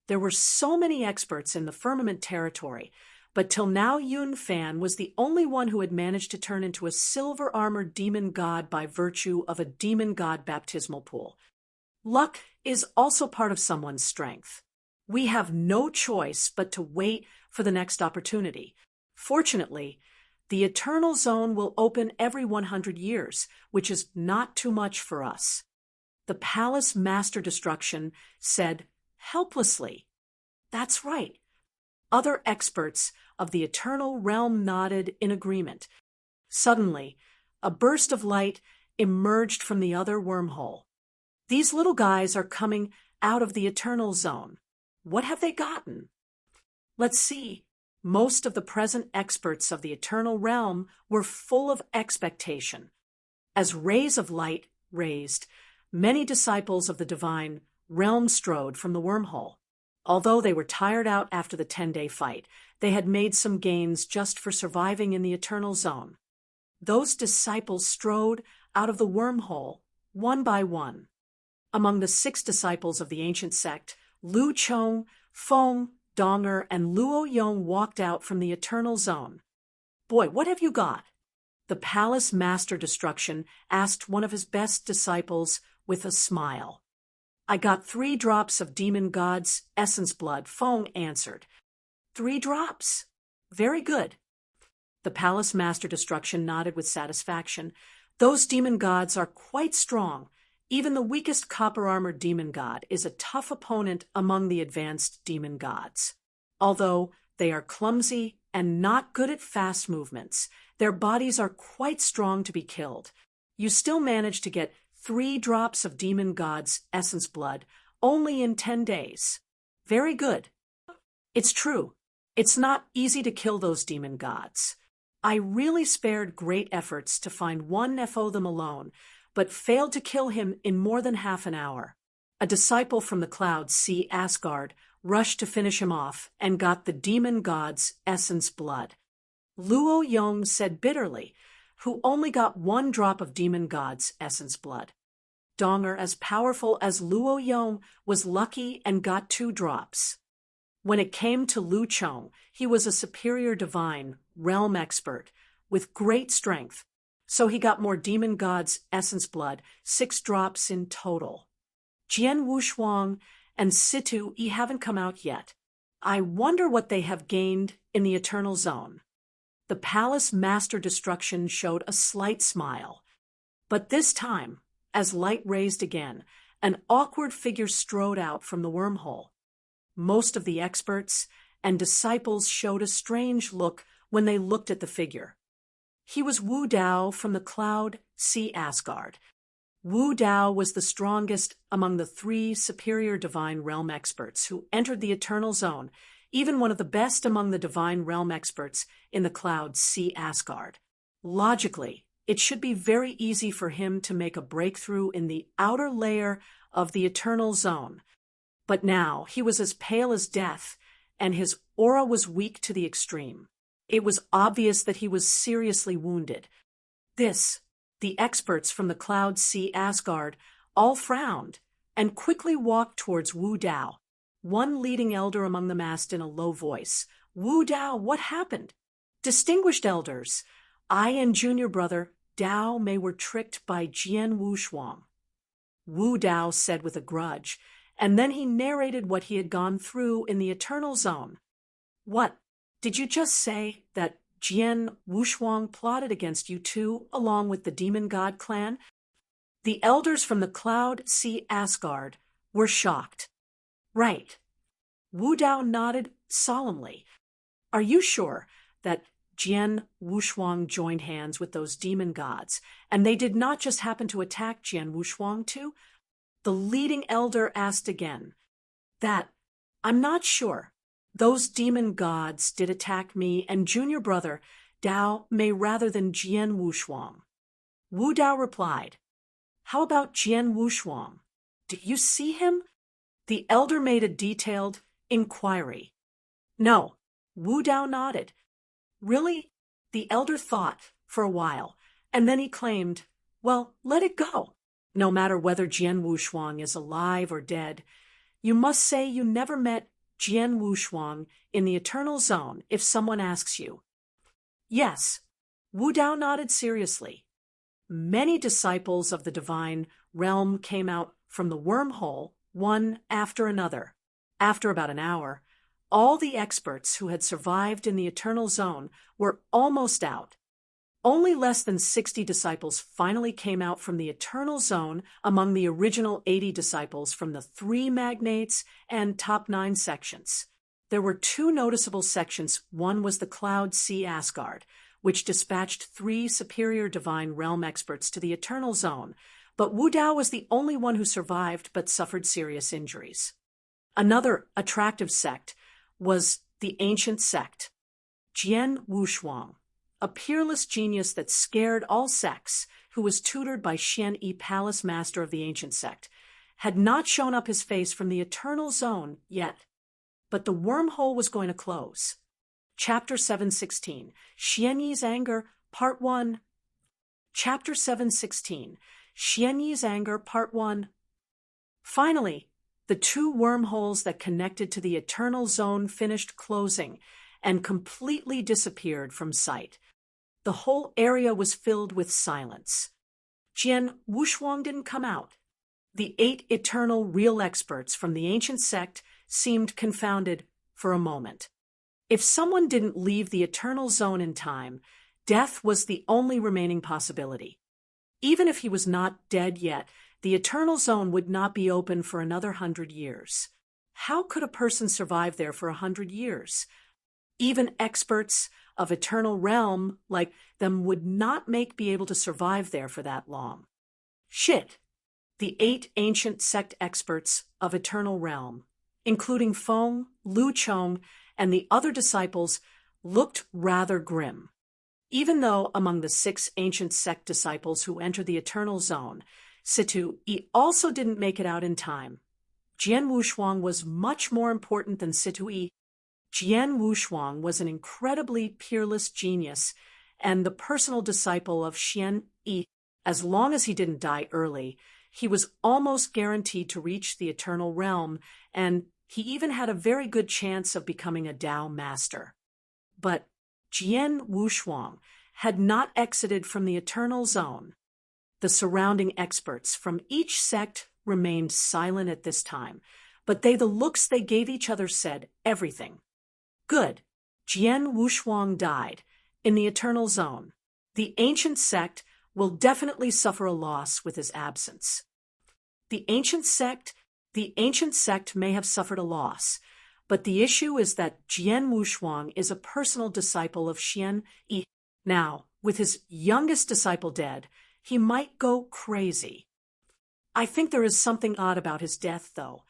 There were so many experts in the firmament territory, but till now Yun Fan was the only one who had managed to turn into a silver-armored demon god by virtue of a demon god baptismal pool. Luck is also part of someone's strength. We have no choice but to wait for the next opportunity. Fortunately, the Eternal Zone will open every 100 years, which is not too much for us. The Palace Master Destruction said helplessly. That's right. Other experts of the Eternal Realm nodded in agreement. Suddenly, a burst of light emerged from the other wormhole. These little guys are coming out of the Eternal Zone. What have they gotten? Let's see. Most of the present experts of the Eternal Realm were full of expectation. As rays of light raised, many disciples of the divine realm strode from the wormhole. Although they were tired out after the 10-day fight, they had made some gains just for surviving in the Eternal Zone. Those disciples strode out of the wormhole one by one. Among the 6 disciples of the ancient sect, Lu Chong, Feng, Donger, and Luo Yong walked out from the Eternal Zone. Boy, what have you got? The Palace Master Destruction asked one of his best disciples with a smile. I got 3 drops of Demon God's essence blood, Feng answered. 3 drops. Very good. The Palace Master Destruction nodded with satisfaction. Those demon gods are quite strong. Even the weakest copper-armored demon god is a tough opponent among the advanced demon gods. Although they are clumsy and not good at fast movements, their bodies are quite strong to be killed. You still manage to get 3 drops of demon god's essence blood only in 10 days. Very good. It's true. It's not easy to kill those demon gods. I really spared great efforts to find one Nephotham alone, but failed to kill him in more than half an hour. A disciple from the clouds, see Asgard, rushed to finish him off and got the demon god's essence blood. Luo Yong said bitterly, who only got 1 drop of demon god's essence blood. Donger, as powerful as Luo Yong, was lucky and got 2 drops. When it came to Lu Chong, he was a superior divine, realm expert, with great strength, so he got more demon god's essence blood, 6 drops in total. Jian, Wushuang, and Situ haven't come out yet. I wonder what they have gained in the Eternal Zone. The Palace Master Destruction showed a slight smile. But this time, as light raised again, an awkward figure strode out from the wormhole. Most of the experts and disciples showed a strange look when they looked at the figure. He was Wu Dao from the cloud, see Asgard. Wu Dao was the strongest among the 3 superior divine realm experts who entered the Eternal Zone, even one of the best among the divine realm experts in the cloud, see Asgard. Logically, it should be very easy for him to make a breakthrough in the outer layer of the Eternal Zone. But now he was as pale as death, and his aura was weak to the extreme. It was obvious that he was seriously wounded. The experts from the clouds, see Asgard, all frowned and quickly walked towards Wu Dao. One leading elder among them asked in a low voice, Wu Dao, what happened? Distinguished elders, I and junior brother Dao Mei were tricked by Jian Wushuang. Wu Dao said with a grudge, and then he narrated what he had gone through in the Eternal Zone. What? Did you just say that Jian Wushuang plotted against you 2 along with the demon god clan? The elders from the cloud, see Asgard, were shocked. Right. Wu Dao nodded solemnly. Are you sure that Jian Wushuang joined hands with those demon gods, and they did not just happen to attack Jian Wushuang too? The leading elder asked again. I'm not sure. Those demon gods did attack me and junior brother Dao Mei rather than Jian Wushuang. Wu Dao replied, How about Jian Wushuang? Did you see him? The elder made a detailed inquiry. No, Wu Dao nodded. Really? The elder thought for a while, and then he claimed, Well, let it go. No matter whether Jian Wushuang is alive or dead, you must say you never met Jian Wushuang in the Eternal Zone if someone asks you. Yes, Wu Dao nodded seriously. Many disciples of the divine realm came out from the wormhole, one after another. After about an hour, All the experts who had survived in the Eternal Zone were almost out. Only less than 60 disciples finally came out from the Eternal Zone among the original 80 disciples from the 3 magnates and top 9 sections. There were 2 noticeable sections. One was the Cloud Sea Asgard, which dispatched 3 superior divine realm experts to the Eternal Zone, but Wu Dao was the only one who survived but suffered serious injuries. Another attractive sect was the ancient sect, Jian Wushuang, a peerless genius that scared all sects, who was tutored by Xuan, palace master of the ancient sect, had not shown up his face from the Eternal Zone yet. But the wormhole was going to close. Chapter 716, Xianyi's Anger, Part 1. Chapter 716, Xianyi's Anger, Part 1. Finally, the 2 wormholes that connected to the Eternal Zone finished closing and completely disappeared from sight. The whole area was filled with silence. Jian Wushuang didn't come out. The 8 eternal real experts from the ancient sect seemed confounded for a moment. If someone didn't leave the Eternal Zone in time, death was the only remaining possibility. Even if he was not dead yet, the Eternal Zone would not be open for another 100 years. How could a person survive there for 100 years? Even experts of eternal realm like them would not be able to survive there for that long. Shit. The 8 ancient sect experts of eternal realm, including Feng, Lu Chong, and the other disciples, looked rather grim. Even though among the 6 ancient sect disciples who entered the Eternal Zone, Situ Yi also didn't make it out in time. Jian Wushuang was much more important than Situ Yi. Jian Wushuang was an incredibly peerless genius and the personal disciple of Xuan Yi. As long as he didn't die early, he was almost guaranteed to reach the Eternal Realm, and he even had a very good chance of becoming a Dao master. But Jian Wushuang had not exited from the Eternal Zone. The surrounding experts from each sect remained silent at this time, but the looks they gave each other said everything. Good. Jian Wushuang died in the Eternal Zone. The ancient sect will definitely suffer a loss with his absence. The ancient sect may have suffered a loss, but the issue is that Jian Wushuang is a personal disciple of Xuan Yi. Now, with his youngest disciple dead, he might go crazy. I think there is something odd about his death, though.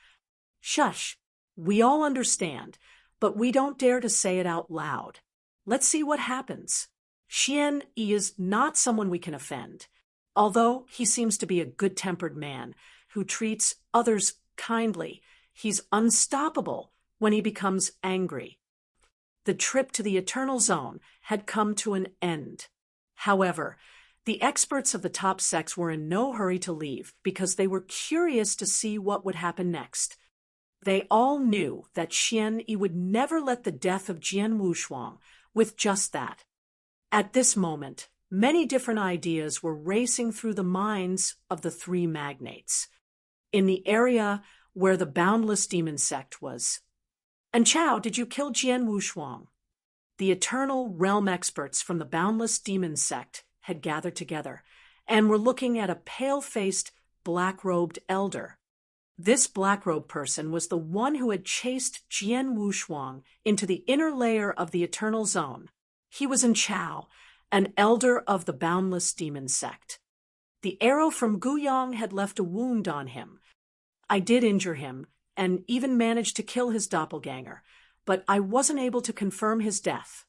Shush. We all understand, but we don't dare to say it out loud. Let's see what happens. Xuan Yi is not someone we can offend, although he seems to be a good-tempered man who treats others kindly. He's unstoppable when he becomes angry. The trip to the Eternal Zone had come to an end. However, the experts of the top sects were in no hurry to leave because they were curious to see what would happen next. They all knew that Xuan Yi would never let the death of Jian Wushuang with just that. At this moment, many different ideas were racing through the minds of the 3 magnates. In the area where the boundless demon sect was. And Chao, did you kill Jian Wushuang? The eternal realm experts from the boundless demon sect had gathered together and were looking at a pale-faced, black-robed elder. This black-robed person was the one who had chased Jian Wushuang into the inner layer of the Eternal Zone. He was in Chao, an elder of the boundless demon sect. The arrow from Guyang had left a wound on him. I did injure him and even managed to kill his doppelganger, but I wasn't able to confirm his death.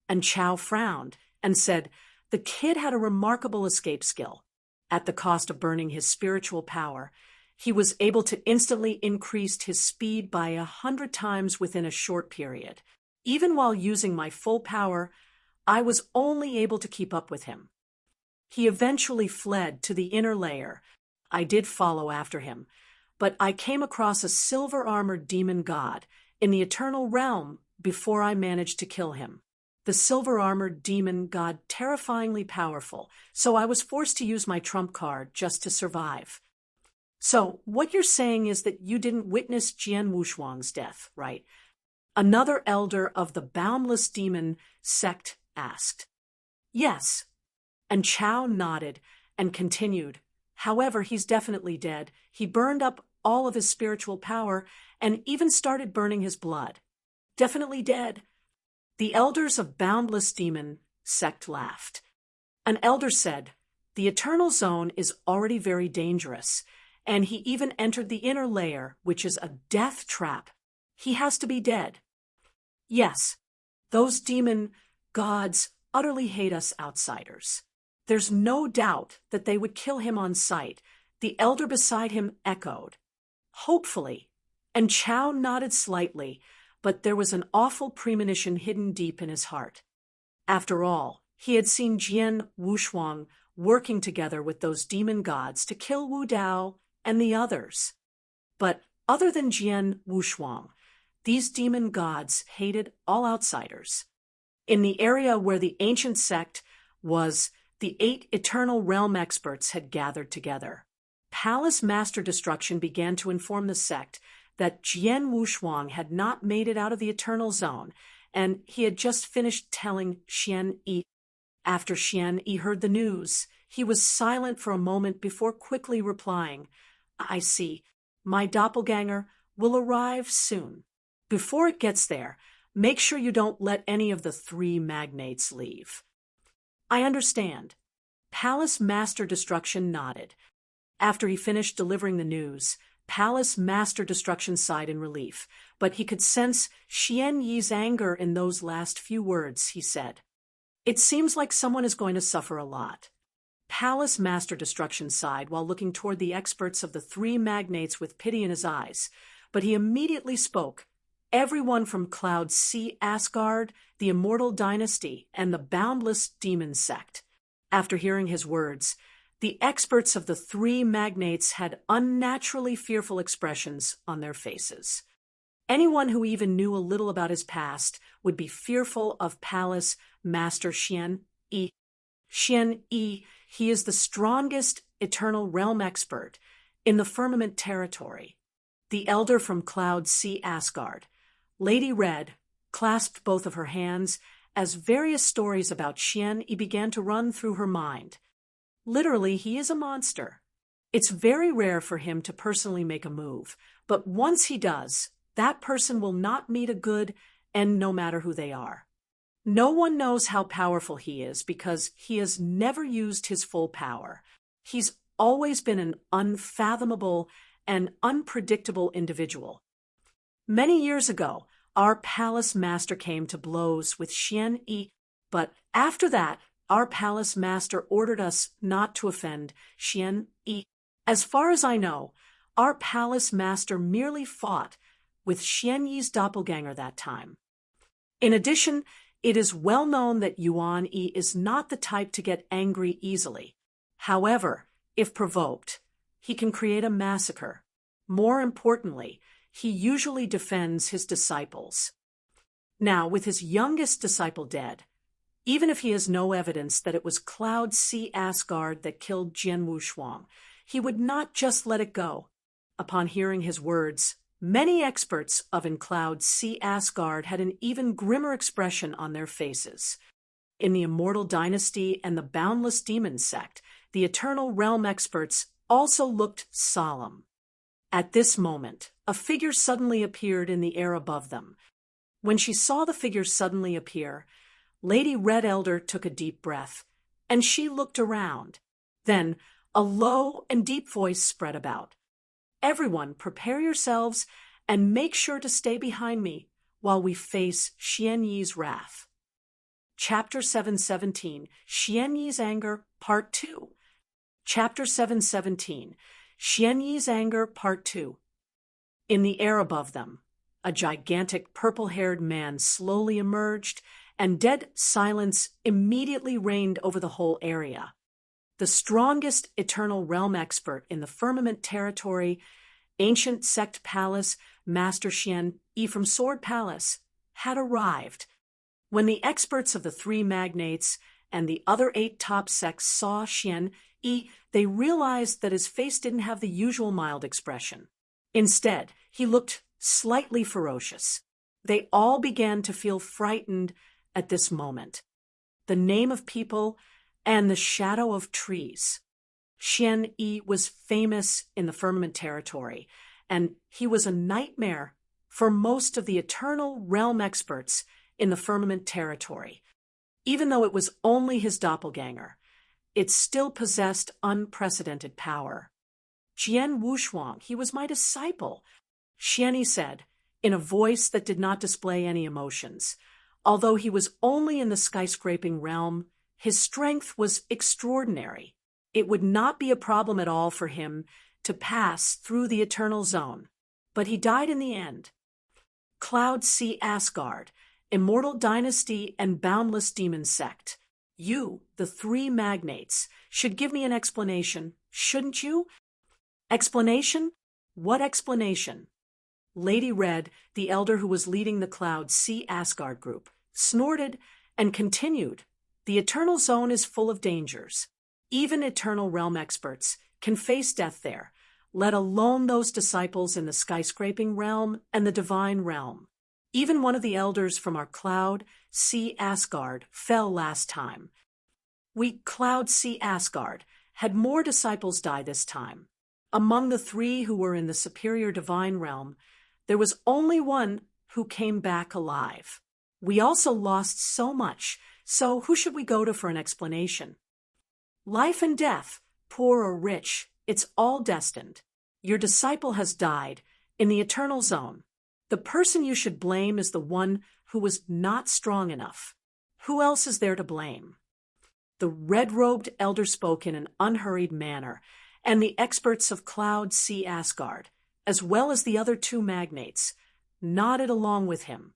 And Chao frowned and said, the kid had a remarkable escape skill. At the cost of burning his spiritual power, he was able to instantly increase his speed by 100 times within a short period. Even while using my full power, I was only able to keep up with him. He eventually fled to the inner layer. I did follow after him, but I came across a silver-armored demon god in the Eternal Realm before I managed to kill him. The silver-armored demon god terrifyingly powerful, so I was forced to use my trump card just to survive. So, what you're saying is that you didn't witness Jian Wushuang's death, right? Another elder of the Boundless Demon sect asked. Yes. And Chao nodded and continued. However, he's definitely dead. He burned up all of his spiritual power and even started burning his blood. Definitely dead. The elders of Boundless Demon sect laughed. An elder said, the Eternal Zone is already very dangerous, and he even entered the inner layer, which is a death trap. He has to be dead. Yes, those demon gods utterly hate us outsiders. There's no doubt that they would kill him on sight, the elder beside him echoed. Hopefully. And Chao nodded slightly, but there was an awful premonition hidden deep in his heart. After all, he had seen Jian Wushuang working together with those demon gods to kill Wu Dao and the others. But other than Jian Wushuang, these demon gods hated all outsiders. In the area where the ancient sect was, the 8 eternal realm experts had gathered together. Palace Master Destruction began to inform the sect that Jian Wushuang had not made it out of the Eternal Zone, and he had just finished telling Xian Yi. After Xian Yi heard the news, he was silent for a moment before quickly replying, I see. My doppelganger will arrive soon. Before it gets there, make sure you don't let any of the 3 magnates leave. I understand. Palace Master Destruction nodded. After he finished delivering the news, Palace Master Destruction sighed in relief, but he could sense Xian Yi's anger in those last few words, he said. It seems like someone is going to suffer a lot. Palace Master Destruction sighed while looking toward the experts of the 3 magnates with pity in his eyes, but he immediately spoke. Everyone from Cloud Sea Asgard, the Immortal Dynasty, and the Boundless Demon Sect. After hearing his words, the experts of the 3 magnates had unnaturally fearful expressions on their faces. Anyone who even knew a little about his past would be fearful of Palace Master Xian Yi. Xian Yi, he is the strongest eternal realm expert in the firmament territory. The elder from Cloud Sea Asgard, Lady Red, clasped both of her hands as various stories about Xian Yi began to run through her mind. Literally, he is a monster. It's very rare for him to personally make a move, but once he does, that person will not meet a good end no matter who they are. No one knows how powerful he is because he has never used his full power. He's always been an unfathomable and unpredictable individual. Many years ago, our palace master came to blows with Xian Yi, but after that, our palace master ordered us not to offend Xian Yi. As far as I know, our palace master merely fought with Xian Yi's doppelganger that time. In addition, it is well known that Yuan Yi is not the type to get angry easily. However, if provoked, he can create a massacre. More importantly, he usually defends his disciples. Now, with his youngest disciple dead, even if he has no evidence that it was Cloud Sea Asgard that killed Jian Wushuang, he would not just let it go. Upon hearing his words, many experts of in Cloud Sea Asgard had an even grimmer expression on their faces. In the Immortal Dynasty and the Boundless Demon Sect, the Eternal Realm experts also looked solemn. At this moment, a figure suddenly appeared in the air above them. When she saw the figure suddenly appear, Lady Red Elder took a deep breath, and she looked around. Then, a low and deep voice spread about. Everyone, prepare yourselves and make sure to stay behind me while we face Xian Yi's wrath. Chapter 717, Xian Yi's Anger, Part 2. Chapter 717, Xian Yi's Anger, Part 2. In the air above them, a gigantic purple-haired man slowly emerged, and dead silence immediately reigned over the whole area. The strongest eternal realm expert in the firmament territory, ancient sect palace, Master Xian Yi from Sword Palace, had arrived. When the experts of the 3 magnates and the other 8 top sects saw Xian Yi, they realized that his face didn't have the usual mild expression. Instead, he looked slightly ferocious. They all began to feel frightened at this moment. The name of people and the shadow of trees. Xian Yi was famous in the firmament territory, and he was a nightmare for most of the eternal realm experts in the firmament territory. Even though it was only his doppelganger, it still possessed unprecedented power. Jian Wushuang, he was my disciple, Xian Yi said, in a voice that did not display any emotions. Although he was only in the skyscraping realm, his strength was extraordinary. It would not be a problem at all for him to pass through the Eternal Zone. But he died in the end. Cloud Sea Asgard, Immortal Dynasty and Boundless Demon Sect. You, the three magnates, should give me an explanation, shouldn't you? Explanation? What explanation? Lady Red, the elder who was leading the Cloud Sea Asgard group, snorted and continued. The Eternal Zone is full of dangers. Even Eternal Realm experts can face death there, let alone those disciples in the skyscraping realm and the divine realm. Even one of the elders from our Cloud Sea Asgard fell last time. We Cloud Sea Asgard had more disciples die this time. Among the three who were in the superior divine realm, there was only one who came back alive. We also lost so much, so who should we go to for an explanation? Life and death, poor or rich, it's all destined. Your disciple has died in the Eternal Zone. The person you should blame is the one who was not strong enough. Who else is there to blame? The red-robed elder spoke in an unhurried manner, and the experts of Cloud Sea Asgard, as well as the other two magnates, nodded along with him.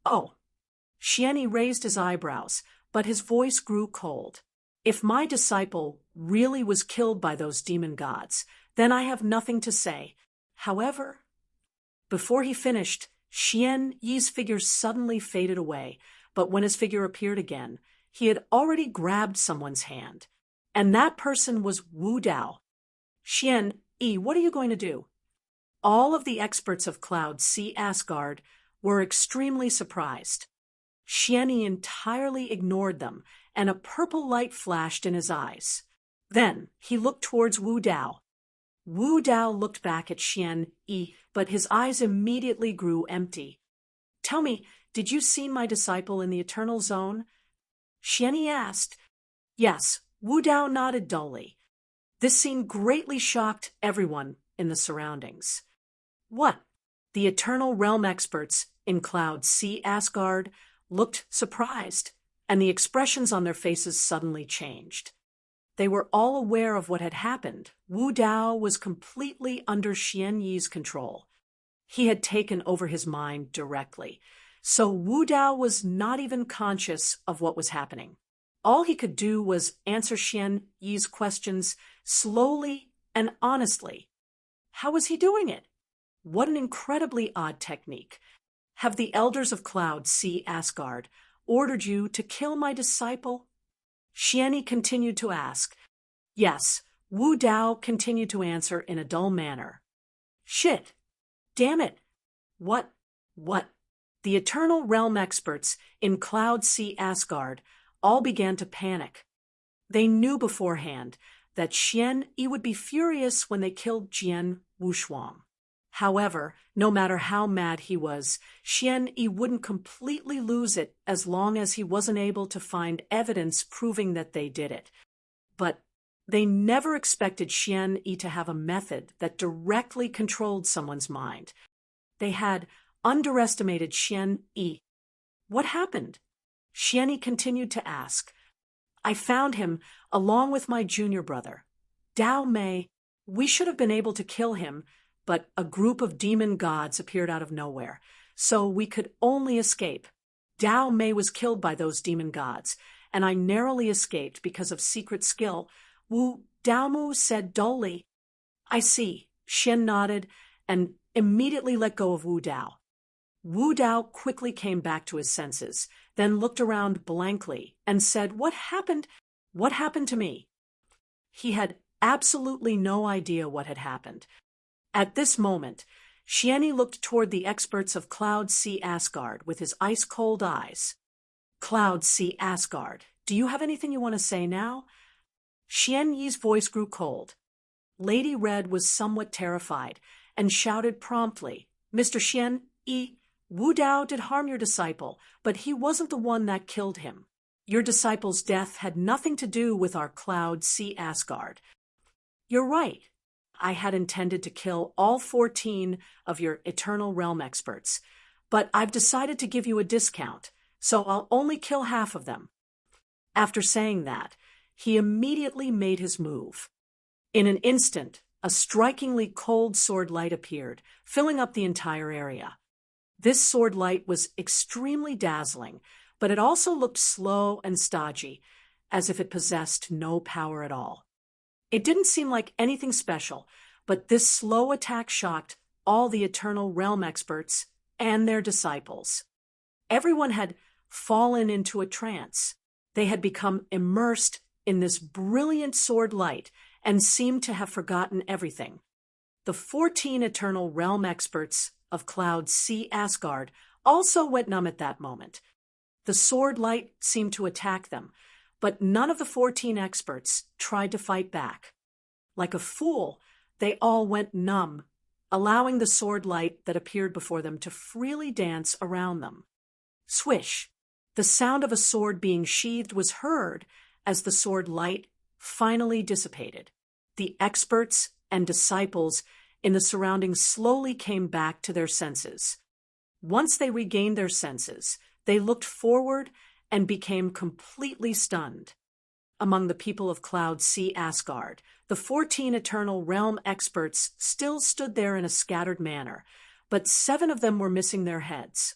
Oh. Xian Yi raised his eyebrows, but his voice grew cold. If my disciple really was killed by those demon gods, then I have nothing to say. However, before he finished, Xian Yi's figure suddenly faded away, but when his figure appeared again, he had already grabbed someone's hand. And that person was Wu Dao. Xian Yi, what are you going to do? All of the experts of Cloud Sea Asgard were extremely surprised. Xian Yi entirely ignored them, and a purple light flashed in his eyes. Then he looked towards Wu Dao. Wu Dao looked back at Xian Yi, but his eyes immediately grew empty. Tell me, did you see my disciple in the Eternal Zone? Xian Yi asked. Yes, Wu Dao nodded dully. This scene greatly shocked everyone in the surroundings. What? The Eternal Realm experts in Cloud Sea Asgard looked surprised, and the expressions on their faces suddenly changed. They were all aware of what had happened. Wu Dao was completely under Xian Yi's control. He had taken over his mind directly, so Wu Dao was not even conscious of what was happening. All he could do was answer Xian Yi's questions slowly and honestly. How was he doing it? What an incredibly odd technique. Have the elders of Cloud Sea Asgard ordered you to kill my disciple? Xian Yi continued to ask. Yes, Wu Dao continued to answer in a dull manner. Shit. Damn it. What? The Eternal Realm experts in Cloud Sea Asgard all began to panic. They knew beforehand that Xian Yi would be furious when they killed Jian Wushuang. However, no matter how mad he was, Xian Yi wouldn't completely lose it as long as he wasn't able to find evidence proving that they did it. But they never expected Xian Yi to have a method that directly controlled someone's mind. They had underestimated Xian Yi. What happened? Xian Yi continued to ask. I found him along with my junior brother, Dao Mei. We should have been able to kill him, but a group of demon gods appeared out of nowhere, so we could only escape. Dao Mei was killed by those demon gods, and I narrowly escaped because of secret skill. Wu Daomu said dully. I see. Xian nodded and immediately let go of Wu Dao. Wu Dao quickly came back to his senses, then looked around blankly and said, What happened? What happened to me? He had absolutely no idea what had happened. At this moment, Xian looked toward the experts of Cloud Sea Asgard with his ice-cold eyes. Cloud Sea Asgard, do you have anything you want to say now? Xian Yi's voice grew cold. Lady Red was somewhat terrified and shouted promptly, Mr. Xian Yi, Wu Dao did harm your disciple, but he wasn't the one that killed him. Your disciple's death had nothing to do with our Cloud Sea Asgard. You're right. I had intended to kill all 14 of your Eternal Realm experts, but I've decided to give you a discount, so I'll only kill half of them. After saying that, he immediately made his move. In an instant, a strikingly cold sword light appeared, filling up the entire area. This sword light was extremely dazzling, but it also looked slow and stodgy, as if it possessed no power at all. It didn't seem like anything special, but this slow attack shocked all the Eternal Realm experts and their disciples. Everyone had fallen into a trance. They had become immersed in this brilliant sword light and seemed to have forgotten everything. The 14 Eternal Realm experts of Cloud Sea Asgard also went numb at that moment. The sword light seemed to attack them, but none of the 14 experts tried to fight back. Like a fool, they all went numb, allowing the sword light that appeared before them to freely dance around them. Swish! The sound of a sword being sheathed was heard as the sword light finally dissipated. The experts and disciples in the surroundings slowly came back to their senses. Once they regained their senses, they looked forward and became completely stunned. Among the people of Cloud Sea Asgard, the 14 Eternal Realm experts still stood there in a scattered manner, but 7 of them were missing their heads.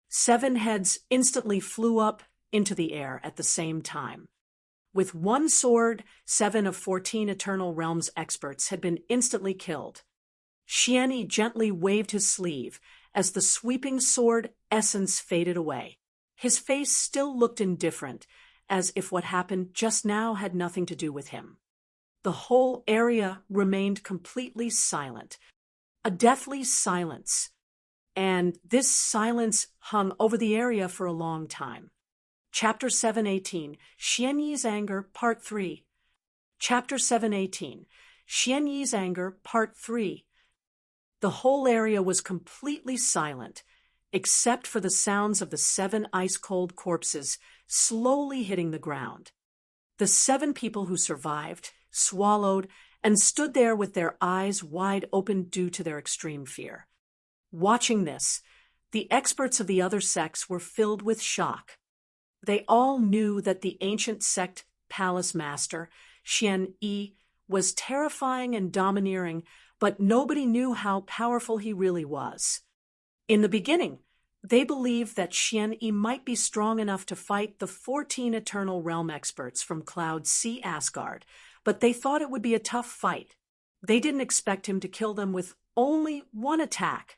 7 heads instantly flew up into the air at the same time. With one sword, 7 of 14 Eternal Realms experts had been instantly killed. Xian gently waved his sleeve as the sweeping sword essence faded away. His face still looked indifferent, as if what happened just now had nothing to do with him. The whole area remained completely silent, a deathly silence, and this silence hung over the area for a long time. Chapter 7:18, Xian Yi's Anger, Part 3. Chapter 7:18, Xian Yi's Anger, Part 3. The whole area was completely silent, except for the sounds of the 7 ice-cold corpses slowly hitting the ground. The 7 people who survived swallowed and stood there with their eyes wide open due to their extreme fear. Watching this, the experts of the other sects were filled with shock. They all knew that the ancient sect palace master, Xian Yi, was terrifying and domineering, but nobody knew how powerful he really was. In the beginning, they believed that Xian Yi might be strong enough to fight the 14 Eternal Realm experts from Cloud Sea Asgard, but they thought it would be a tough fight. They didn't expect him to kill them with only one attack.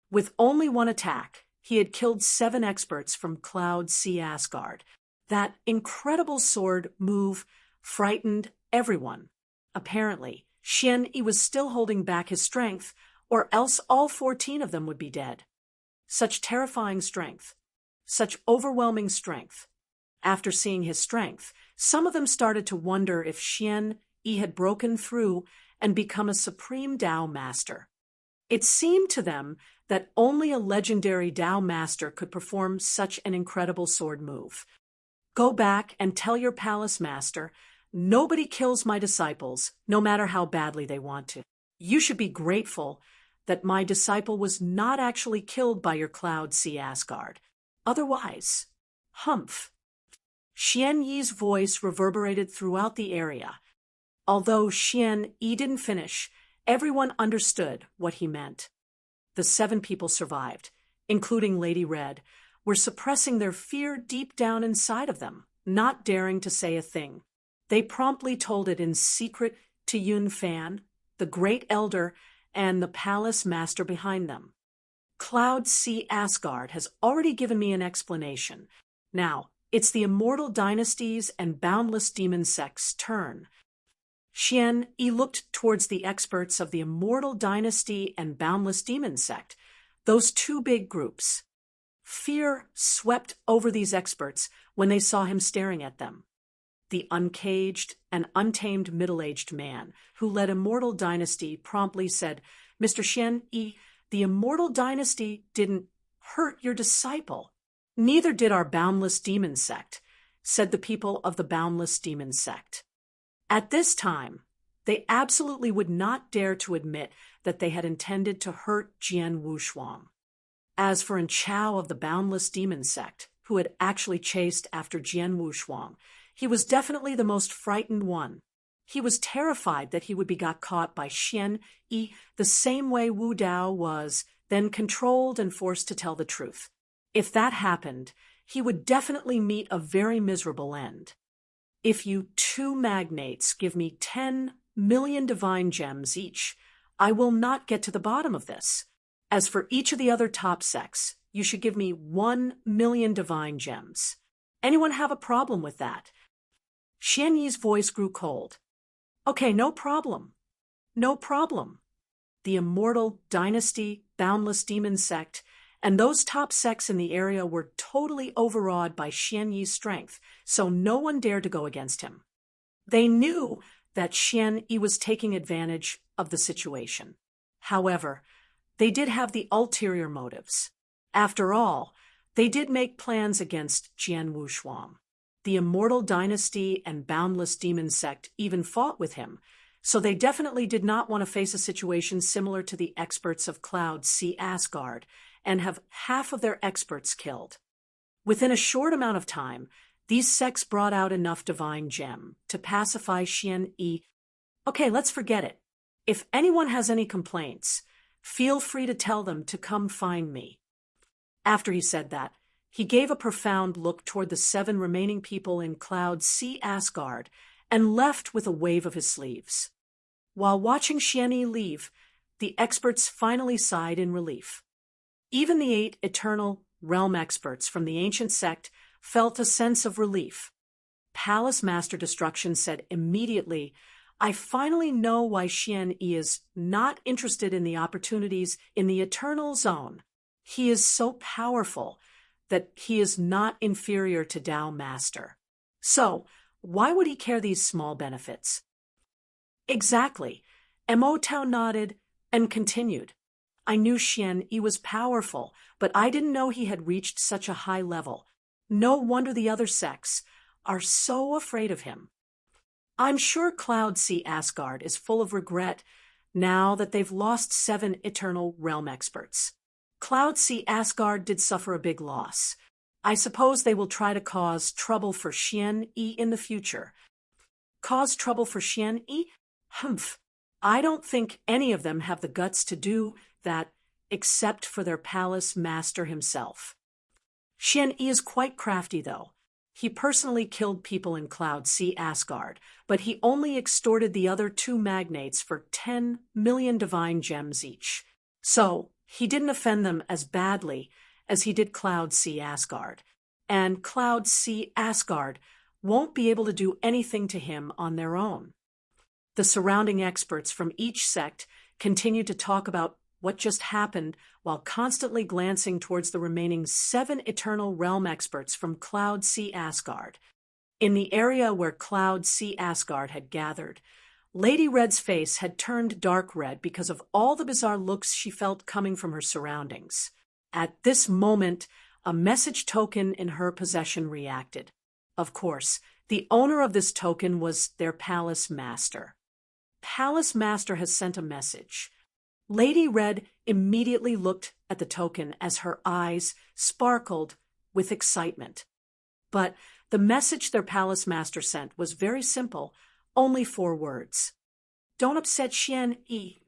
With only one attack, he had killed 7 experts from Cloud Sea Asgard. That incredible sword move frightened everyone. Apparently, Xian Yi was still holding back his strength, or else all 14 of them would be dead. Such terrifying strength, such overwhelming strength. After seeing his strength, some of them started to wonder if Xian Yi had broken through and become a supreme Dao master. It seemed to them that only a legendary Dao master could perform such an incredible sword move. Go back and tell your palace master, nobody kills my disciples, no matter how badly they want to. You should be grateful that my disciple was not actually killed by your Cloud Sea Asgard. Otherwise, humph. Xian Yi's voice reverberated throughout the area. Although Xian Yi didn't finish, everyone understood what he meant. The 7 people survived, including Lady Red, were suppressing their fear deep down inside of them, not daring to say a thing. They promptly told it in secret to Yun Fan, the great elder, and the palace master behind them. Cloud Sea Asgard has already given me an explanation. Now, it's the immortal dynasties and boundless demon sects' turn. Xian Yi looked towards the experts of the Immortal Dynasty and Boundless Demon Sect, those two big groups. Fear swept over these experts when they saw him staring at them. The uncaged and untamed middle-aged man who led Immortal Dynasty promptly said, "Mr. Xian Yi, the Immortal Dynasty didn't hurt your disciple. Neither did our Boundless Demon Sect," said the people of the Boundless Demon Sect. At this time, they absolutely would not dare to admit that they had intended to hurt Jian Wushuang. As for Chao of the Boundless Demon Sect, who had actually chased after Jian Wushuang, he was definitely the most frightened one. He was terrified that he would be got caught by Xian Yi the same way Wu Dao was, then controlled and forced to tell the truth. If that happened, he would definitely meet a very miserable end. "If you two magnates give me 10 million divine gems each, I will not get to the bottom of this. As for each of the other top sects, you should give me 1 million divine gems. Anyone have a problem with that?" Xian Yi's voice grew cold. "Okay, no problem. No problem. The Immortal Dynasty, Boundless Demon Sect, and those top sects in the area were totally overawed by Xian Yi's strength, so no one dared to go against him. They knew that Xian Yi was taking advantage of the situation. However, they did have the ulterior motives. After all, they did make plans against Jian Wushuang. The Immortal Dynasty and Boundless Demon Sect even fought with him, so they definitely did not want to face a situation similar to the experts of Cloud Sea Asgard and have half of their experts killed. Within a short amount of time, these sects brought out enough divine gem to pacify Xian Yi. "Okay, let's forget it. If anyone has any complaints, feel free to tell them to come find me." After he said that, he gave a profound look toward the 7 remaining people in Cloud Sea Asgard and left with a wave of his sleeves. While watching Xian Yi leave, the experts finally sighed in relief. Even the 8 eternal realm experts from the ancient sect felt a sense of relief. Palace Master Destruction said immediately, "I finally know why Xian Yi is not interested in the opportunities in the Eternal Zone. He is so powerful that he is not inferior to Dao Master. So, why would he care these small benefits?" "Exactly." Mo Tao nodded and continued. "I knew Xian Yi was powerful, but I didn't know he had reached such a high level. No wonder the other sects are so afraid of him. I'm sure Cloud Sea Asgard is full of regret now that they've lost 7 eternal realm experts. Cloud Sea Asgard did suffer a big loss. I suppose they will try to cause trouble for Xian Yi in the future." "Cause trouble for Xian Yi? Humph. I don't think any of them have the guts to do that, except for their palace master himself. Xian Yi is quite crafty, though. He personally killed people in Cloud Sea Asgard, but he only extorted the other 2 magnates for 10 million divine gems each. So, he didn't offend them as badly as he did Cloud Sea Asgard. And Cloud Sea Asgard won't be able to do anything to him on their own." The surrounding experts from each sect continued to talk about what just happened while constantly glancing towards the remaining 7 eternal realm experts from Cloud Sea Asgard. In the area where Cloud Sea Asgard had gathered, Lady Red's face had turned dark red because of all the bizarre looks she felt coming from her surroundings. At this moment, a message token in her possession reacted. Of course, the owner of this token was their palace master. "Palace Master has sent a message." Lady Red immediately looked at the token as her eyes sparkled with excitement. But the message their palace master sent was very simple, only 4 words. "Don't upset Xian Yi."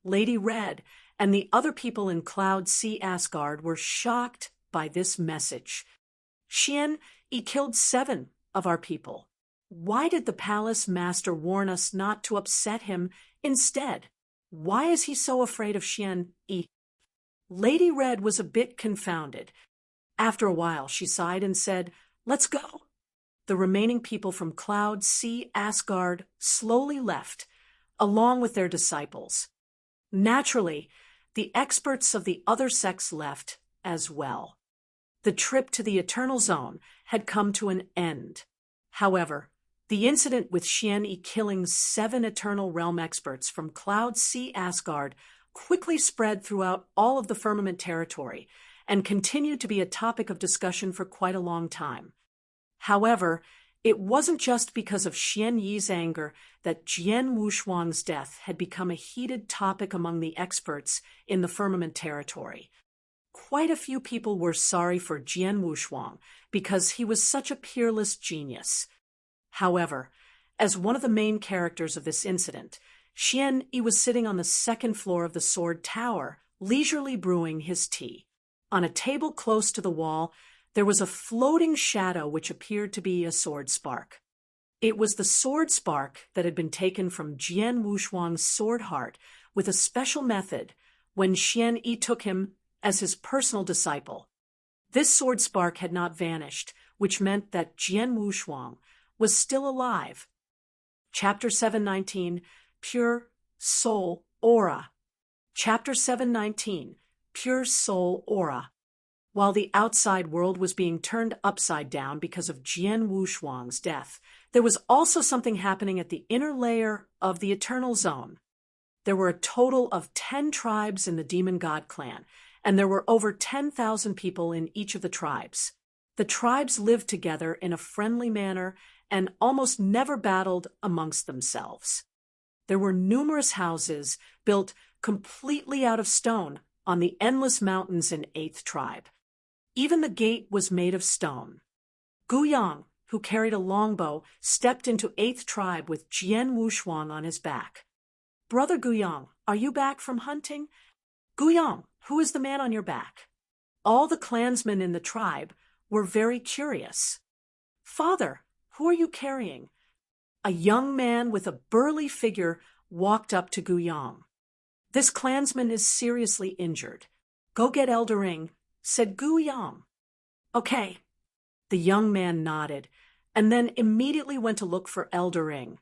Lady Red and the other people in Cloud Sea Asgard were shocked by this message. "Xian Yi killed 7 of our people. Why did the palace master warn us not to upset him instead? Why is he so afraid of Xian Yi?" Lady Red was a bit confounded. After a while, she sighed and said, "Let's go." the remaining people from Cloud, Sea, Asgard slowly left, along with their disciples. Naturally, the experts of the other sects left as well. The trip to the Eternal Zone had come to an end. However, the incident with Xian killing 7 Eternal Realm experts from Cloud, Sea, Asgard quickly spread throughout all of the Firmament territory and continued to be a topic of discussion for quite a long time. However, it wasn't just because of Xian Yi's anger that Jian Wushuang's death had become a heated topic among the experts in the Firmament territory. Quite a few people were sorry for Jian Wushuang because he was such a peerless genius. However, as one of the main characters of this incident, Xian Yi was sitting on the 2nd floor of the Sword Tower, leisurely brewing his tea. On a table close to the wall, there was a floating shadow which appeared to be a sword spark. It was the sword spark that had been taken from Jian Wushuang's sword heart with a special method when Xian Yi took him as his personal disciple. This sword spark had not vanished, which meant that Jian Wushuang was still alive. Chapter 719, Pure Soul Aura. Chapter 719, Pure Soul Aura. While the outside world was being turned upside down because of Jian Wushuang's death, there was also something happening at the inner layer of the Eternal Zone. There were a total of 10 tribes in the Demon God clan, and there were over 10,000 people in each of the tribes. The tribes lived together in a friendly manner and almost never battled amongst themselves. There were numerous houses built completely out of stone on the endless mountains in 8th tribe. Even the gate was made of stone. Guyang, who carried a longbow, stepped into 8th tribe with Jian Wushuang on his back. "Brother Guyang, are you back from hunting?" "Guyang, who is the man on your back?" All the clansmen in the tribe were very curious. "Father, who are you carrying?" A young man with a burly figure walked up to Guyang. "This clansman is seriously injured. Go get Eldering," said Guyang. "Okay." The young man nodded, and then immediately went to look for Eldering.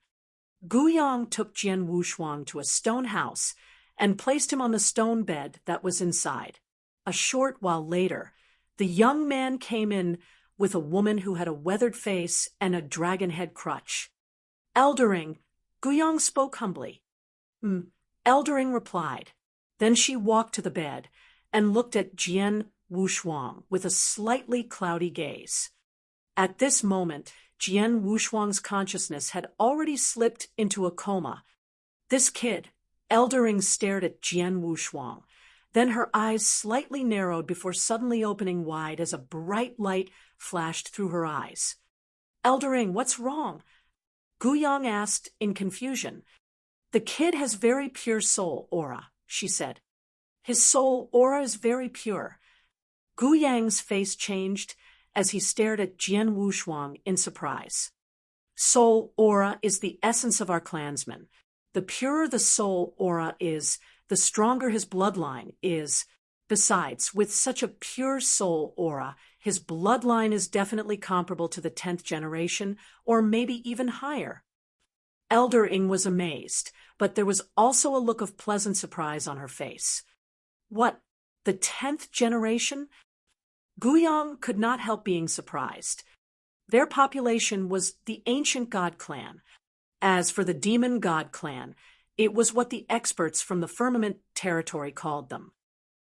Guyang took Jian Wushuang to a stone house and placed him on the stone bed that was inside. A short while later, the young man came in with a woman who had a weathered face and a dragon head crutch. "Eldering," Guyang spoke humbly. Eldering replied. Then she walked to the bed and looked at Jian Wushuang with a slightly cloudy gaze. At this moment, Jian Wushuang's consciousness had already slipped into a coma. This kid, Eldering, stared at Jian Wushuang. Then her eyes slightly narrowed before suddenly opening wide as a bright light flashed through her eyes. "Eldering, what's wrong?" Guyang asked in confusion. "The kid has very pure soul aura," she said. "His soul aura is very pure." Guyang's face changed as he stared at Jian Wushuang in surprise. "Soul aura is the essence of our clansmen. The purer the soul aura is, the stronger his bloodline is. Besides, with such a pure soul aura, his bloodline is definitely comparable to the 10th generation, or maybe even higher." Eldering was amazed, but there was also a look of pleasant surprise on her face. "What, the 10th generation?" Guyang could not help being surprised. Their population was the Ancient God clan. As for the Demon God clan, it was what the experts from the Firmament territory called them.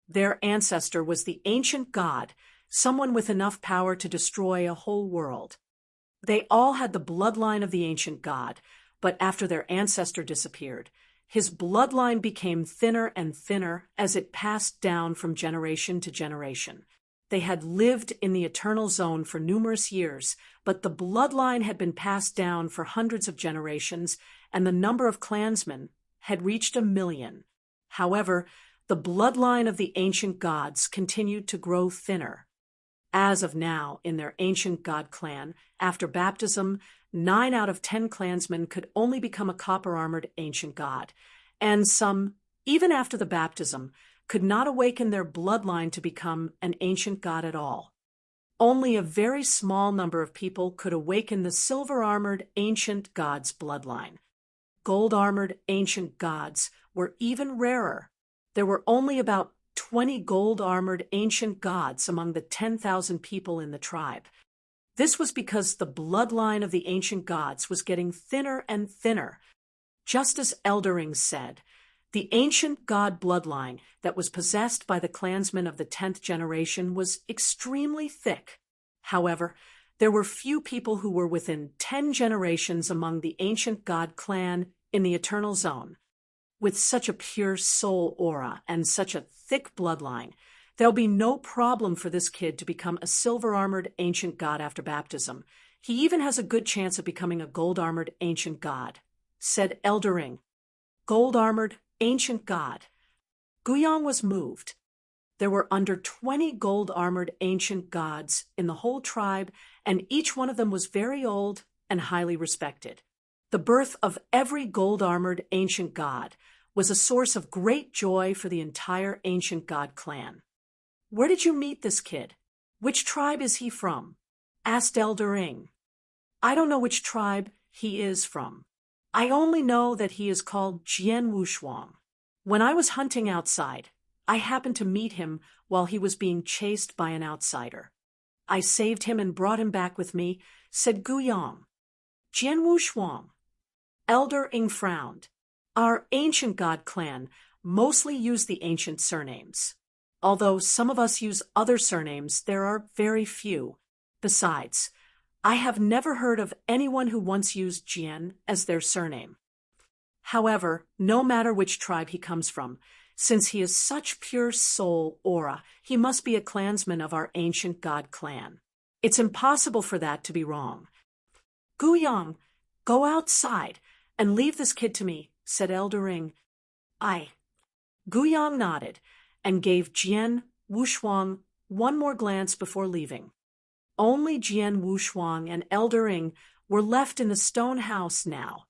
Their ancestor was the Ancient God, someone with enough power to destroy a whole world. They all had the bloodline of the Ancient God, but after their ancestor disappeared, his bloodline became thinner and thinner as it passed down from generation to generation. They had lived in the Eternal Zone for numerous years, but the bloodline had been passed down for hundreds of generations, and the number of clansmen had reached 1 million. However, the bloodline of the ancient gods continued to grow thinner. As of now, in their Ancient God clan, after baptism, 9 out of 10 clansmen could only become a copper-armored ancient god, and some, even after the baptism, could not awaken their bloodline to become an ancient god at all. Only a very small number of people could awaken the silver-armored ancient gods' bloodline. Gold-armored ancient gods were even rarer. There were only about 20 gold-armored ancient gods among the 10,000 people in the tribe. This was because the bloodline of the ancient gods was getting thinner and thinner. Just as Eldering said, the ancient god bloodline that was possessed by the clansmen of the 10th generation was extremely thick. However, there were few people who were within 10 generations among the ancient god clan in the Eternal Zone. With such a pure soul aura and such a thick bloodline, there'll be no problem for this kid to become a silver-armored ancient god after baptism. He even has a good chance of becoming a gold-armored ancient god, said Eldering. Gold-armored ancient god. Xuan was moved. There were under 20 gold-armored ancient gods in the whole tribe, and each one of them was very old and highly respected. The birth of every gold-armored ancient god was a source of great joy for the entire ancient god clan. "Where did you meet this kid? Which tribe is he from?" asked Eldering. "I don't know which tribe he is from. I only know that he is called Jian Wushuang. When I was hunting outside, I happened to meet him while he was being chased by an outsider. I saved him and brought him back with me," said Xuan. "Jian Wushuang." Eldering frowned. "Our ancient god clan mostly use the ancient surnames. Although some of us use other surnames, there are very few. Besides, I have never heard of anyone who once used Jian as their surname. However, no matter which tribe he comes from, since he is such pure soul aura, he must be a clansman of our ancient god clan. It's impossible for that to be wrong." "Xuan, go outside and leave this kid to me," said Eldering. "Aye." Xuan nodded and gave Jian Wushuang one more glance before leaving. Only Jian Wushuang and Eldering were left in the stone house now.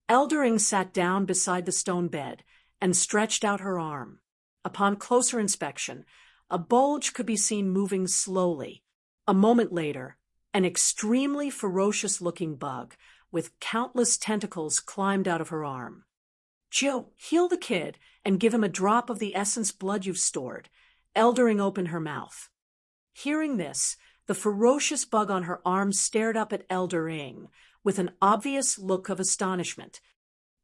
Eldering sat down beside the stone bed and stretched out her arm. Upon closer inspection, a bulge could be seen moving slowly. A moment later, an extremely ferocious-looking bug with countless tentacles climbed out of her arm. "Jill, heal the kid and give him a drop of the essence blood you've stored." Eldering opened her mouth. Hearing this, the ferocious bug on her arm stared up at Eldering with an obvious look of astonishment.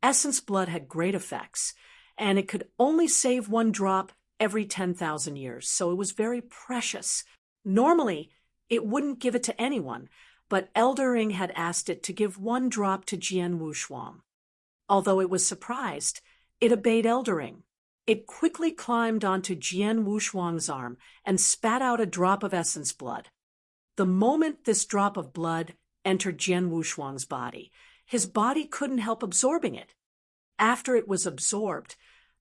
Essence blood had great effects, and it could only save one drop every 10,000 years, so it was very precious. Normally, it wouldn't give it to anyone, but Eldering had asked it to give one drop to Jian Wushuang. Although it was surprised, it obeyed Eldering. It quickly climbed onto Jian Wushuang's arm and spat out a drop of essence blood. The moment this drop of blood entered Jian Wushuang's body, his body couldn't help absorbing it. After it was absorbed,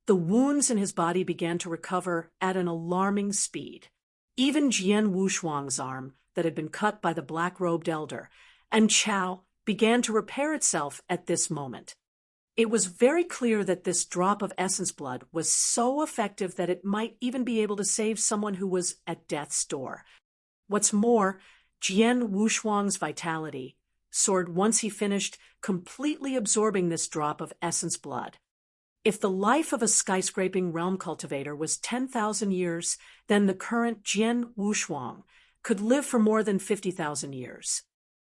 the wounds in his body began to recover at an alarming speed. Even Jian Wushuang's arm, that had been cut by the black-robed elder, and Chao began to repair itself at this moment. It was very clear that this drop of essence blood was so effective that it might even be able to save someone who was at death's door. What's more, Jian Wushuang's vitality soared once he finished completely absorbing this drop of essence blood. If the life of a skyscraping realm cultivator was 10,000 years, then the current Jian Wushuang could live for more than 50,000 years.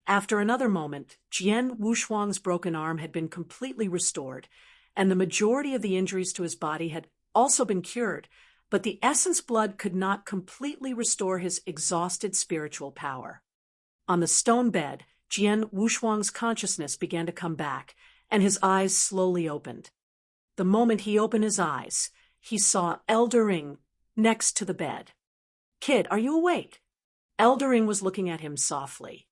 After another moment, Jian Wushuang's broken arm had been completely restored, and the majority of the injuries to his body had also been cured, but the essence blood could not completely restore his exhausted spiritual power. On the stone bed, Jian Wushuang's consciousness began to come back, and his eyes slowly opened. The moment he opened his eyes, he saw Eldering next to the bed. "Kid, are you awake?" Eldering was looking at him softly.